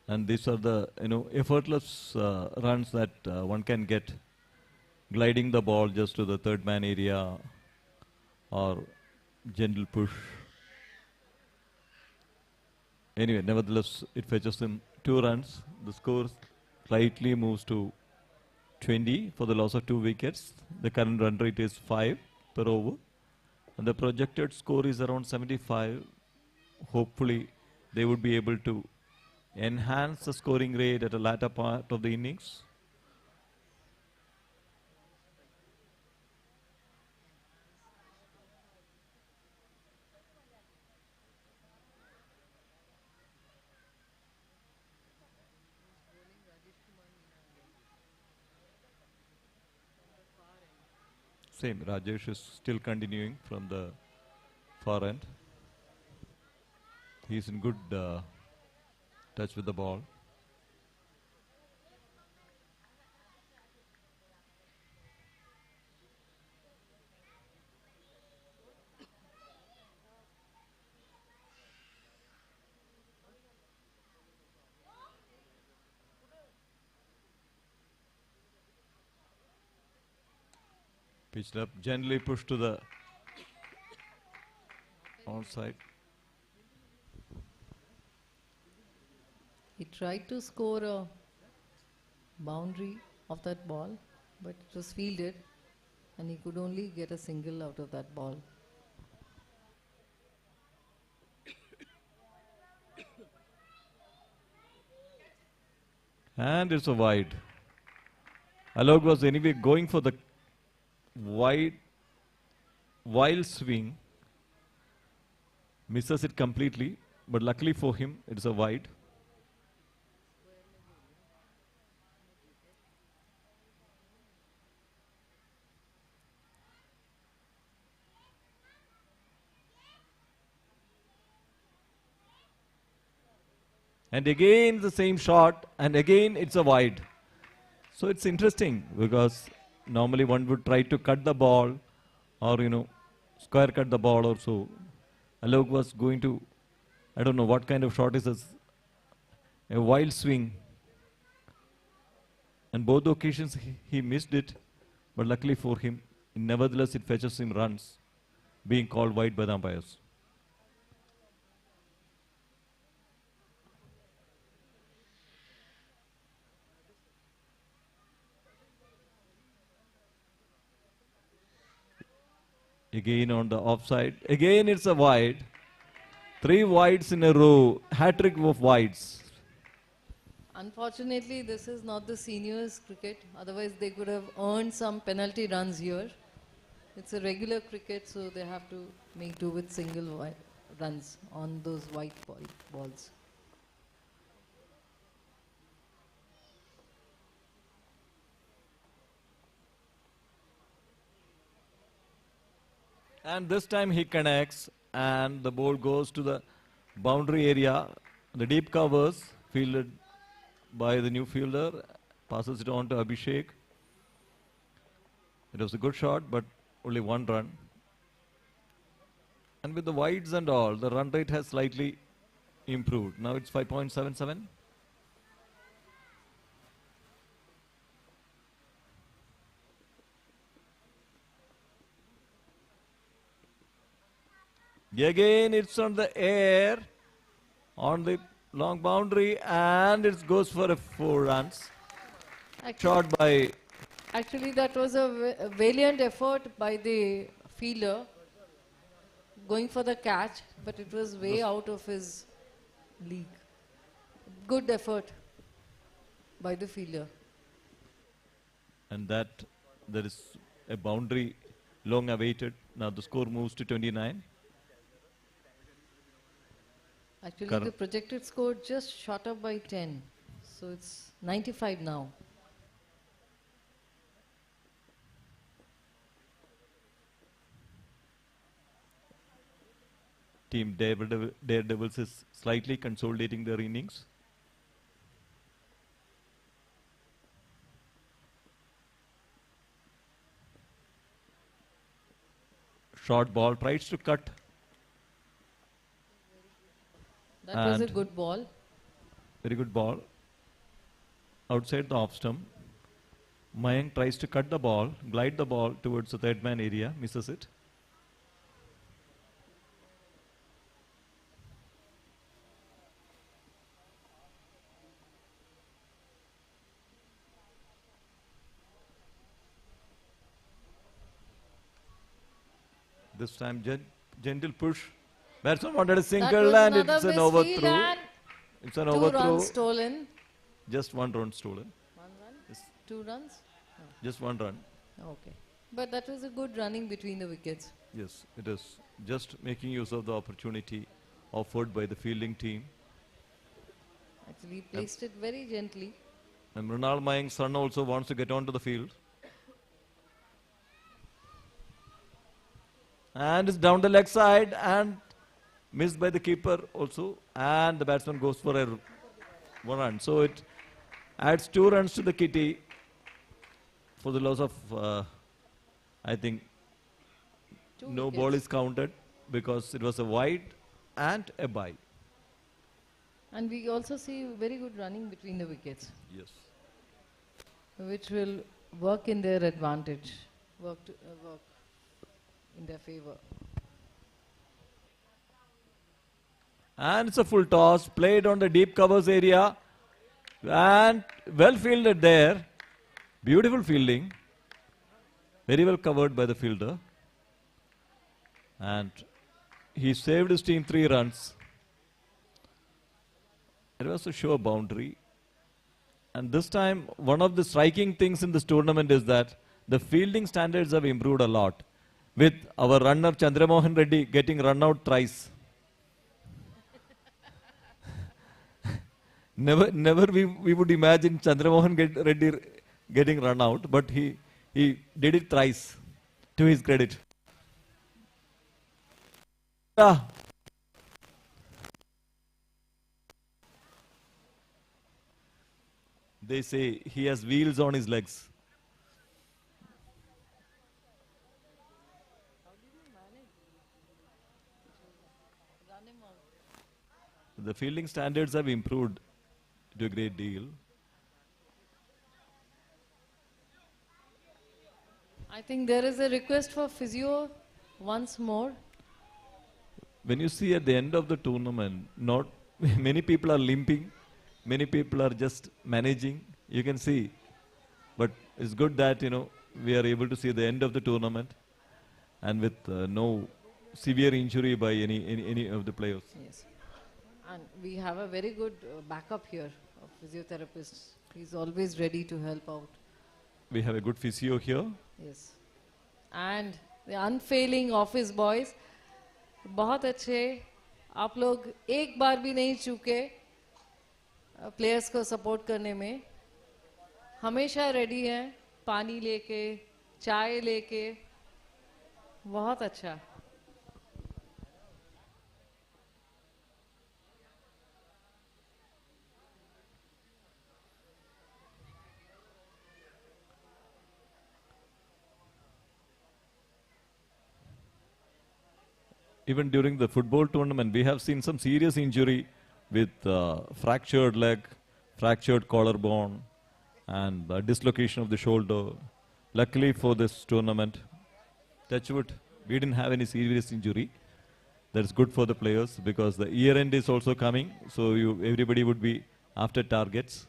And these are the effortless runs that one can get, gliding the ball just to the third man area or gentle push. Anyway, nevertheless, it fetches him 2 runs. The score slightly moves to 20 for the loss of 2 wickets. The current run rate is 5 per over. And the projected score is around 75. Hopefully, they would be able to enhance the scoring rate at a latter part of the innings. Same, Rajesh is still continuing from the far end. He's in good touch with the ball. Pitched up, gently pushed to the outside. He tried to score a boundary of that ball, but it was fielded and he could only get a single out of that ball. And it's a wide. Alok was anyway going for the wide, wild swing. Misses it completely, but luckily for him, it's a wide. And again the same shot, and again it's a wide. So it's interesting because normally one would try to cut the ball or, square cut the ball or so. Alok was going to, I don't know what kind of shot is this, a wild swing. And both occasions he missed it, but luckily for him, nevertheless it fetches him runs, being called wide by the umpires. Again on the offside. Again it's a wide. 3 wides in a row. Hat-trick of wides. Unfortunately, this is not the seniors cricket. Otherwise, they could have earned some penalty runs here. It's a regular cricket, so they have to make do with single runs on those white balls. And this time he connects and the ball goes to the boundary area. The deep covers fielded by the new fielder. Passes it on to Abhishek. It was a good shot, but only 1 run. And with the wides and all, the run rate has slightly improved. Now it's 5.77. Again, it's on the air, on the long boundary, and it goes for a 4 runs. Shot by... Actually, that was a valiant effort by the fielder going for the catch, but it was way out of his league. Good effort by the fielder. And that there is a boundary long awaited. Now the score moves to 29. Actually, the projected score just shot up by 10. So it's 95 now. Team Daredevils is slightly consolidating their innings. Short ball, tries to cut. That was a good ball. Very good ball. Outside the off stump. Mayank tries to cut the ball, glide the ball towards the third man area, misses it. This time, gentle push. Batsman wanted a That single was and another it's an misfield overthrow. and It's an 2 overthrow. runs stolen. Just 1 run stolen. 1 run? Yes. 2 runs? Just 1 run. Okay. But that was a good running between the wickets. Yes, it is. Just making use of the opportunity offered by the fielding team. Actually, he placed it very gently. And Mrinal Mayang's son also wants to get onto the field. And it's down the leg side and missed by the keeper also. And the batsman goes for a 1 run. So it adds 2 runs to the kitty for the loss of, I think, 2 no wickets. ball is counted because it was a wide and a bye. And we also see very good running between the wickets, Yes. which will work in their advantage, work in their favor. And it's a full toss, played on the deep covers area. And well fielded there. Beautiful fielding. Very well covered by the fielder. And he saved his team 3 runs. It was a sure boundary. And this time, one of the striking things in this tournament is that the fielding standards have improved a lot. With our runner Chandramohan Reddy getting run out thrice. Never we would imagine Chandramohan Reddy getting run out, but he did it thrice, to his credit. They say he has wheels on his legs. The fielding standards have improved to a great deal. I think there is a request for physio once more. When you see at the end of the tournament, not many people are limping, many people are just managing. You can see, but it's good that we are able to see the end of the tournament, and with no severe injury by any of the players. Yes. And we have a very good backup here of physiotherapists. He's always ready to help out. We have a good physio here. Yes. And the unfailing office boys. बहुत अच्छे आप लोग एक बार भी नहीं चूके players को support करने में हमेशा रेडी हैं पानी लेके चाय लेके बहुत अच्छा Even during the football tournament, we have seen some serious injury with fractured leg, fractured collarbone, and dislocation of the shoulder. Luckily for this tournament, touch wood, we didn't have any serious injury. That's good for the players because the year end is also coming, so everybody would be after targets.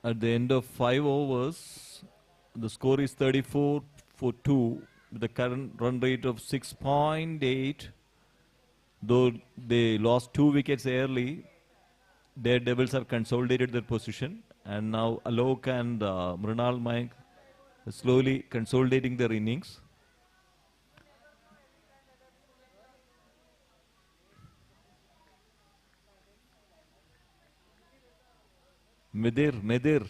At the end of 5 overs, the score is 34 for 2 with the current run rate of 6.8. Though they lost 2 wickets early, their Devils have consolidated their position, and now Alok and Mrinal Mayank are slowly consolidating their innings. Medir.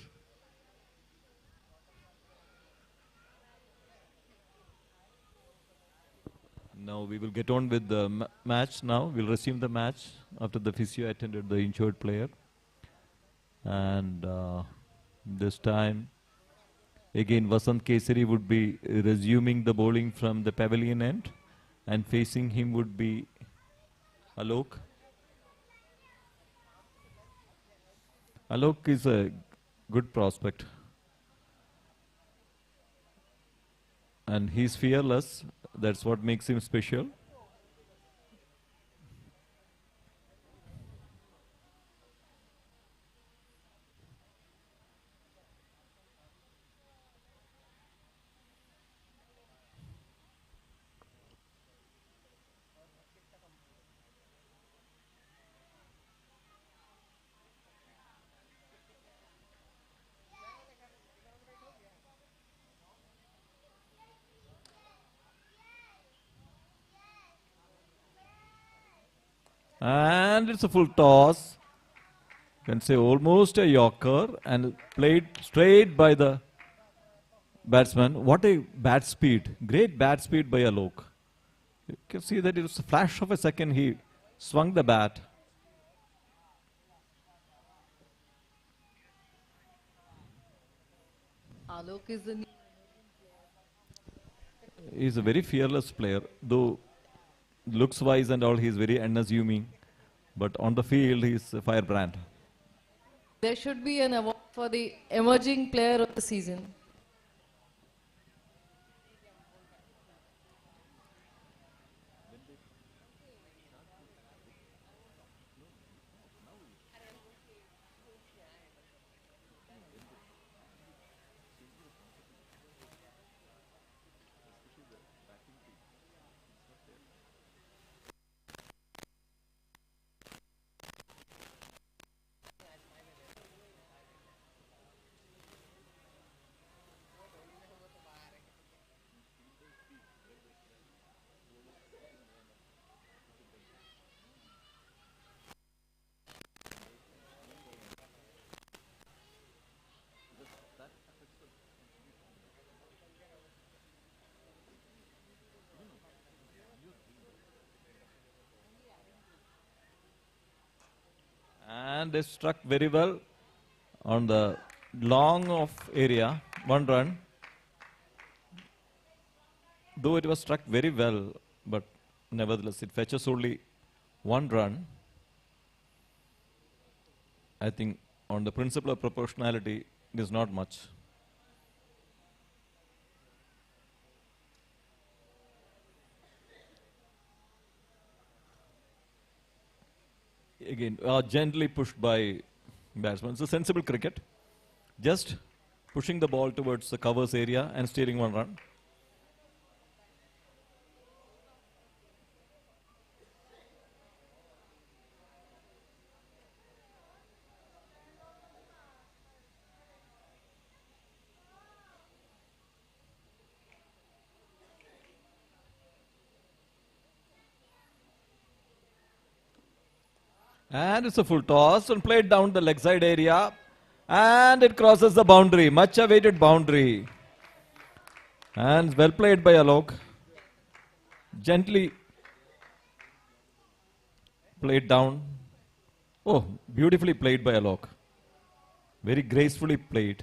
Now we will get on with the match now. We'll resume the match after the physio attended the injured player. And this time, again, Vasant Kesari would be resuming the bowling from the pavilion end. And facing him would be Alok. Alok is a good prospect. And he's fearless. That's what makes him special. And it's a full toss. You can say almost a yorker and played straight by the batsman. What a bat speed. Great bat speed by Alok. You can see that it was a flash of a second he swung the bat. Alok is the He's a very fearless player, though looks wise and all he's very unassuming. But on the field he's a firebrand. There should be an award for the emerging player of the season. And they struck very well on the long off area, 1 run. Though it was struck very well, but nevertheless it fetches only 1 run. I think on the principle of proportionality, it is not much. Again, gently pushed by batsman. It's a sensible cricket. Just pushing the ball towards the covers area and stealing 1 run. And it's a full toss and played down the leg side area. And it crosses the boundary, much awaited boundary. And well played by Alok. Gently played down. Oh, beautifully played by Alok. Very gracefully played.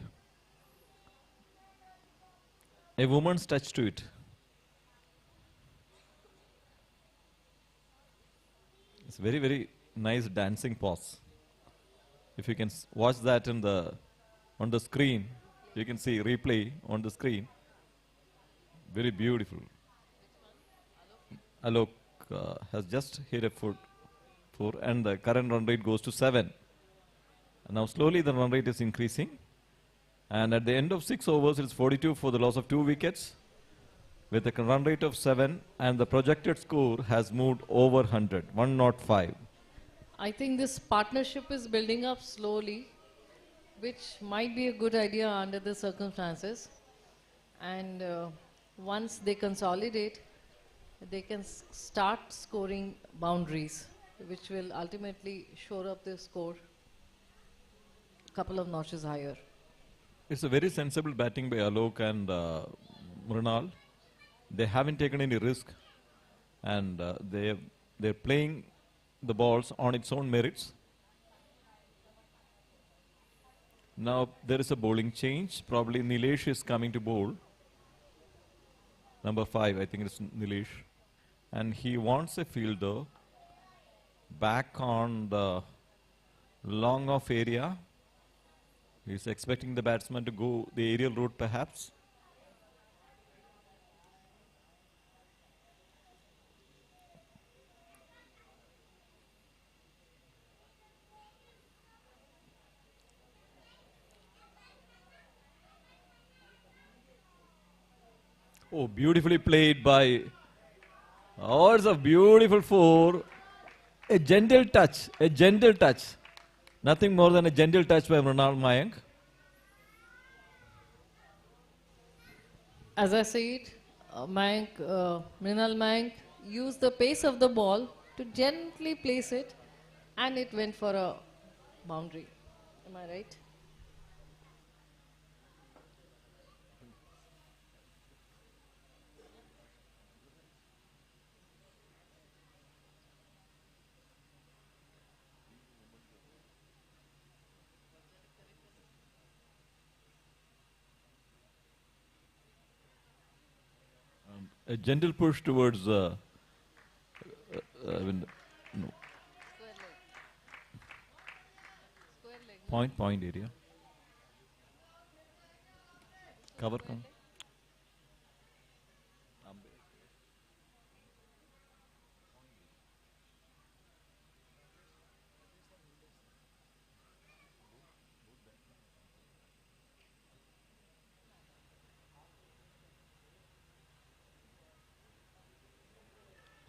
A woman's touch to it. It's very, very nice dancing pause. If you can watch that in on the screen, you can see replay on the screen. Very beautiful. Alok has just hit a 4 and the current run rate goes to 7. And now slowly the run rate is increasing. And at the end of 6 overs, it's 42 for the loss of 2 wickets with a run rate of 7, and the projected score has moved over 100, 105. I think this partnership is building up slowly, which might be a good idea under the circumstances. And once they consolidate, they can start scoring boundaries, which will ultimately shore up the score a couple of notches higher. It's a very sensible batting by Alok and Mrunal. They haven't taken any risk, and they're playing the balls on its own merits. Now there is a bowling change. Probably Nilesh is coming to bowl. Number 5, I think it's Nilesh. And he wants a fielder back on the long off area. He's expecting the batsman to go the aerial route perhaps. Oh, beautifully played by. Oh, it's a beautiful four. A gentle touch, a gentle touch. Nothing more than a gentle touch by Mrinal Mayank. As I said, Mrinal Mayank used the pace of the ball to gently place it, and it went for a boundary. Am I right? A gentle push towards no, point area. Cover come.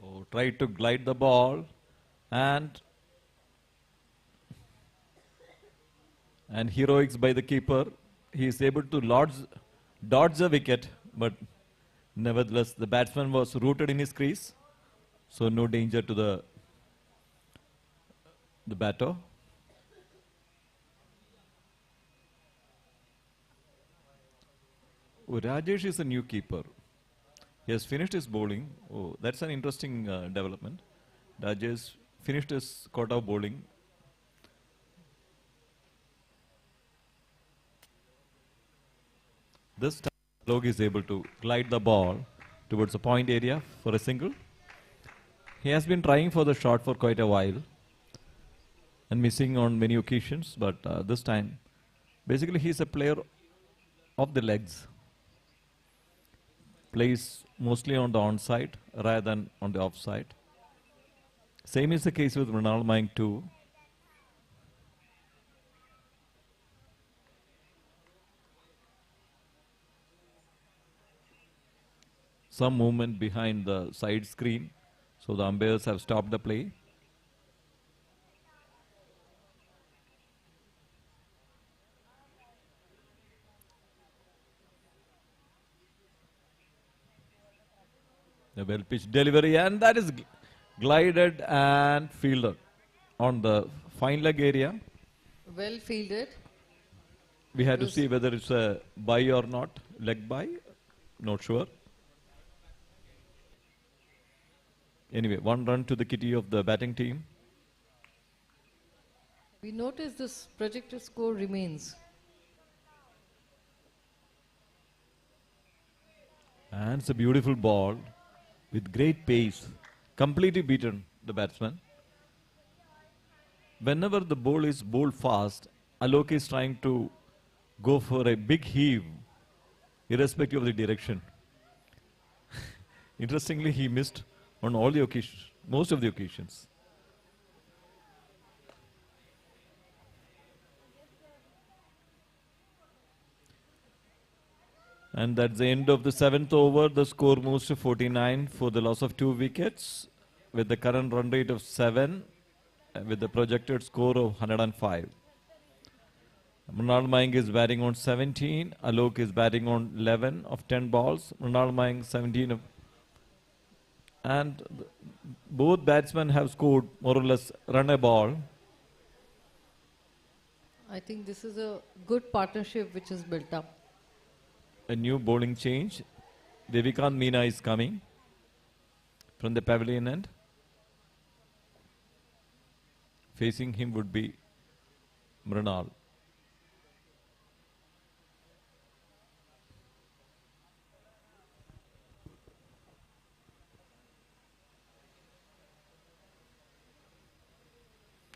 Oh, tried to glide the ball and heroics by the keeper. He is able to dodge the wicket, but nevertheless the batsman was rooted in his crease, so no danger to the batter. Oh, Rajesh is a new keeper. He has finished his bowling. Oh, that's an interesting development. Rajesh finished his quota of bowling. This time, Log is able to glide the ball towards the point area for a single. He has been trying for the shot for quite a while and missing on many occasions, but this time, basically he is a player of the legs. Plays mostly on the onside rather than on the offside. Same is the case with Mrinal Mayank too. Some movement behind the side screen, so the umpires have stopped the play. The well pitched delivery, and that is glided and fielded on the fine leg area. Well fielded. We had to see whether it's a bye or not, leg bye, not sure. Anyway, 1 run to the kitty of the batting team. We notice this projected score remains. And it's a beautiful ball with great pace, completely beaten the batsman. Whenever the ball is bowled fast, Alok is trying to go for a big heave, irrespective of the direction. Interestingly, he missed on all the occasions, most of the occasions. And that's the end of the 7th over. The score moves to 49 for the loss of 2 wickets, with the current run rate of 7, with the projected score of 105. Mrinal Mayank is batting on 17. Alok is batting on 11 of 10 balls. Mrinal Mayank 17 of. And both batsmen have scored more or less run a ball. I think this is a good partnership which is built up. A new bowling change. Devikant Meena is coming from the pavilion end. Facing him would be Mrinal.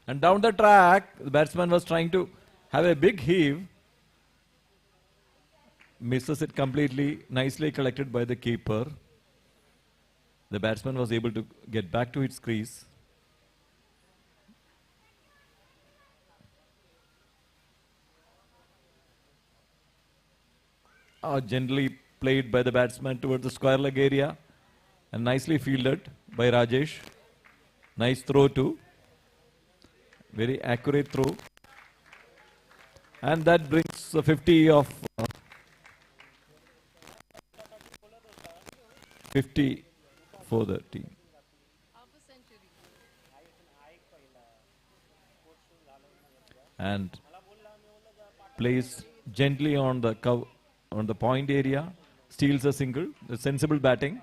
And down the track, the batsman was trying to have a big heave. Misses it completely, nicely collected by the keeper. The batsman was able to get back to its crease. Gently played by the batsman towards the square leg area and nicely fielded by Rajesh. Nice throw too. Very accurate throw. And that brings the 50 of 50 for the team. And plays gently on the on the point area, steals a single. The sensible batting.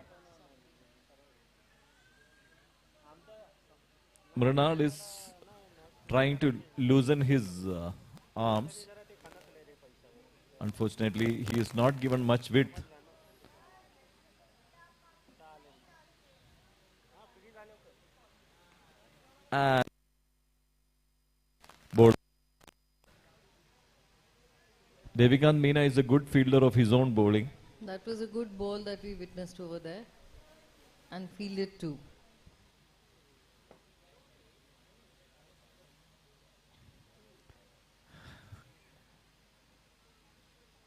Mrinal is trying to loosen his arms. Unfortunately, he is not given much width. And board. Devikant Meena is a good fielder of his own bowling. That was a good ball that we witnessed over there. And fielded too.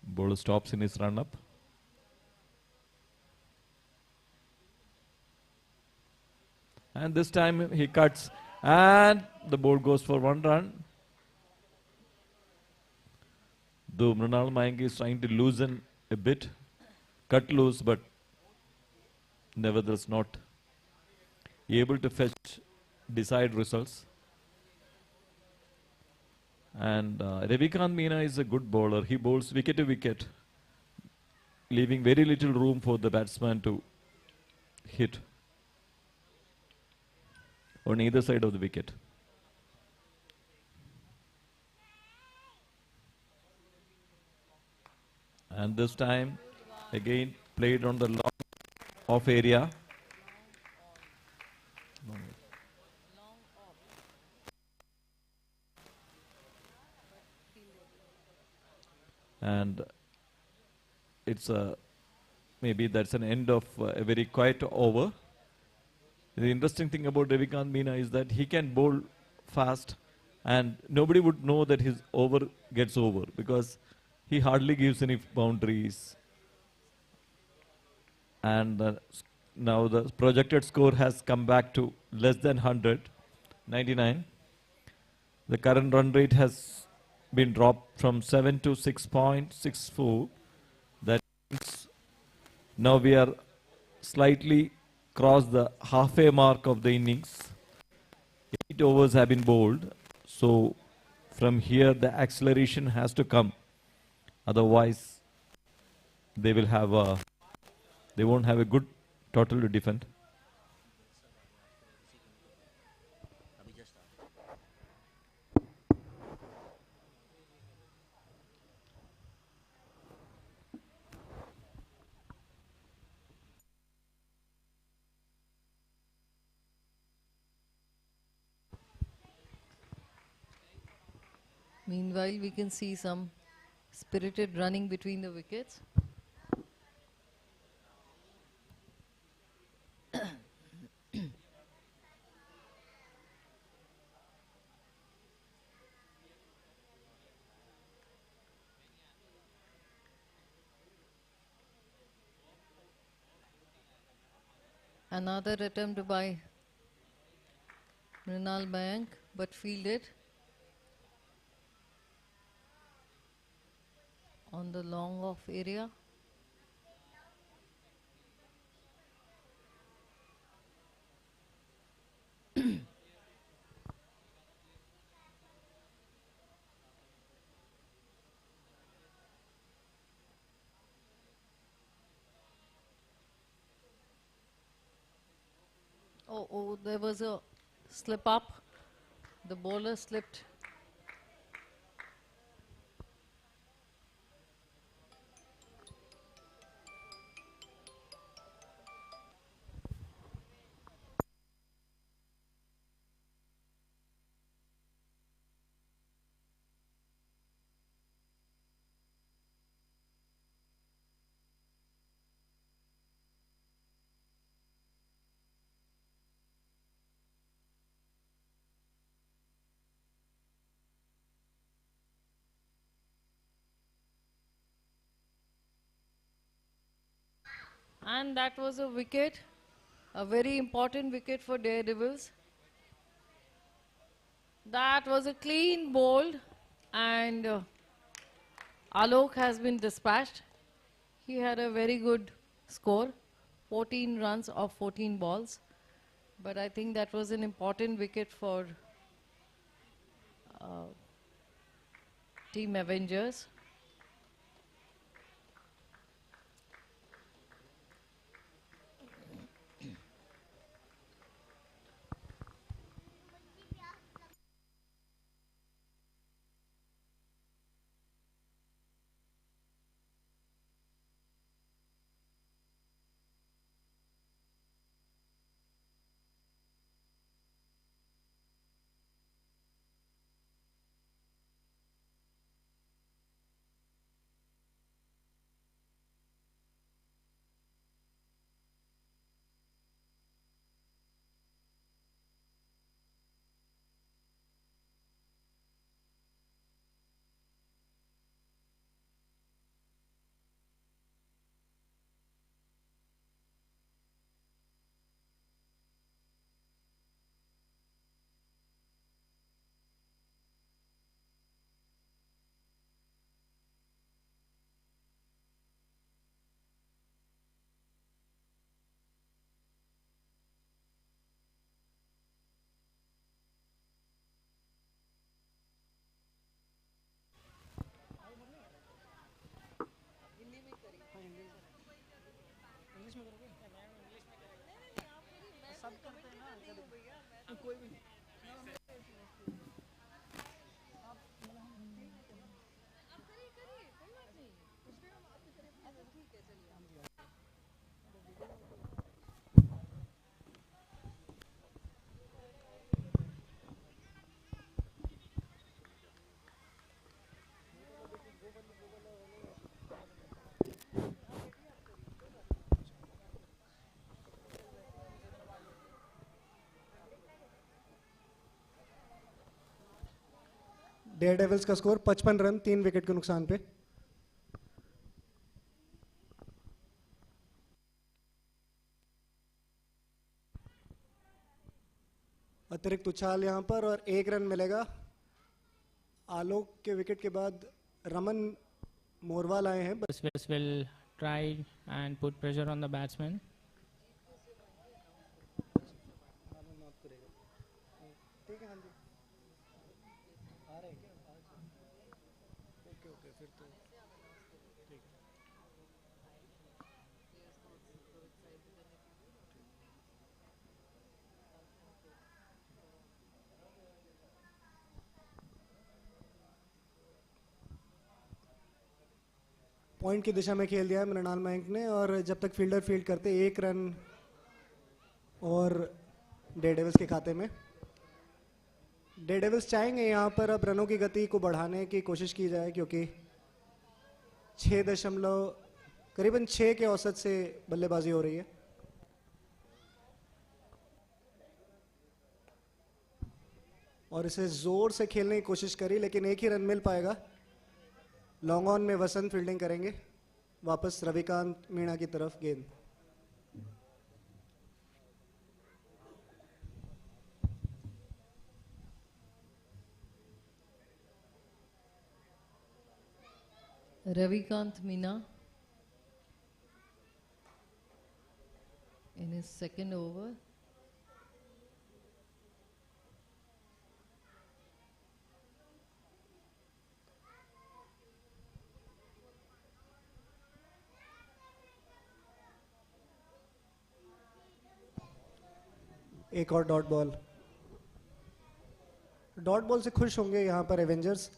Bowler stops in his run up. And this time he cuts. And the ball goes for 1 run. Though Mrinal Mayank is trying to loosen a bit, cut loose, but nevertheless not able to fetch desired results. And Ravikant Meena is a good bowler. He bowls wicket to wicket, leaving very little room for the batsman to hit on either side of the wicket. And this time, again, played on the long off area. And it's maybe that's an end of a very quiet over. The interesting thing about Ravikant Meena is that he can bowl fast and nobody would know that his over gets over because he hardly gives any boundaries. And now the projected score has come back to less than 100, 99. The current run rate has been dropped from 7 to 6.64. That means now we are slightly crossed the halfway mark of the innings. 8 overs have been bowled. So from here the acceleration has to come. Otherwise they will have they won't have a good total to defend. Meanwhile, we can see some spirited running between the wickets. Another attempt by Mrinal Mayank, but fielded on the long off area. Oh, there was a slip up. The bowler slipped. And that was a wicket, a very important wicket for Daredevils. That was a clean bowled, and Alok has been dispatched. He had a very good score, 14 runs of 14 balls. But I think that was an important wicket for Team Avengers. Dare devils का score 55 run 3 wicket के नुकसान पे। अतिरिक्त उछाल यहां पर और 1 run मिलेगा। आलोक के विकेट के बाद रमन मोरवाल आए हैं। This will try and put pressure on the batsman. Point की दिशा में खेल दिया है मृणाल मयंक ने, और जब तक फील्डर फील्ड करते 1 रन और डेयरडेविल्स के खाते में। डेयरडेविल्स चाहेंगे यहां पर अब रनों की गति को बढ़ाने की कोशिश की जाए, क्योंकि करीबन 6 के औसत से बल्लेबाजी हो रही है। और इसे जोर से खेलने की कोशिश करी, लेकिन 1 ही रन मिल पाएगा। लॉन्ग ऑन में वसंत फील्डिंग करेंगे। वापस रविकांत मीणा की तरफ गेंद। Ravikant Meena in his second over. एक और डॉट बॉल। डॉट बॉल से खुश होंगे यहां पर Avengers.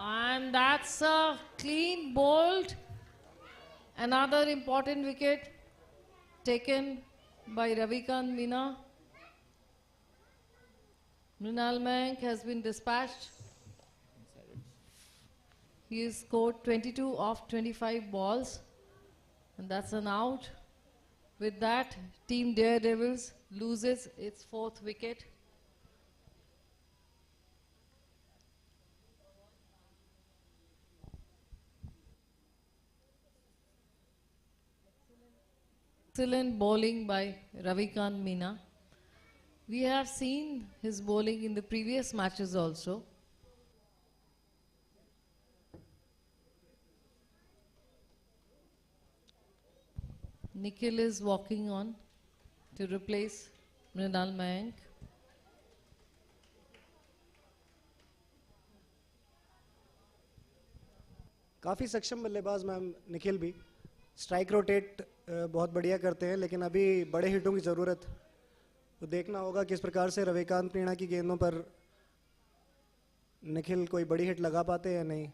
And that's a clean bowled. Another important wicket taken by Ravikant Meena. Mrinal Mayank has been dispatched. He has scored 22 of 25 balls, and that's an out. With that, Team Daredevils loses its 4th wicket. excellent bowling by Ravikant Meena. We have seen his bowling in the previous matches also. Nikhil is walking on to replace Mrinal Mayank. काफ़ी सक्षम बल्लेबाज ma'am Nikhil भी strike rotate बहुत बढ़िया करते हैं, लेकिन अभी बड़े हिटों की ज़रूरत तो देखना होगा किस प्रकार से रविकांत मीणा की गेंदों पर निखिल कोई बड़ी हिट लगा पाते हैं या नहीं.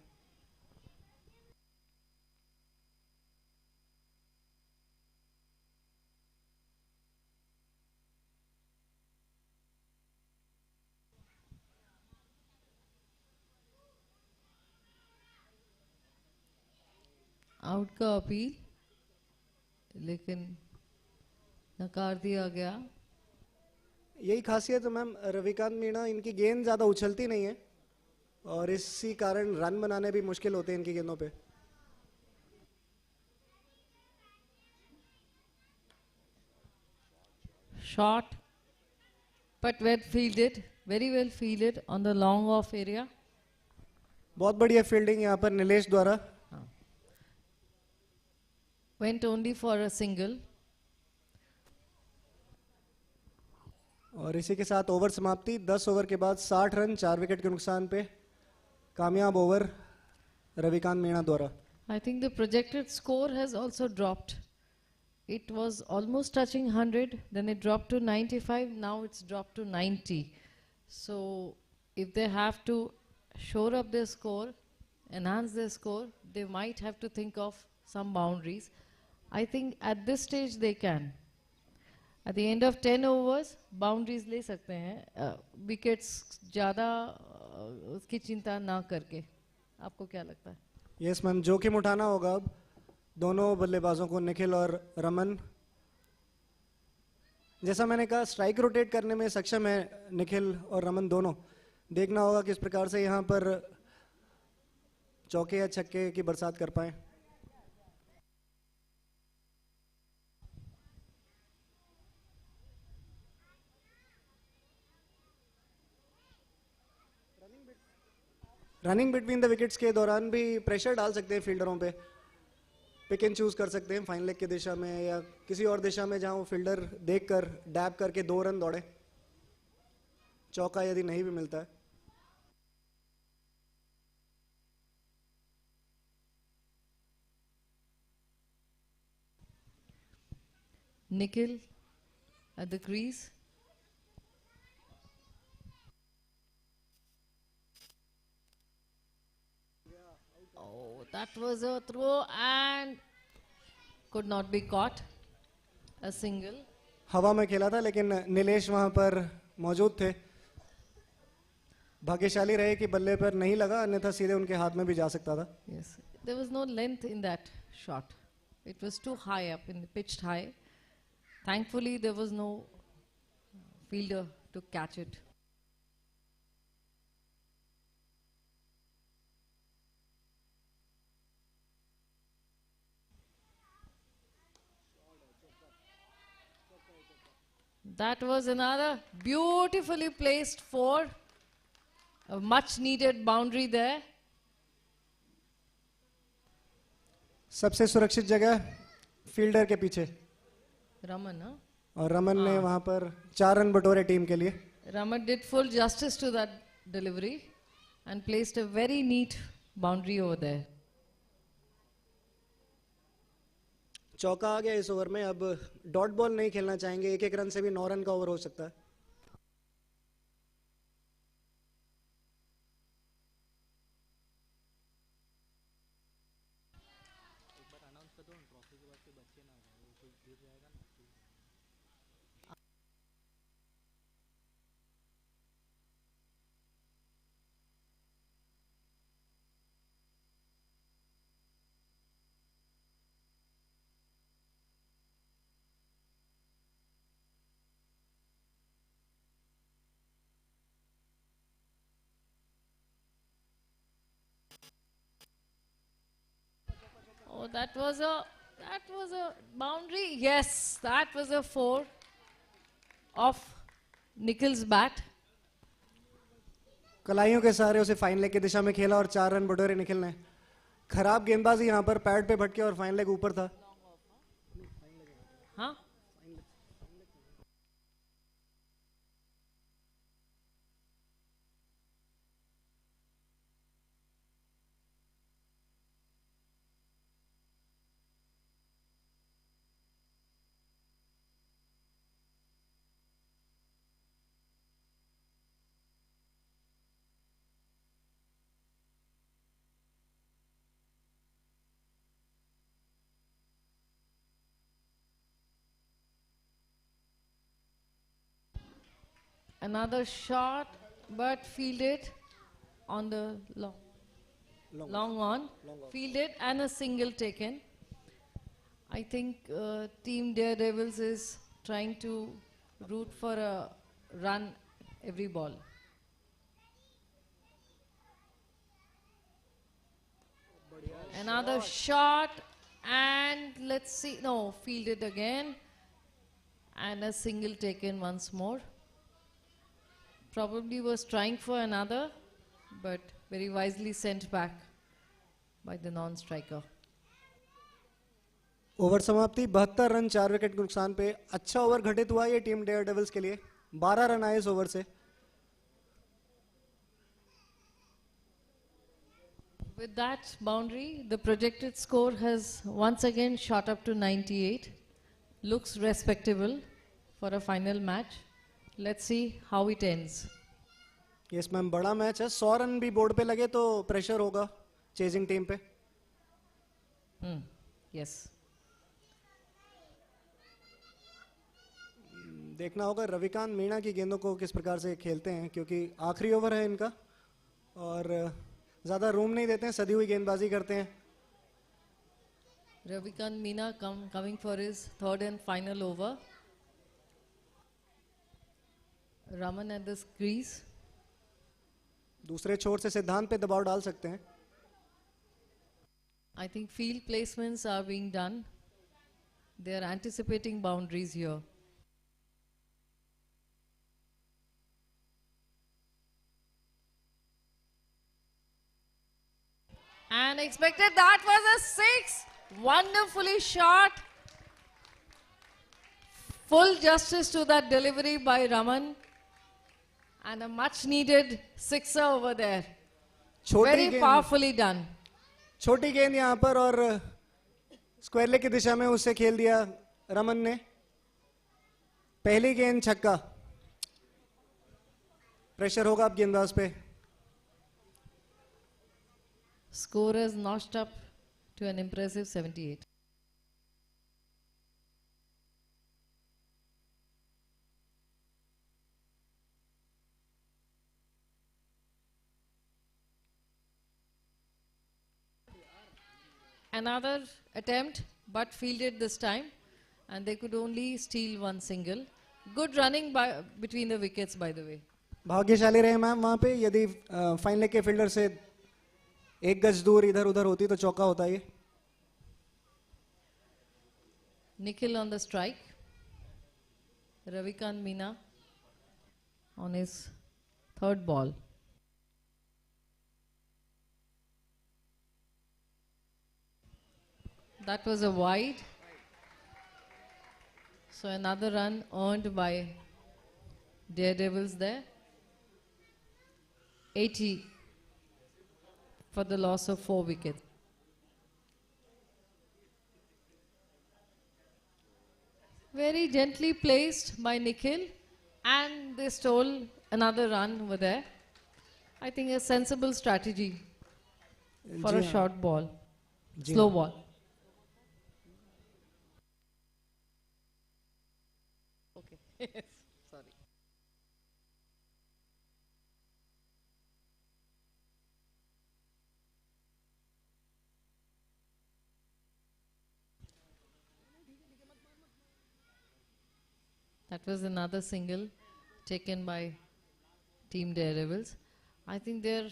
आउट का अपील, लेकिन नकार दिया गया. यही खासियत है मैम रविकांत मीणा, इनकी गेंद ज़्यादा उछलती नहीं है और इसी कारण रन बनाने भी मुश्किल होते हैं इनकी गेंदों पे. Short, but well fielded, very well fielded on the long off area. बहुत बढ़िया फील्डिंग यहाँ पर नीलेश द्वारा. Went only for a single. और इसी के साथ ओवर समाप्ति. 10 ओवर के बाद 60 रन 4 विकेट के नुकसान पे कामयाब ओवर रविकांत मीणा द्वारा. I think the projected score has also dropped. It was almost touching 100, then it dropped to 95, now it's dropped to 90. So if they have to shore up their score, enhance their score, they might have to think of some boundaries. I think at this stage they can. At the end of 10 overs, boundaries ले सकते हैं, wickets ज़्यादा उसकी चिंता ना करके. आपको क्या लगता है? यस मैम, जोखिम उठाना होगा अब दोनों बल्लेबाजों को, निखिल और रमन. जैसा मैंने कहा स्ट्राइक रोटेट करने में सक्षम है निखिल और रमन दोनों. देखना होगा किस प्रकार से यहाँ पर चौके या छक्के की बरसात कर पाए. रनिंग बिटवीन द विकेट्स के दौरान भी प्रेशर डाल सकते हैं फील्डरों पे. पिक एंड चूज कर सकते हैं फाइन लेग की दिशा में या किसी और दिशा में जहां वो फील्डर देखकर डैब करके 2 रन दौड़े, चौका यदि नहीं भी मिलता है. Nikhil at the crease. Oh, that was a throw and could not be caught. A single. हवा में खेला था लेकिन नीलेश वहां पर मौजूद थे. भाग्यशाली रहे कि बल्ले पर नहीं लगा, अन्यथा सीधे उनके हाथ में भी जा सकता था. Yes, there was no length in that shot. It was too high up, pitched high. Thankfully, there was no fielder to catch it. That was another beautifully placed 4. A much needed boundary there. सबसे सुरक्षित जगह fielder के पीछे. Raman, huh? और रमन ने वहां पर 4 run बटोरे टीम के लिए. Raman did full justice to that delivery and placed a very neat boundary over there. चौका आ गया इस ओवर में. अब डॉट बॉल नहीं खेलना चाहेंगे, 1-1 रन से भी 9 रन का ओवर हो सकता है. Oh, that was a That was a boundary. Yes, that was a 4 of Nikhil's bat. कलाइयों के सहारे उसे फाइन लेग की दिशा में खेला और 4 रन बटोरे निखिल ने। खराब गेंदबाजी यहाँ पर, पैड पे भटके और फाइन लेग ऊपर था। Huh? Another shot, but fielded on the long on. Fielded and a single taken. I think Team Daredevils is trying to root for a run every ball. Another shot, and let's see, no, fielded again. And a single taken once more. Probably was trying for another, but very wisely sent back by the non-striker. Over समाप्ति 72 run 4 wicket के नुकसान पे। अच्छा over घटित हुआ ये team dare devils के लिए। 12 रन आए इस ओवर से। With that boundary, the projected score has once again shot up to 98. Looks respectable for a final match. Let's see how it ends. Yes ma'am, बड़ा match है। 100 run भी board पे लगे तो प्रेशर होगा चेजिंग टीम पे। Yes. देखना होगा रविकांत मीणा की गेंदों को किस प्रकार से खेलते हैं, क्योंकि आखिरी ओवर है इनका और ज़्यादा रूम नहीं देते हैं, सदी हुई गेंदबाजी करते हैं। Ravikant Meena coming for his third and final over. Raman at the crease. दूसरे छोर से सिद्धांत पे दबाव डाल सकते हैं। I think field placements are being done. They are anticipating boundaries here. And expected, that was a 6. Wonderfully shot. Full justice to that delivery by Raman. And a much needed sixer over there. Very powerfully done. छोटी गेंद यहाँ पर और square leg की दिशा में उसे खेल दिया रमन ने। पहली गेंद छक्का। प्रेशर होगा अब गेंदबाज पे। Score is notched up to an impressive 78. Another attempt, but fielded this time, and they could only steal one single. Good running between the wickets, by the way. भाग्यशाली रहे मैम वहाँ पे। यदि फाइन लेग के fielder से एक गज दूर इधर उधर होती तो चौका होता ये। Nikhil on the strike. Ravikant Meena on his third ball. That was a wide. So another run earned by Daredevils there. 80 for the loss of 4 wickets. Very gently placed by Nikhil, and they stole another run over there. I think a sensible strategy for a short ball, slow ball. Okay, sorry. That was another single taken by Team Daredevils. I think they're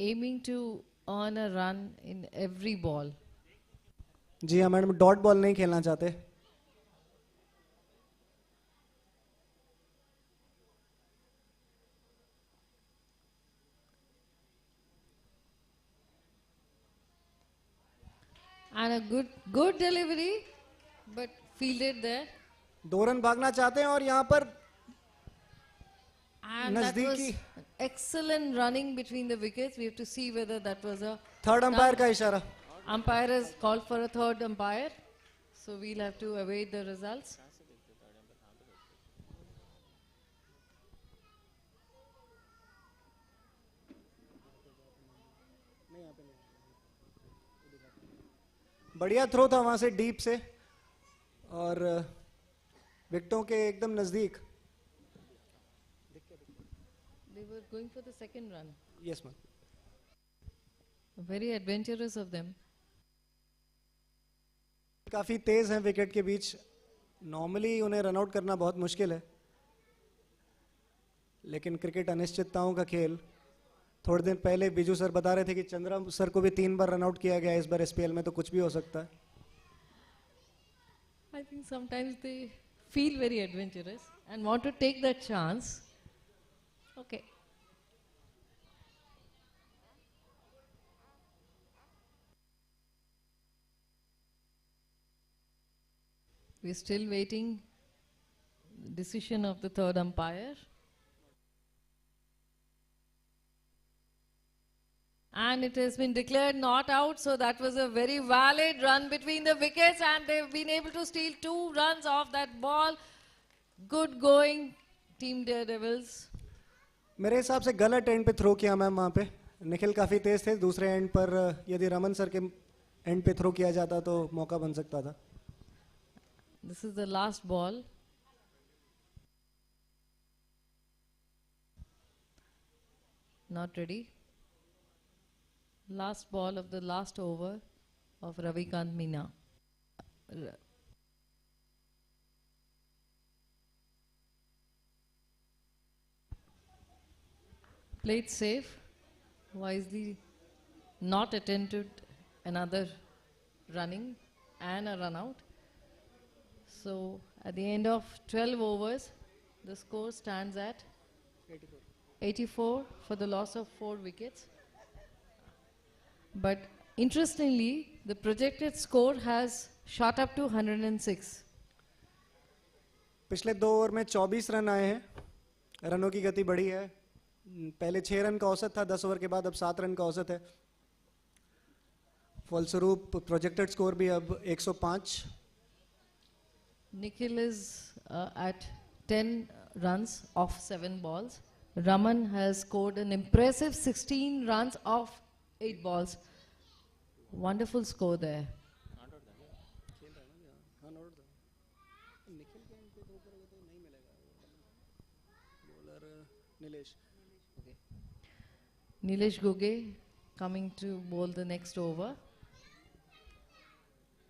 aiming to earn a run in every ball. जी हाँ madam, dot ball नहीं खेलना चाहते. And a good delivery, but fielded there. 2 run भागना चाहते हैं और यहाँ पर And that was नजदीकी excellent running between the wickets. We have to see whether that was a third umpire का इशारा. umpire has called for a third umpire. So we'll have to await the results. बढ़िया throw था वहां से deep से और विकेटों के एकदम नजदीक. They were going for the second run. Yes ma'am. Very adventurous of them. काफी तेज हैं विकेट के बीच. नॉर्मली उन्हें रन आउट करना बहुत मुश्किल है, लेकिन क्रिकेट अनिश्चितताओं का खेल. थोड़े दिन पहले बीजू सर बता रहे थे कि चंद्रा सर को भी 3 बार रन आउट किया गया इस बार एसपीएल में, तो कुछ भी हो सकता है. I think sometimes they feel very adventurous and want to take that chance. Okay. We're still waiting the decision of the third umpire. And it has been declared not out, so that was a very valid run between the wickets, and they've been able to steal 2 runs off that ball. Good going, Team Daredevils. मेरे हिसाब से गलत and पे throw किया ma'am. वहाँ पे निखिल काफी तेज थे. दूसरे एंड पर यदि रमन सर के एंड पे थ्रो किया जाता तो मौका बन सकता था. This is the last ball. Not ready. Last ball of the last over of Ravikant Meena. Played safe, wisely not attempted another running and a run out. So at the end of 12 overs, the score stands at 84 for the loss of 4 wickets. But interestingly, the projected score has shot up to 106. पिछले 2 over में 24 run आए हैं. रनों की गति बढ़ी है. पहले 6 रन का औसत था, 10 ओवर के बाद अब 7 रन का औसत है. फलस्वरूप प्रोजेक्टेड स्कोर भी अब 105. Nikhil is at 10 runs off 7 balls. Raman has scored an impressive 16 runs off 8 balls. Wonderful score there. Nilesh Guge coming to bowl the next over.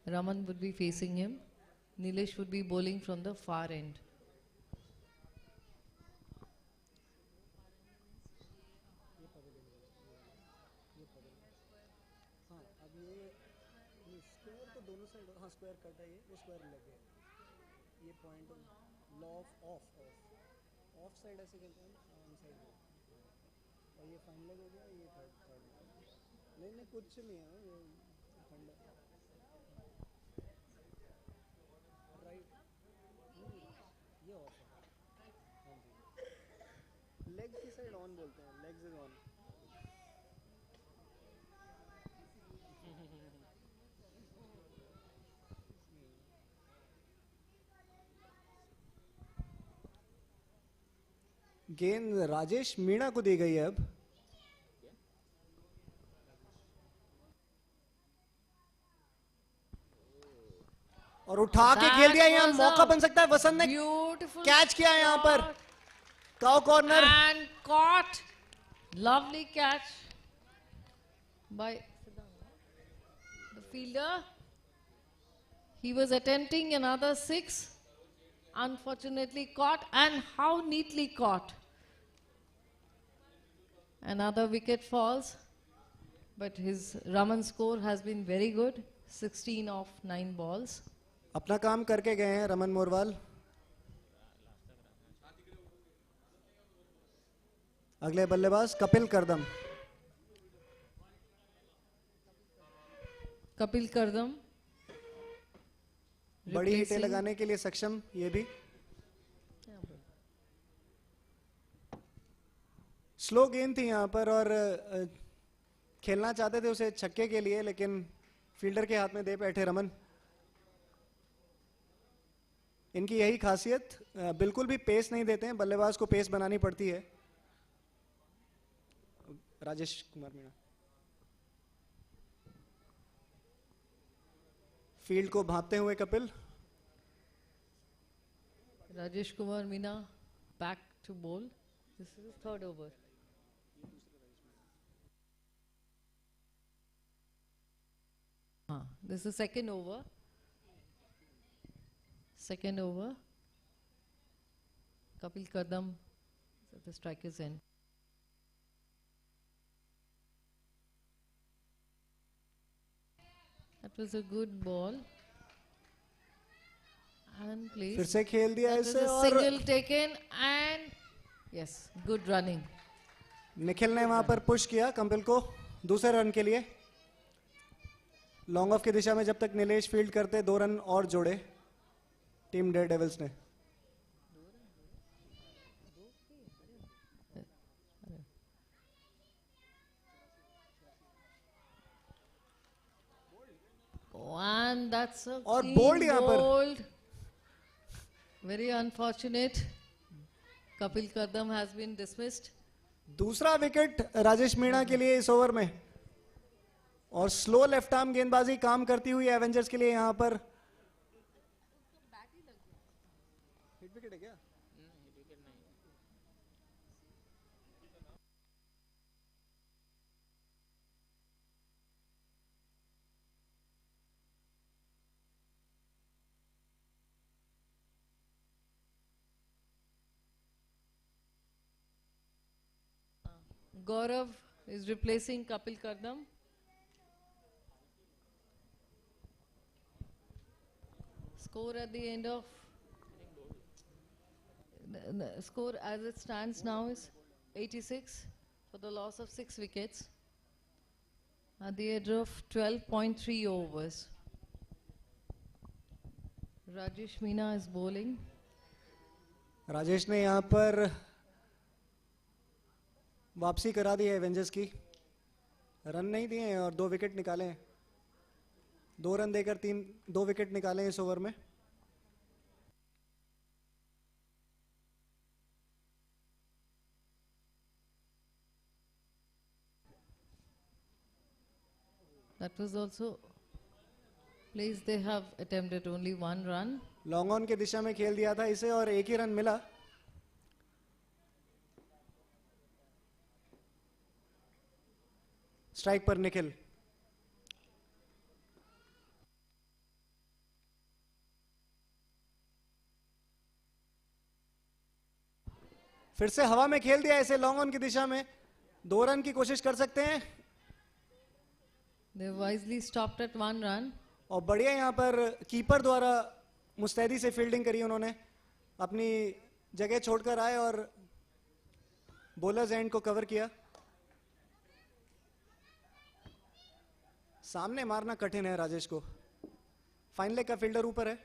Raman would be facing him. Nilesh would be bowling from the far end. Square cut है ये, वो square लग गया. ये point law of of side ऐसे खेलते हैं on side. और ये फाइनल हो गया, ये थर्ड. नहीं कुछ नहीं है ये फंड राइट. ये ऑफ है. हाँ जी, लेग की साइड ऑन बोलते हैं, लेग्स इज ऑन. गेंद राजेश मीणा को दी गई है अब. और उठा के खेल दिया. यहाँ मौका बन सकता है. वसंत ने कैच किया यहाँ पर. Cow corner and caught. Lovely catch by the fielder. He was attempting another 6. Unfortunately caught, and how neatly caught. Another wicket falls, but his Raman score has been very good. 16 of 9 balls. अपना काम करके गए हैं रमन मोरवाल. अगले बल्लेबाज कपिल करदम. Kapil Kardam. बड़ी हिटें replacing- लगाने के लिए सक्षम ये भी. स्लो गेंद थी यहाँ पर और खेलना चाहते थे उसे छक्के के लिए, लेकिन फील्डर के हाथ में दे बैठे रमन. इनकी यही खासियत, बिल्कुल भी पेस नहीं देते हैं, बल्लेबाज को पेस बनानी पड़ती है. राजेश कुमार मीणा फील्ड को भांपते हुए Kapil. Rajesh Kumar Meena back to bowl. This is his third over. This is second over. Second over. Kapil Kardam, so the strike is in. That was a good ball. And please. फिर से खेल दिया That was इसे a और single taken and yes, good running. Nikhil ने वहां पर push किया कपिल को दूसरे रन के लिए. लॉन्ग ऑफ की दिशा में जब तक नीलेश फील्ड करते 2 रन और जोड़े टीम डेयर डेविल्स ने. Oh, and that's a और clean bold यहाँ पर. bowled. Very unfortunate. Kapil Kardam has been dismissed. दूसरा विकेट राजेश मीणा के लिए इस ओवर में. और स्लो लेफ्ट आर्म गेंदबाजी काम करती हुई एवेंजर्स के लिए यहां पर. हिट विकेट है क्या? Gaurav is replacing Kapil Kardam. Score at the end of the score as it stands now is 86 for the loss of 6 wickets at the end of 12.3 overs. Rajesh Meena is bowling. Rajesh ने यहां पर वापसी करा दी है Avengers की. Run नहीं दिए हैं और 2 विकेट निकाले हैं. 2 रन देकर 2 विकेट निकाले हैं इस ओवर में. That was also place they have attempted only 1 run. Long on की दिशा में खेल दिया था इसे और एक ही रन मिला. स्ट्राइक पर निखिल. फिर से हवा में खेल दिया इसे लॉन्ग ऑन की दिशा में. 2 रन की कोशिश कर सकते हैं. They wisely stopped at 1 run. और बढ़िया यहां पर कीपर द्वारा मुस्तैदी से फील्डिंग करी उन्होंने. अपनी जगह छोड़कर आए और बॉलर्स एंड को कवर किया. सामने मारना कठिन है राजेश को. फाइन लेग का फील्डर ऊपर है.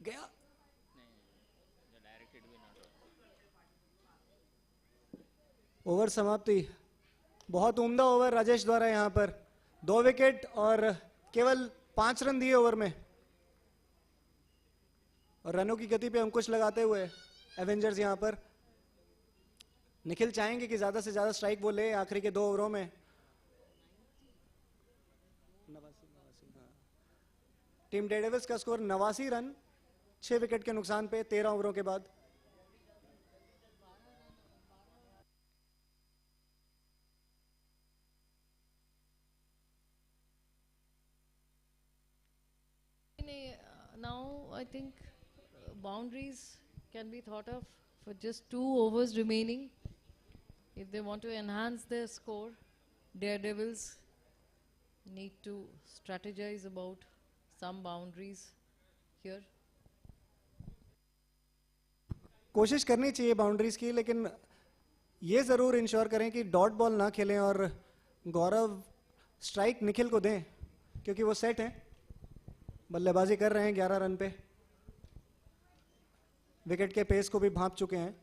गया. ओवर समाप्ति. बहुत उम्दा ओवर राजेश द्वारा यहां पर. 2 विकेट और केवल 5 रन दिए ओवर में. और रनों की गति पे अंकुश लगाते हुए एवेंजर्स यहां पर. निखिल चाहेंगे कि ज्यादा से ज्यादा स्ट्राइक वो ले आखिरी के 2 ओवरों में. टीम डेडेविल्स का स्कोर 89 रन 6 विकेट के नुकसान पे 13 ओवरों के बाद. now I think boundaries can be thought of for just 2 overs remaining. If they want to enhance their score, Daredevils need to strategize about some boundaries here. कोशिश करनी चाहिए बाउंड्रीज की, लेकिन ये ज़रूर इंश्योर करें कि डॉट बॉल ना खेलें और गौरव स्ट्राइक निखिल को दें, क्योंकि वो सेट हैं, बल्लेबाजी कर रहे हैं 11 रन पे, विकेट के पेस को भी भांप चुके हैं.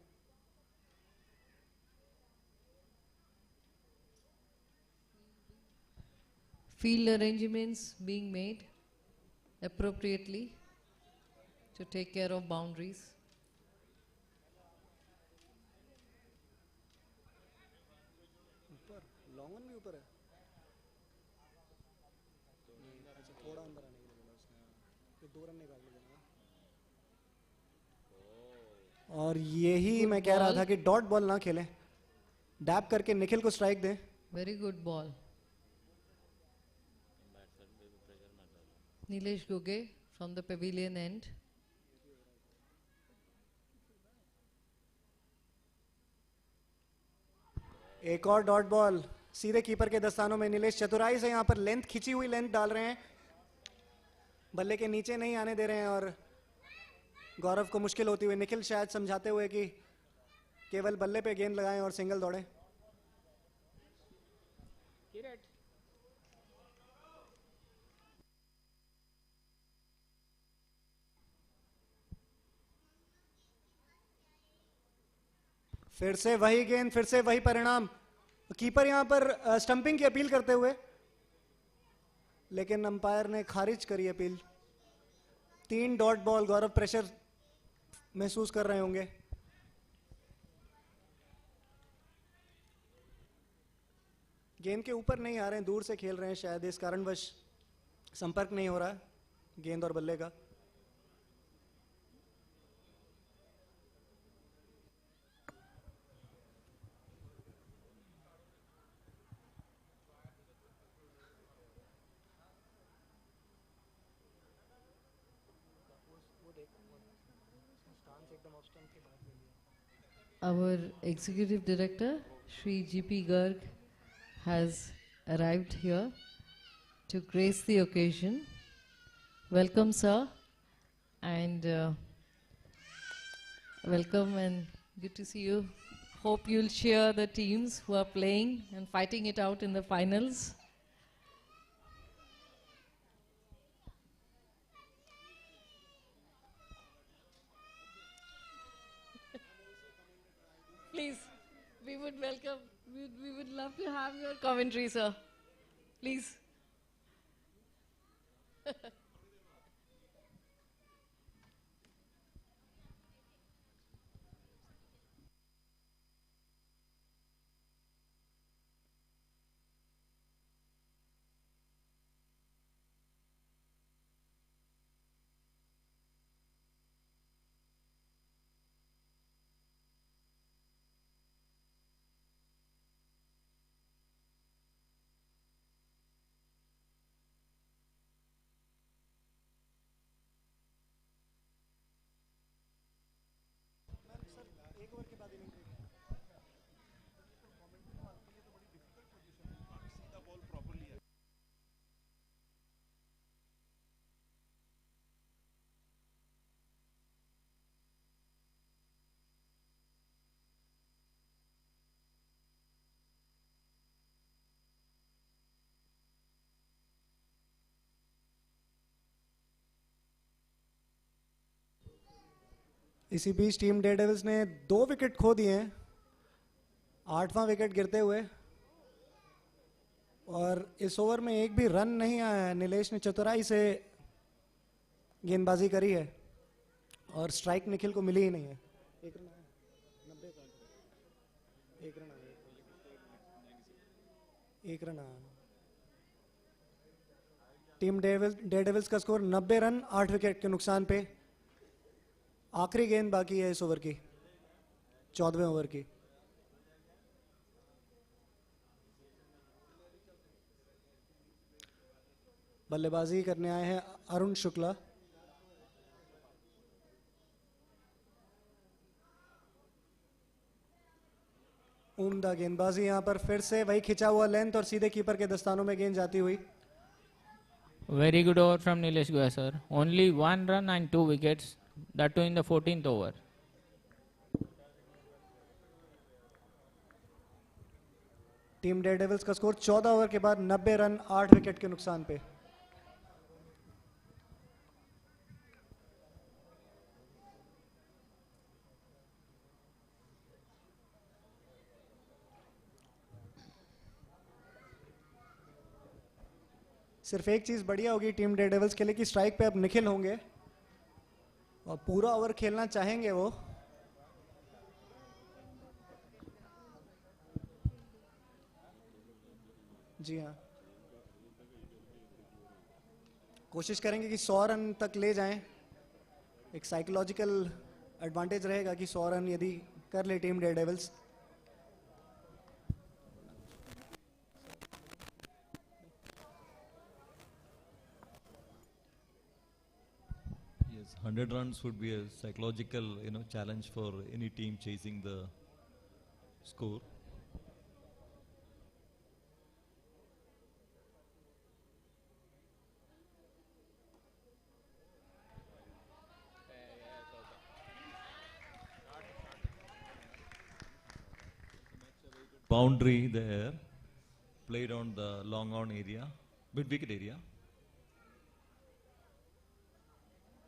Field arrangements being made appropriately to take care of boundaries. Long one भी ऊपर है, अच्छा थोड़ा अंदर आने के लिए बोला उसने, तो 2 रन निकाल लिया ना. और यही Good मैं कह रहा ball. था कि डॉट बॉल ना खेलें, डैप करके निखिल को स्ट्राइक दें. Very good ball. Nilesh Guge from the pavilion end. एक और डॉट बॉल सीधे कीपर के दस्तानों में. नीलेश चतुराई से यहां पर लेंथ, खिंची हुई लेंथ डाल रहे हैं, बल्ले के नीचे नहीं आने दे रहे हैं और गौरव को मुश्किल होती हुई. निखिल शायद समझाते हुए कि केवल बल्ले पे गेंद लगाएं और सिंगल दौड़ें. फिर से वही गेंद, फिर से वही परिणाम. कीपर यहां पर स्टंपिंग की अपील करते हुए, लेकिन अंपायर ने खारिज करी appeal. 3 dot ball. Gaurav pressure महसूस कर रहे होंगे. गेंद के ऊपर नहीं आ रहे हैं, दूर से खेल रहे हैं, शायद इस कारणवश संपर्क नहीं हो रहा है गेंद और बल्ले का. Our executive director, Shri G.P. Garg, has arrived here to grace the occasion. Welcome, sir, and welcome and good to see you. Hope you'll cheer the teams who are playing and fighting it out in the finals. Please, we would welcome, we would love to have your commentary, sir. Please. इसी बीच team Daredevils ने 2 wicket खो दिए हैं, 8वां wicket गिरते हुए, और इस over में एक भी रन नहीं आया है. नीलेश ने चतुराई से गेंदबाजी करी है और स्ट्राइक निखिल को मिली ही नहीं है. 1 रन आया, 90 का 1 रन आया, 1 रन आया. टीम डेयरडेविल्स का स्कोर 90 रन 8 विकेट के नुकसान पे. आखिरी गेंद बाकी है इस ओवर की, 14वें ओवर की. बल्लेबाजी करने आए हैं अरुण शुक्ला. उम्दा गेंदबाजी यहाँ पर फिर से वही खिंचा हुआ लेंथ और सीधे कीपर के दस्तानों में गेंद जाती हुई. Very good over from Nilesh Goya, sir. Only 1 run and 2 wickets. That too in the 14th over. Team Daredevils का स्कोर 14 ओवर के बाद 90 रन 8 विकेट के नुकसान पे. सिर्फ एक चीज बढ़िया होगी टीम डेयरडेविल्स के लिए कि स्ट्राइक पे अब निखिल होंगे और पूरा ओवर खेलना चाहेंगे वो. जी हाँ, कोशिश करेंगे कि 100 रन तक ले जाएं. एक साइकोलॉजिकल एडवांटेज रहेगा कि 100 रन यदि कर ले team Daredevils. Yes, 100 runs would be a psychological, challenge for any team chasing the score. Boundary there, played on the long on area, mid wicket area.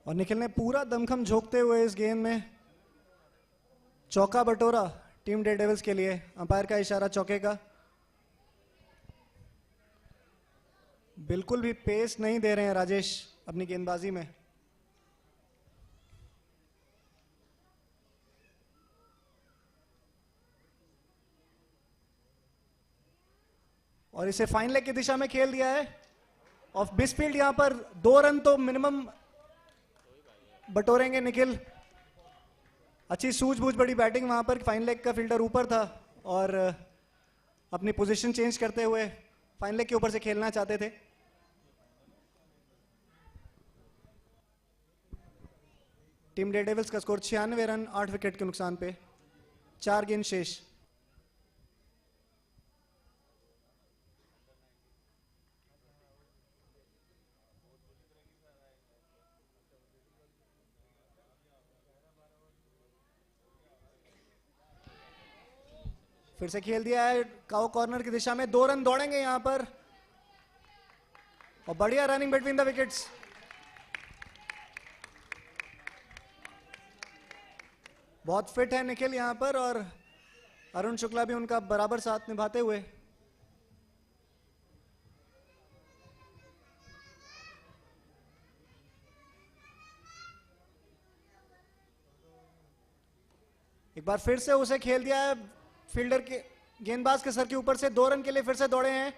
और निखिल ने पूरा दमखम झोंकते हुए इस गेंद में चौका बटोरा टीम डेयरडेविल्स के लिए. अंपायर का इशारा चौके का. बिल्कुल भी पेस नहीं दे रहे हैं राजेश अपनी गेंदबाजी में. और इसे फाइन लेग की दिशा में खेल दिया है. ऑफ बिस्फील्ड यहां पर 2 रन तो मिनिमम बटोरेंगे निखिल. अच्छी सूझबूझ बड़ी बैटिंग वहां पर. फाइन लेग का फील्डर ऊपर था और अपनी पोजीशन चेंज करते हुए फाइन लेग के ऊपर से खेलना चाहते थे. टीम डेयरडेविल्स का स्कोर 96 रन 8 विकेट के नुकसान पे. 4 गेंद शेष. फिर से खेल दिया है काउ कॉर्नर की दिशा में. 2 रन दौड़ेंगे यहां पर और बढ़िया रनिंग बिटवीन द विकेट्स. बहुत फिट है निखिल यहां पर और अरुण शुक्ला भी उनका बराबर साथ निभाते हुए. एक बार फिर से उसे खेल दिया है. फील्डर के गेंदबाज के सर के ऊपर से 2 रन के लिए फिर से दौड़े हैं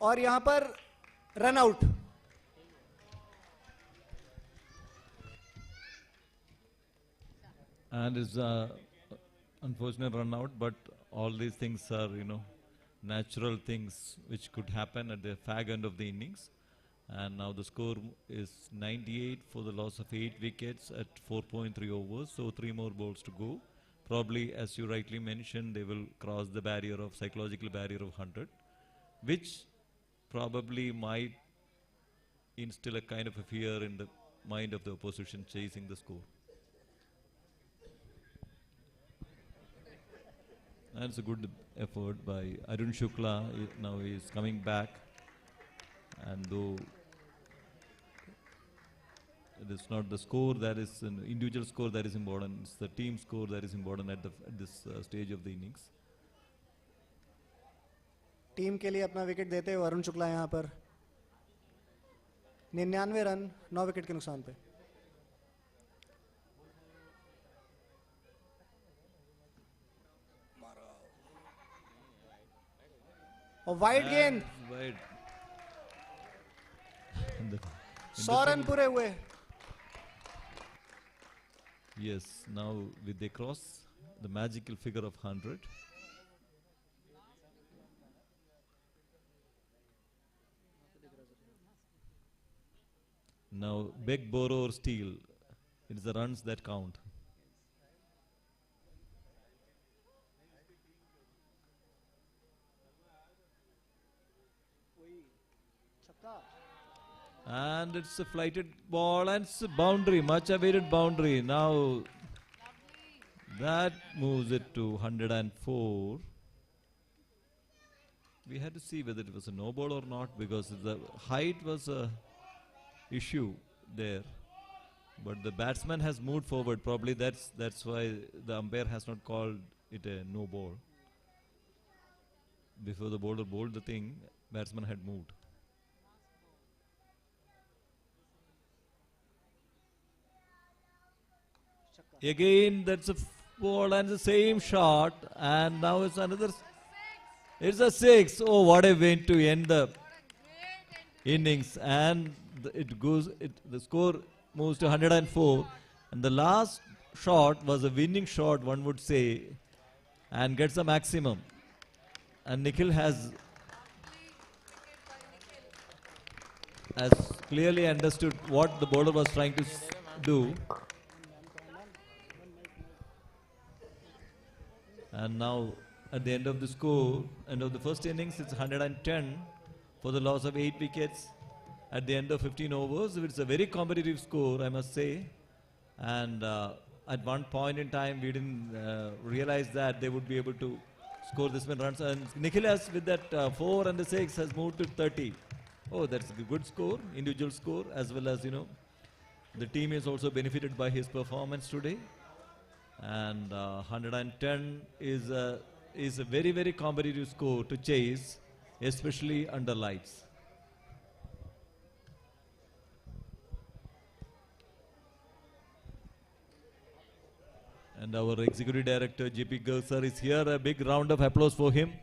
और यहां पर run out. And it's unfortunate run out, but all these things are, natural things which could happen at the fag end of the innings. And now the score is 98 for the loss of 8 wickets at 4.3 overs. So 3 more balls to go. Probably, as you rightly mentioned, they will cross the psychological barrier of 100, which probably might instill a kind of a fear in the mind of the opposition chasing the score. That's a good effort by Arun Shukla. Now he is coming back, and though it is not the score that is an individual score that is important, it's the team score that is important at this stage of the innings. Team के लिए अपना wicket देते हुए अरुण शुक्ला यहां पर 99 run 9 wicket के नुकसान पे. और वाइड गेंद. 100 रन पूरे हुए. Yes, now with the cross, the magical figure of 100. Now, beg, borrow or steal, it's the runs that count. And it's a flighted ball and it's a boundary, much awaited boundary. Now that moves it to 104. We had to see whether it was a no ball or not because the height was a issue there. But the batsman has moved forward. Probably that's why the umpire has not called it a no ball. Before the bowler bowled the thing, batsman had moved. Again, that's a ball and the same shot. And now it's another. It's a six. Oh, what a way to end the innings. And it goes. The score moves to 104. And the last shot was a winning shot, one would say, and gets the maximum. And Nikhil has clearly understood what the bowler was trying to do. And now at the end of the score, end of the first innings, it's 110 for the loss of 8 wickets. At the end of 15 overs, it's a very competitive score, I must say. And at one point in time, we didn't realize that they would be able to score this many runs. And Nicholas, with that 4 and the 6, has moved to 30. Oh, that's a good score, individual score, as well as, the team is also benefited by his performance today. And 110 is a very, very competitive score to chase, especially under lights. And our executive director, J.P. Garsar, is here. A big round of applause for him.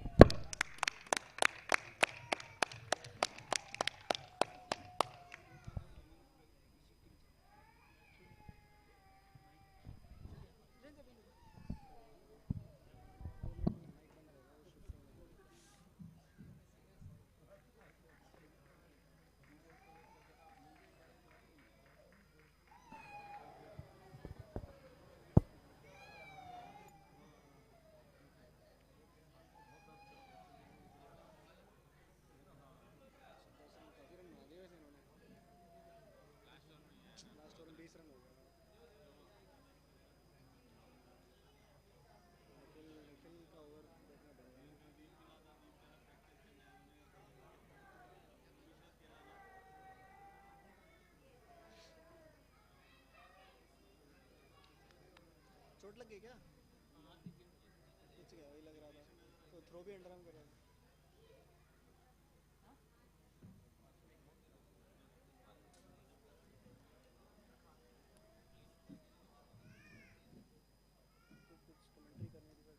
चोट लग गई क्या? नीचे गया, वही लग रहा था. तो थ्रो भी अंडर आर्म कर रहा था. कुछ कमेंट्री करने की क्या?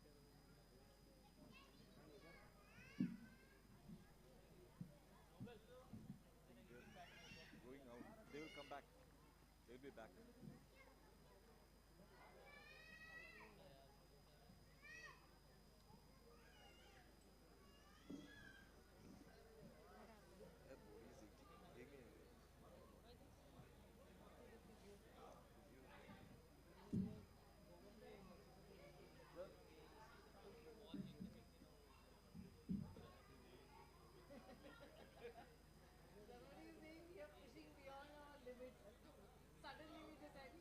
Going out. They will come back. They will be back. Suddenly we decide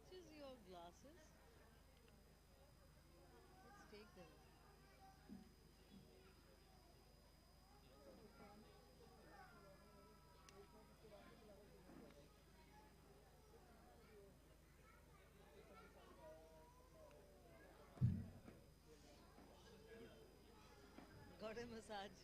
Which is your glasses? Let's take them. Got a massage.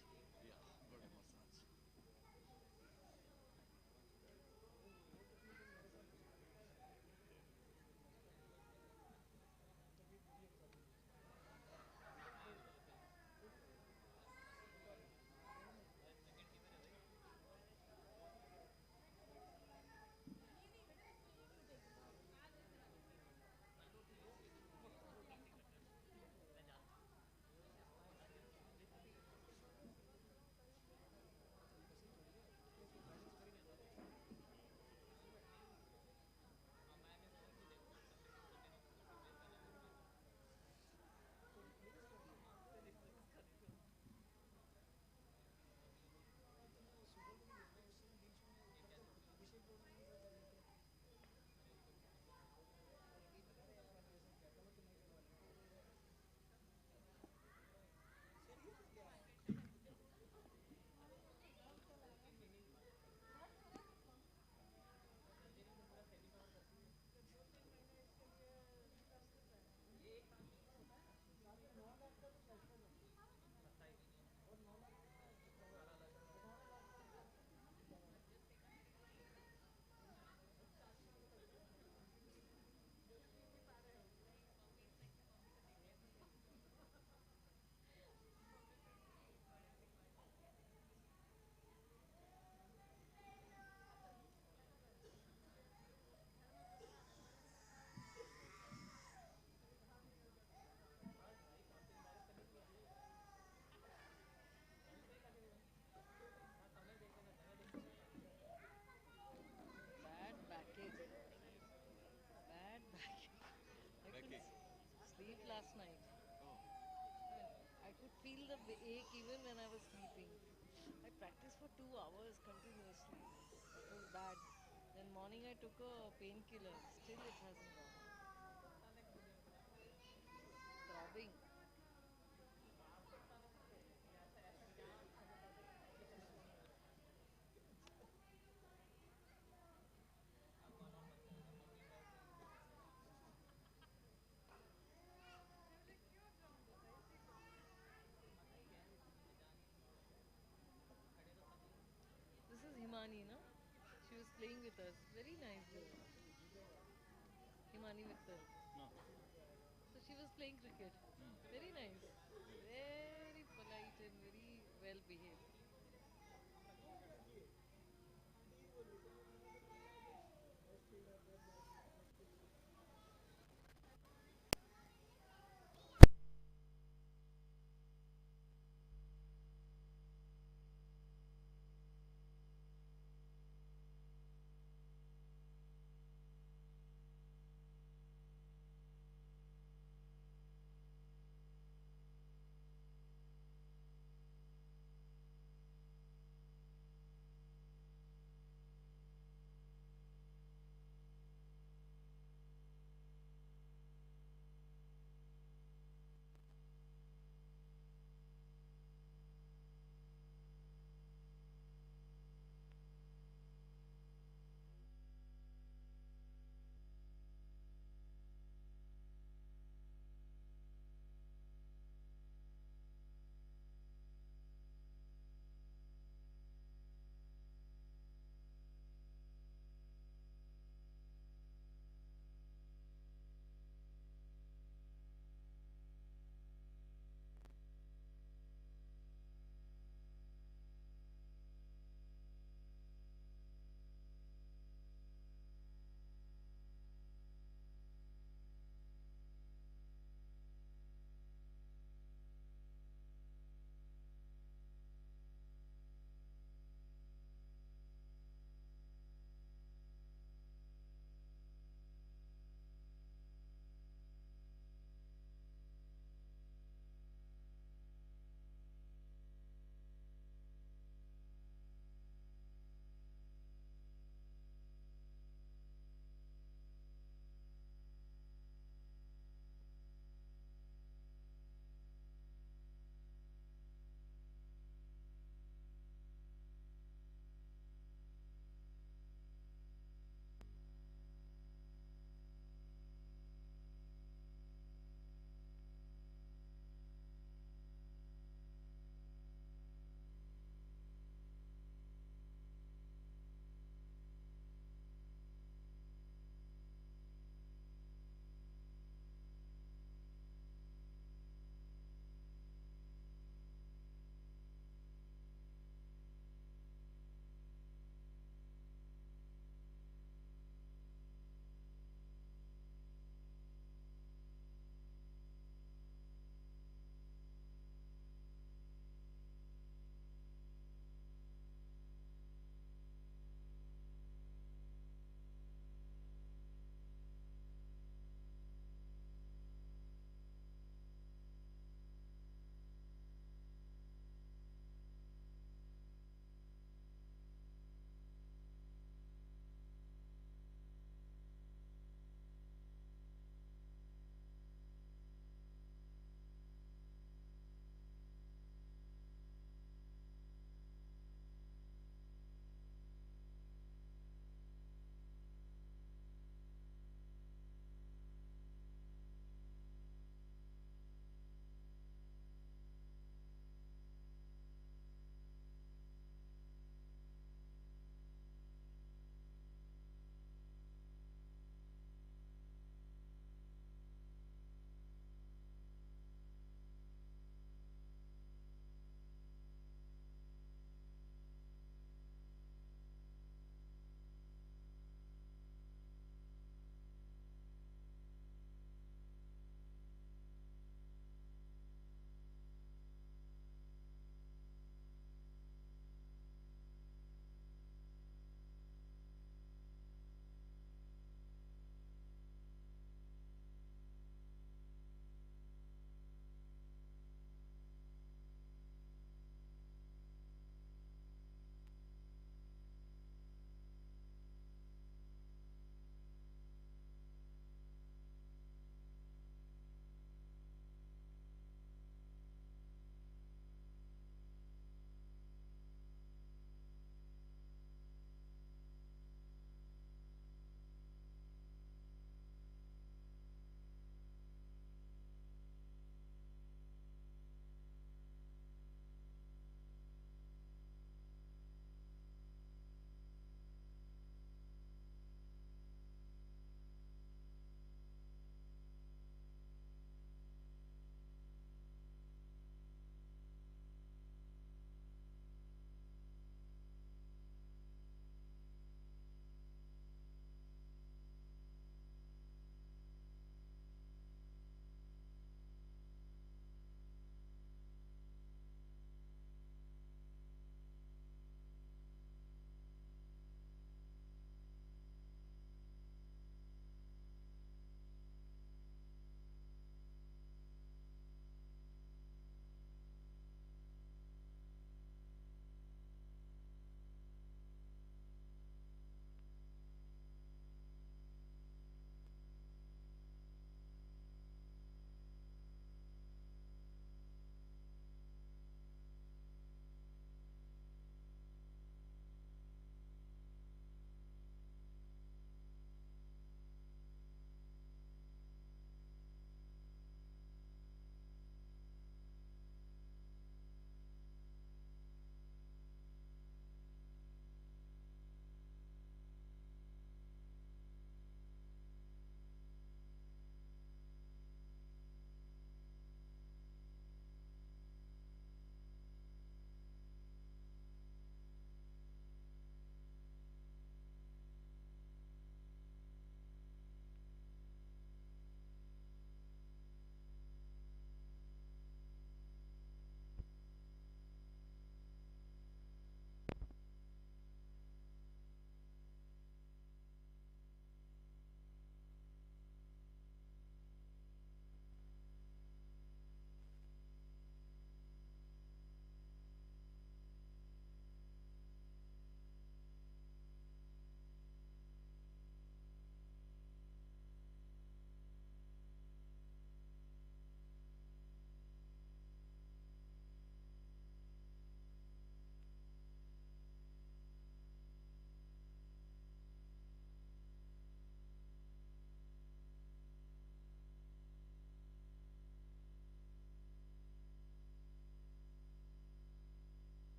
Bad backache. Bad backache. I couldn't sleep last night. I could feel the ache even when I was sleeping. I practiced for 2 hours continuously. It was bad. Then morning I took a painkiller. Still it hasn't gone. Throbbing. This is Himani, na? She was playing with us. Very nice girl. Himani Vittal. So she was playing cricket. Very nice. Very polite and very well behaved.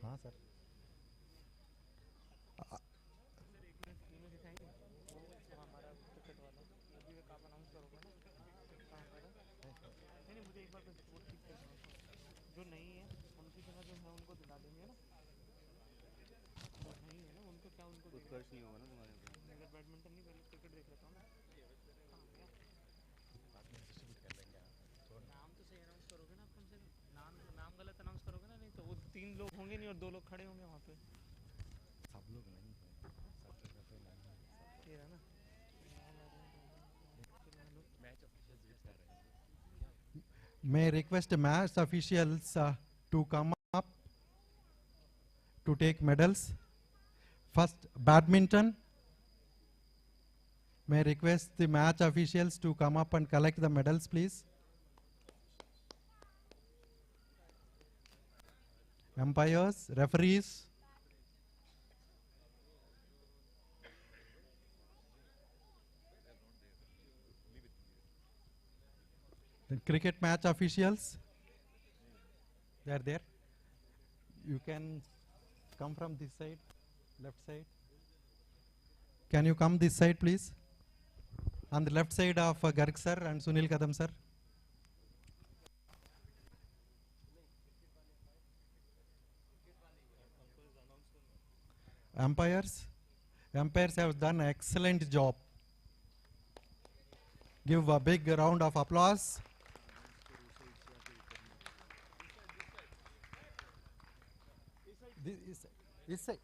हाँ sir जो नहीं है उनकी जगह जो है उनको दिला देंगे ना, जो नहीं है ना उनको क्या उनको उत्कर्ष नहीं होगा ना तुम्हारे ऊपर। अगर बैडमिंटन नहीं पहले क्रिकेट देख लेता हूँ ना। नाम तो सही अनाउंस करोगे ना आप, कम से कम नाम गलत अनाउंस करोगे ना, नहीं तो वो 3 लोग होंगे नहीं और 2 लोग खड़े होंगे वहाँ पे। सब लोग नहीं है, सब जगह पे नहीं है। ये है ना मैच ऑफिशियल्स भी कह रहे हैं। May I request match officials to come up to take medals. First, badminton. May I request the match officials to come up and collect the medals, please. Umpires, referees. The cricket match officials, they are there. You can come from this side, left side. Can you come this side, please? On the left side of Garg sir and Sunil Kadam sir. Umpires have done an excellent job. Give a big round of applause. This side.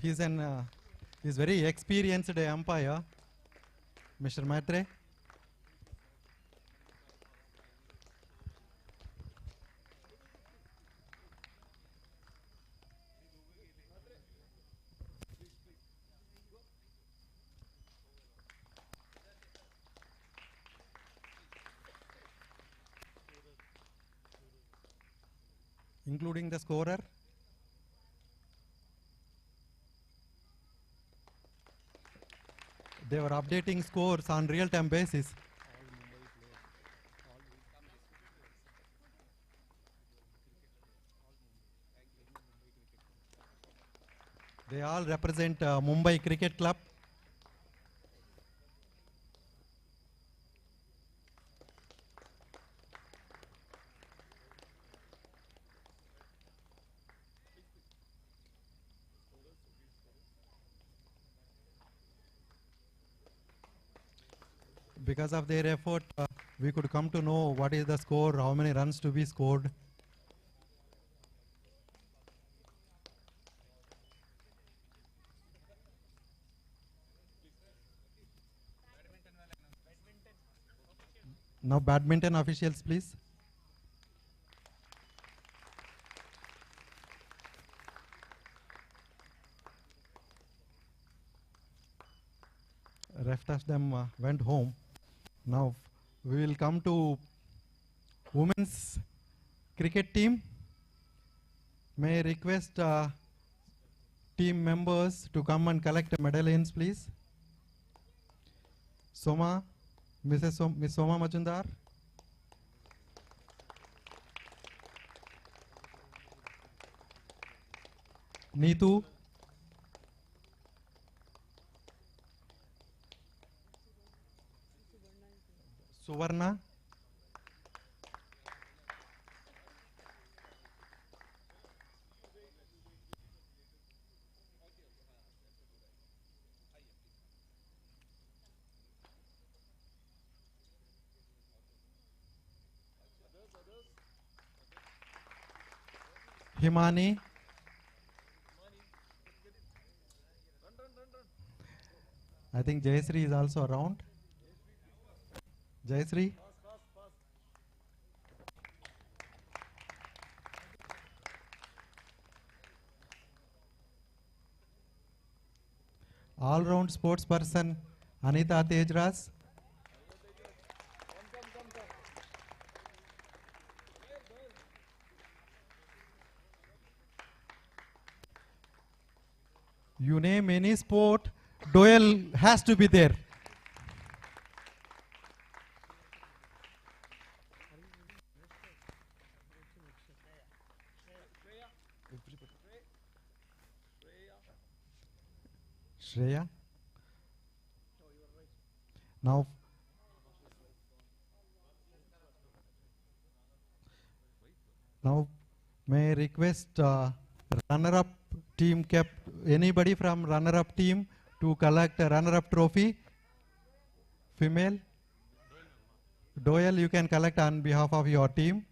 He's very experienced umpire, Mr. Matre. Including the scorer. They were updating scores on real-time basis. They all represent Mumbai Cricket Club. Because of their effort, we could come to know what is the score, how many runs to be scored. Now badminton officials, please. Rest of them went home. Now we will come to women's cricket team. May I request team members to come and collect medallions, please. Soma, Miss Soma Majumdar. Neetu. Suvarna. Himani. I think Jayasri is also around. Jayasri. All-round sports person Anita Tejras. You name any sport, Doyle has to be there. Shreya. Now, may I request runner-up team kept anybody from runner-up team to collect a runner-up trophy? Female? Doyle, you can collect on behalf of your team.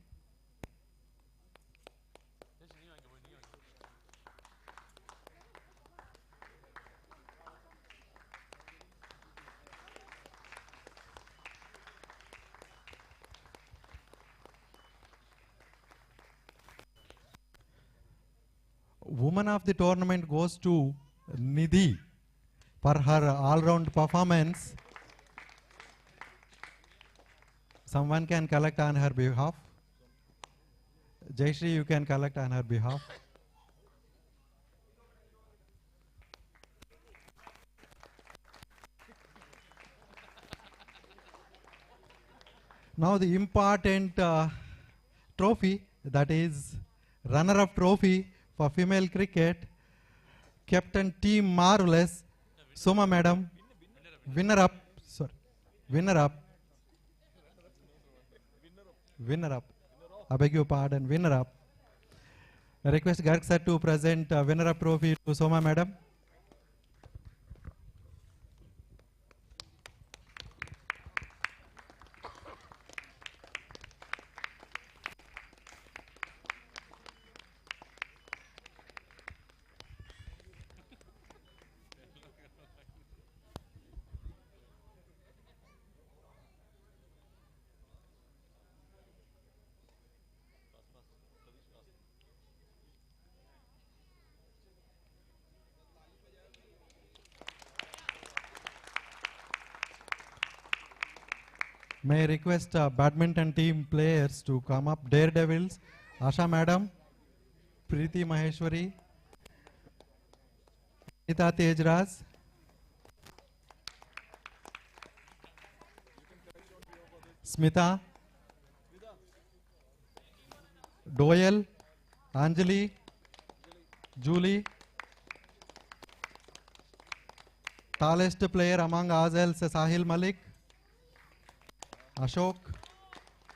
Woman of the tournament goes to Nidhi for her all-round performance. Someone can collect on her behalf. Jayashree, you can collect on her behalf. Now the important trophy, that is runner-up trophy for female cricket, Captain Team Marvelous, Soma Madam, winner-up, I beg your pardon, winner-up. I request Garg sir to present winner-up trophy to Soma Madam. May I request badminton team players to come up. Daredevils, Asha Madam, Preeti Maheshwari, Nita Tejraj, Smita, Doyle, Anjali, Julie, tallest player among ourselves, Sahil Malik, Ashok,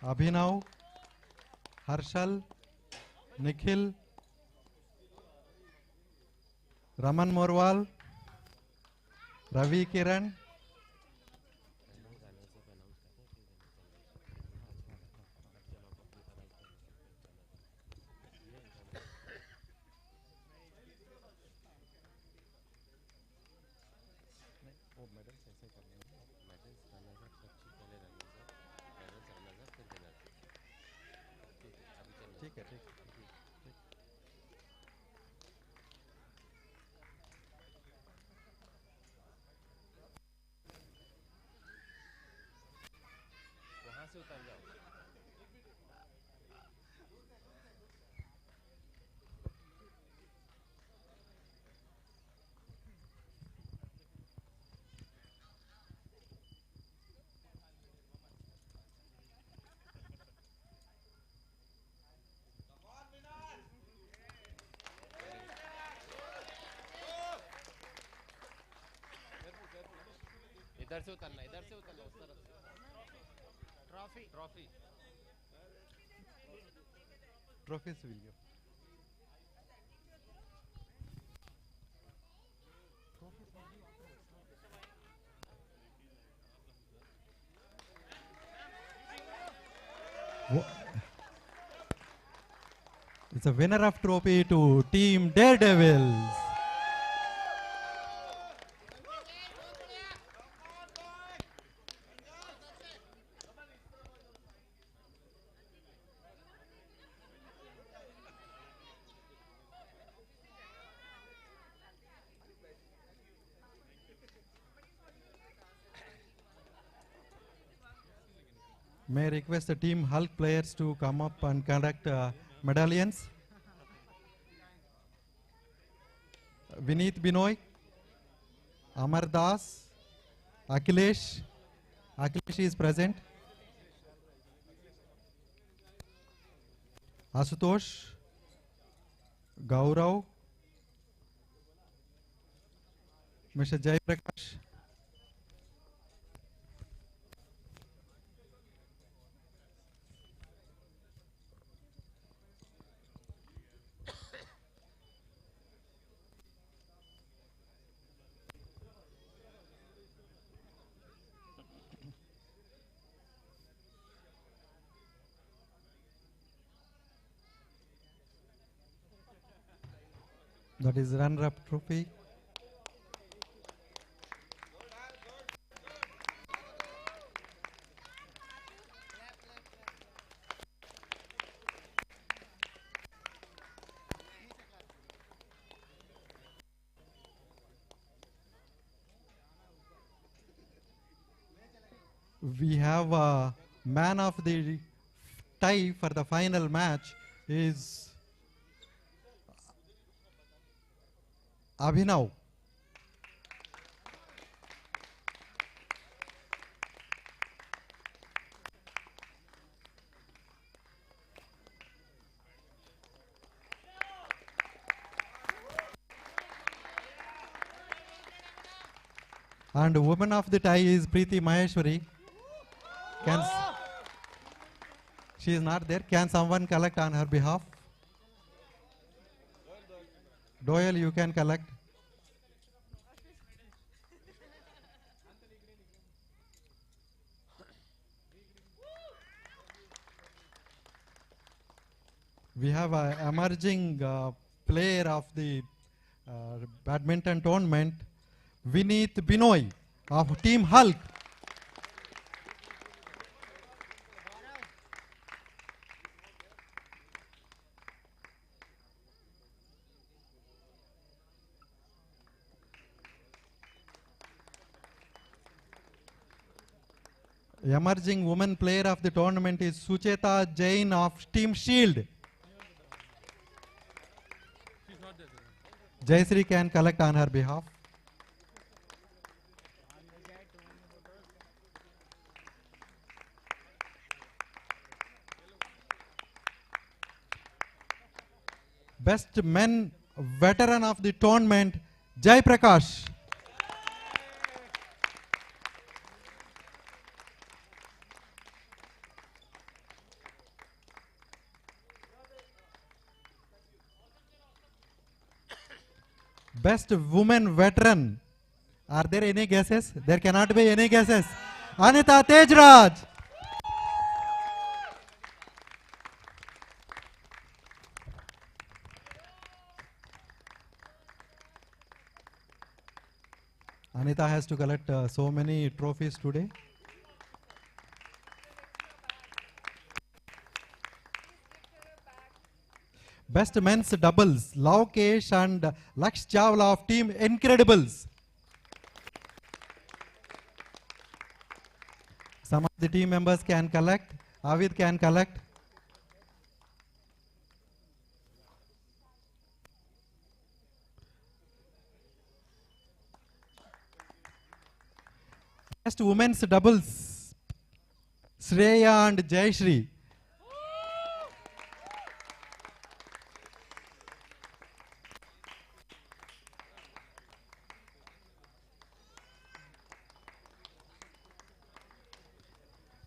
Abhinav, Harshal, Nikhil, Raman Morwal, Ravi Kiran, इधर से उतरना उस तरफ से trophy trophies will give. It's a winner of trophy to Team Daredevils. May I request the Team Hulk players to come up and conduct medallions. Vineet Binoy, Amar Das, Akhilesh. Akhilesh is present. Asutosh, Gaurav, Mr. Jai Prakash. That is runner-up trophy. We have a man of the tie for the final match is Abhinav. And woman of the tie is Preeti Maheshwari. She is not there. Can someone collect on her behalf? Doyle, you can collect. We have an emerging player of the badminton tournament, Vineet Binoy of Team Hulk. Emerging woman player of the tournament is Sucheta Jain of Team Shield. Jayashree can collect on her behalf. Best men veteran of the tournament, Jai Prakash. Best woman veteran. Are there any guesses? There cannot be any guesses. Anita Tejraj. Anita has to collect so many trophies today. Best men's doubles, Lavkesh and Laksh Chawla of Team Incredibles. Some of the team members can collect. Avid can collect. Best women's doubles, Shreya and Jayashree.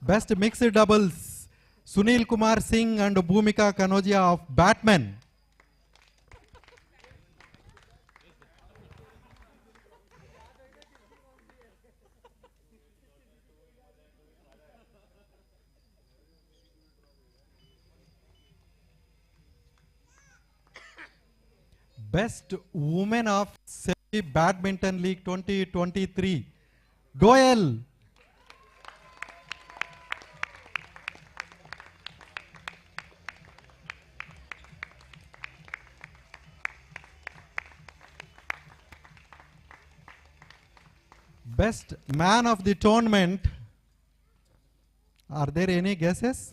Best mixed doubles, Sunil Kumar Singh and Bhumika Kanodia of Batman. Best woman of Sebi Badminton League 2023, Doyle. Best man of the tournament. Are there any guesses?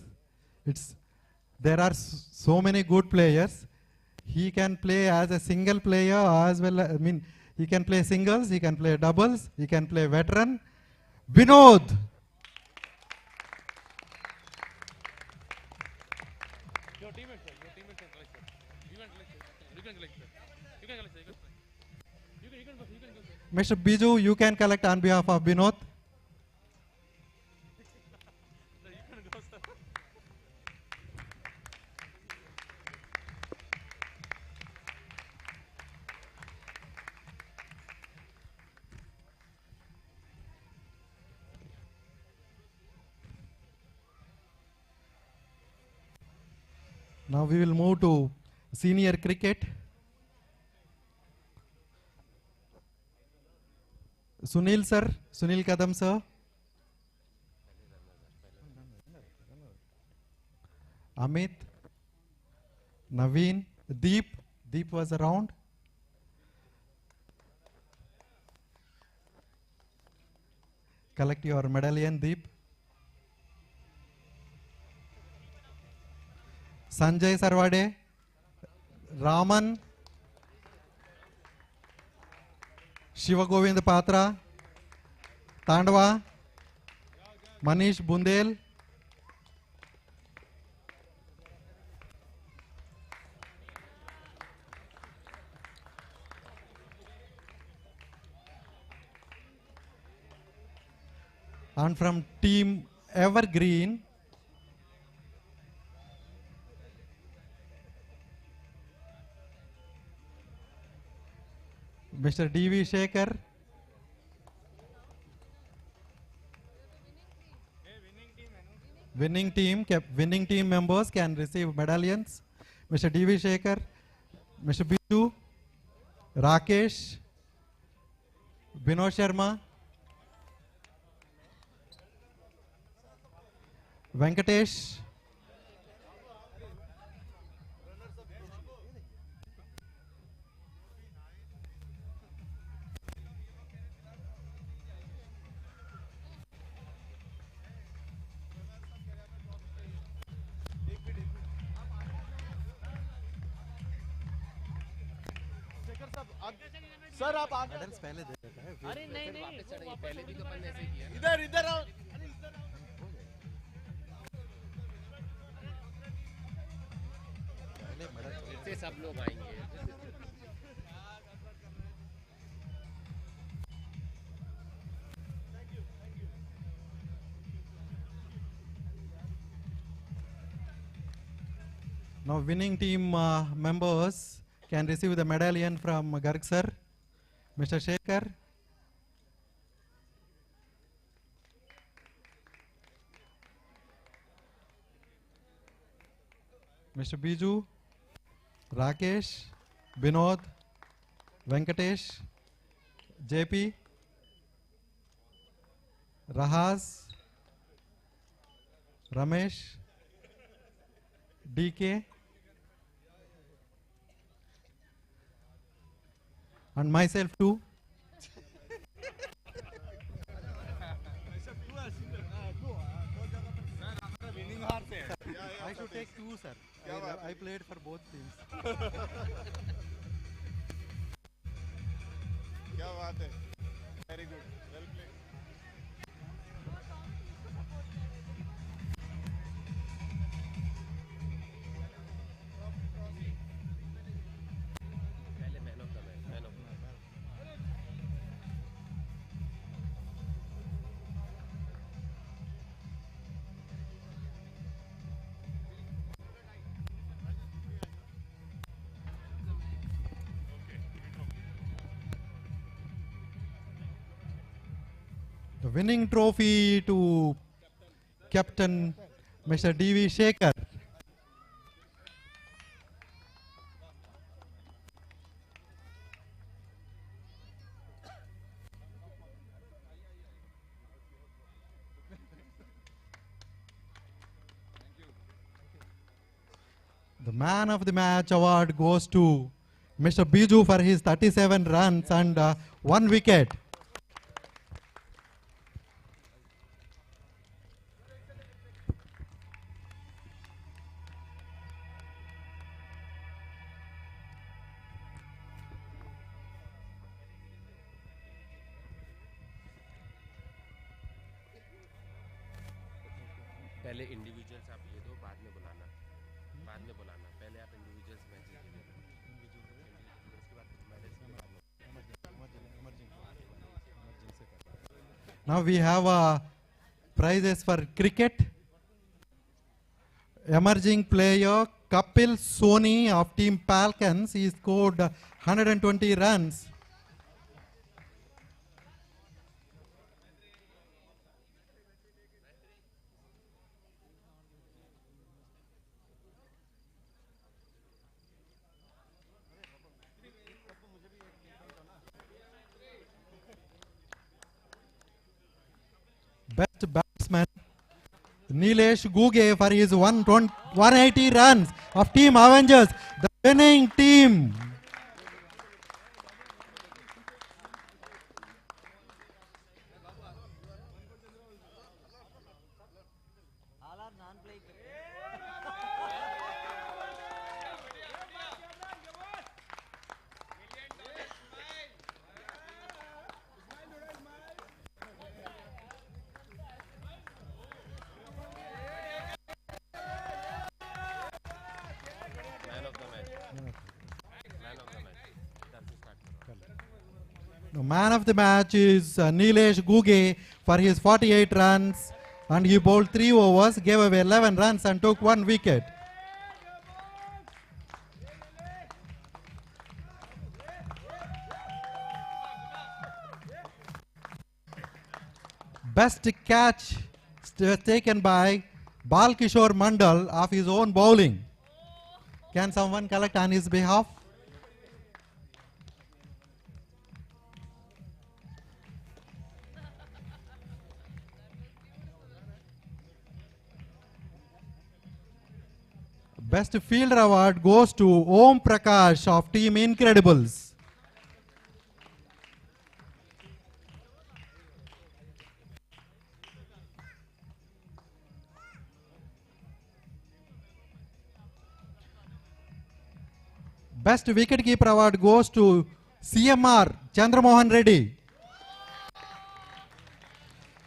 There are so many good players. He can play as a single player as well. He can play singles, he can play doubles, he can play veteran. Vinod. Your teammate, sir. Your teammate can collect, sir. You can collect, sir. You can collect, sir. You can collect, sir. You can go, sir. Mr. Biju, you can collect on behalf of Vinod. Sir, you can go, sir. Now we will move to senior cricket. Sunil sir, Sunil Kadam sir. Amit, Naveen, Deep. Deep was around. Collect your medallion, Deep. Sanjay Sarvade, Raman, Shiva Govind Patra, Tandwa, Manish Bundel, and from team Evergreen, Mr. D.V. Shekhar, winning team members can receive medallions. Mr. D.V. Shekhar, Mr. Biju, Rakesh, Vinod Sharma, Venkatesh, sir आप आगे medals पहले दे देता है अरे नहीं नहीं पहले भी तो अपन ऐसे ही किया इधर इधर आओ पहले मेडल इससे सब लोग आएंगे Now winning team members can receive the medallion from Garg sir, Mr. Shekhar, Mr. Biju, Rakesh, Vinod, Venkatesh, JP, Rahaz, Ramesh, DK, and myself too. I should take two, sir. I played for both teams. क्या बात है very good well played पहले man of the match man of The winning trophy to Captain Mr. D.V. Shekhar. The man of the match award goes to Mr. Biju for his 37 runs and 1 wicket. पहले individuals आप ये दो, बाद में बुलाना, पहले आप इंडिविजुअल्स मैचेस ले लो, उसके बाद मेडल्स के बाद में। Now we have prizes for cricket. Emerging player Kapil Soni of Team Falcons. He scored 120 runs. Best batsman Nilesh Guge for his 180 runs of Team Avengers, the winning team. The man of the match is Nilesh Guge for his 48 runs, and he bowled 3 overs, gave away 11 runs and took 1 wicket. Best catch taken by Balkishore Mandal of his own bowling. Can someone collect on his behalf? Best Fielder Award goes to Om Prakash of Team Incredibles. Best Wicketkeeper Award goes to CMR Chandramohan Reddy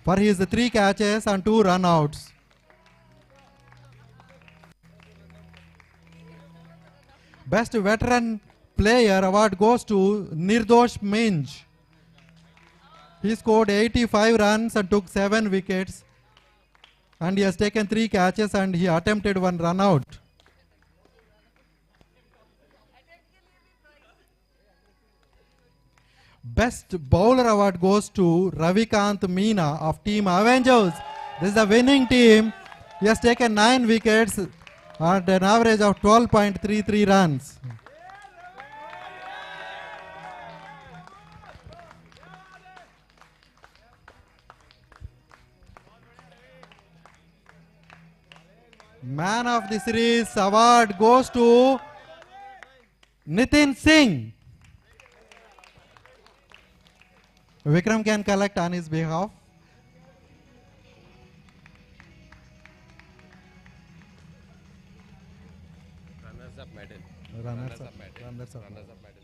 for his 3 catches and 2 run-outs. Best Veteran Player Award goes to Nirdosh Minj. He scored 85 runs and took 7 wickets, and he has taken 3 catches and he attempted 1 run-out. Best Bowler Award goes to Ravikant Meena of Team Avengers. This is the winning team. He has taken 9 wickets at an average of 12.33 runs. Man of the Series award goes to Nitin Singh. Vikram can collect on his behalf. Runners up medal. Runners up medal. runners up Runners up medal.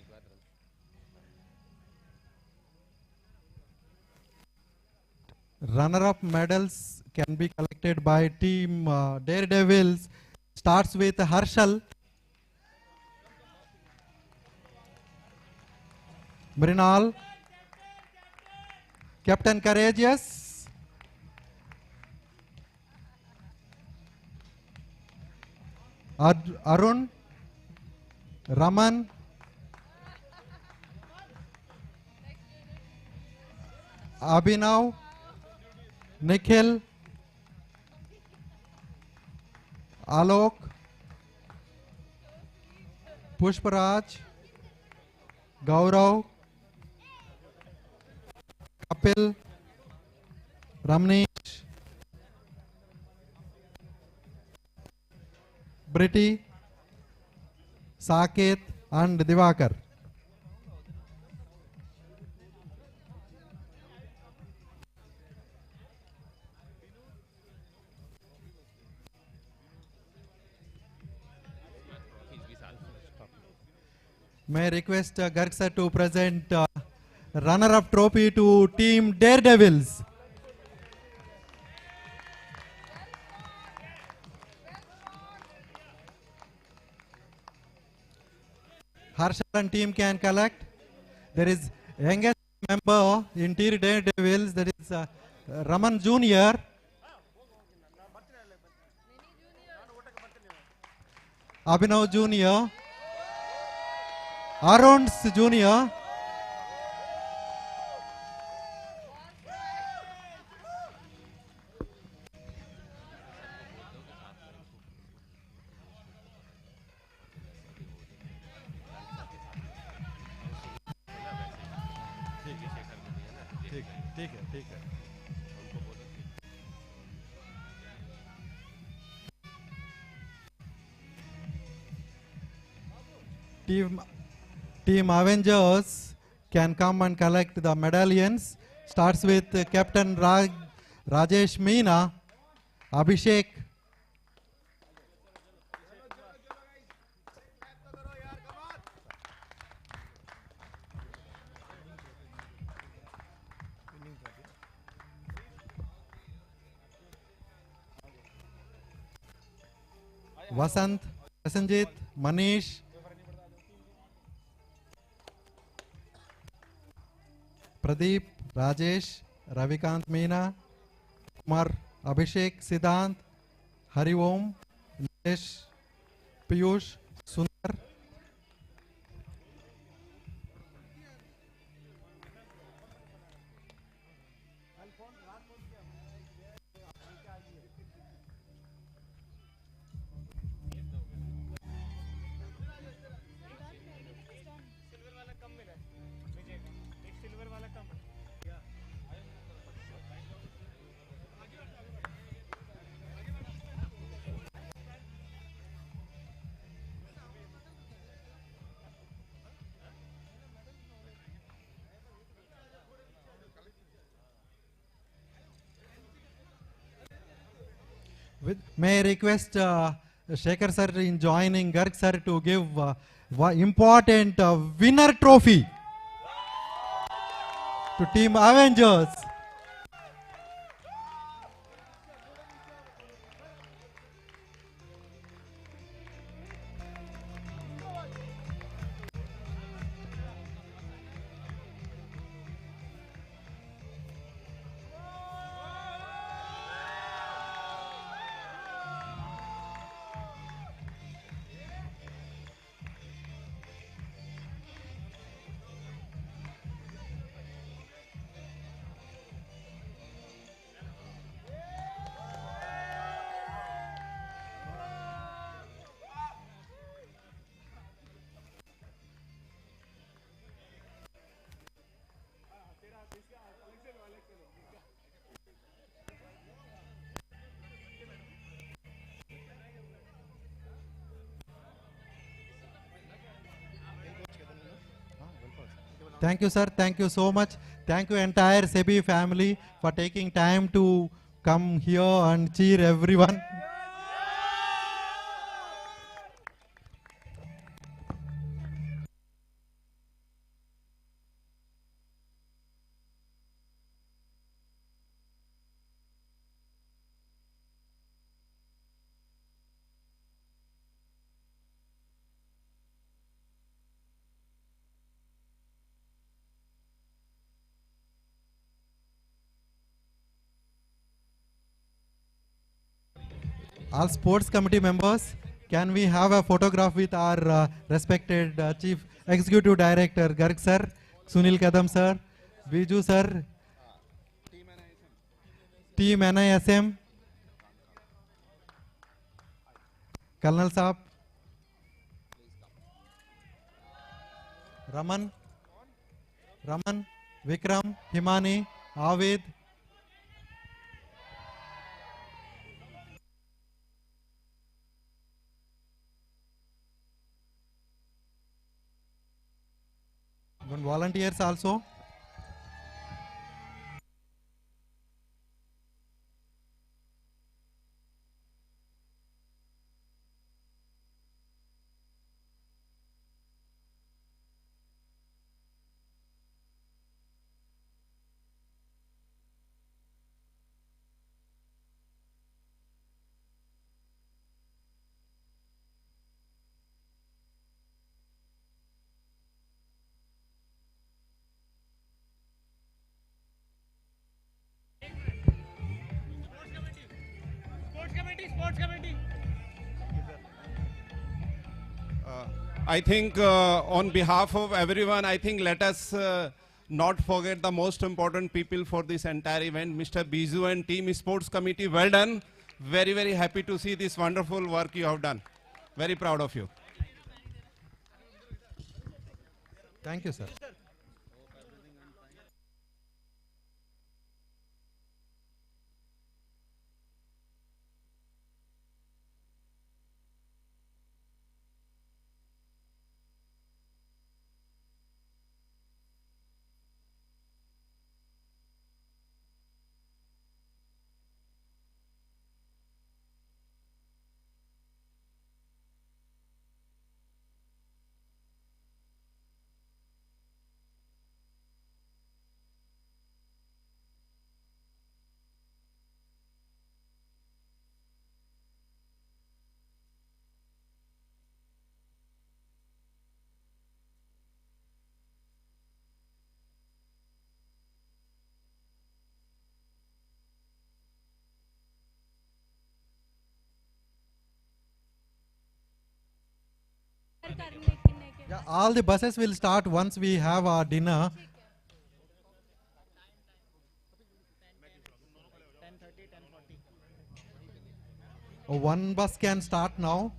Runner-up medals can be collected by Team Daredevils. Starts with Harshal, Mrinal, Captain Courageous, Arun, Raman, Abhinav, Nikhil, Alok, Pushparaj, Gaurav, Kapil, Ramnesh, Briti, Saket and Divakar. May I request Garg sir to present runner-up trophy to Team Daredevils. Harshal and team can collect. There is youngest member in Tier Daredevils, that is Raman Junior. Abhinav Junior. Aruns Junior. ठीक है ठीक है उनको बोलो कि Team Avengers can come and collect the medallions. Starts with Captain Rajesh Meena, Abhishek. Vasant, Prasenjit, Manish, Pradeep, Rajesh, Ravikant Meena, Kumar, Abhishek, Siddhant, Hari Om, Nilesh, Piyush, Sundar. Silver वाला कम मिला है विजय का एक सिल्वर वाला कम है May I request Shekhar sir in joining Garg sir to give important winner trophy to Team Avengers. Thank you, sir. Thank you so much. Thank you, entire Sebi family, for taking time to come here and cheer everyone. All sports committee members, can we have a photograph with our respected Chief Executive Director Garg sir, Sunil Kadam sir, Biju sir, Team NISM, Colonel Saab, Raman, Vikram, Himani, Avid, and volunteers also. I think on behalf of everyone, I think let us not forget the most important people for this entire event, Mr. Biju and Team Sports Committee. Well done. Very, very happy to see this wonderful work you have done. Very proud of you. Thank you, sir. Yeah, all the buses will start once we have our dinner. One bus can start now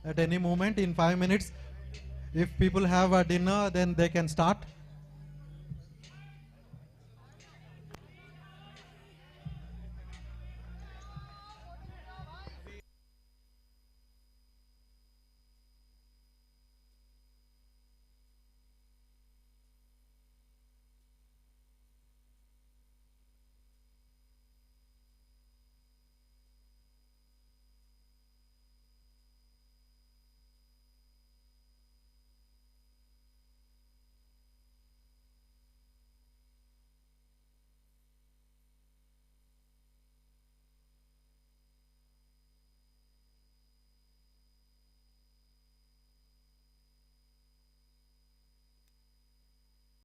at any moment in 5 minutes. If people have a dinner, then they can start.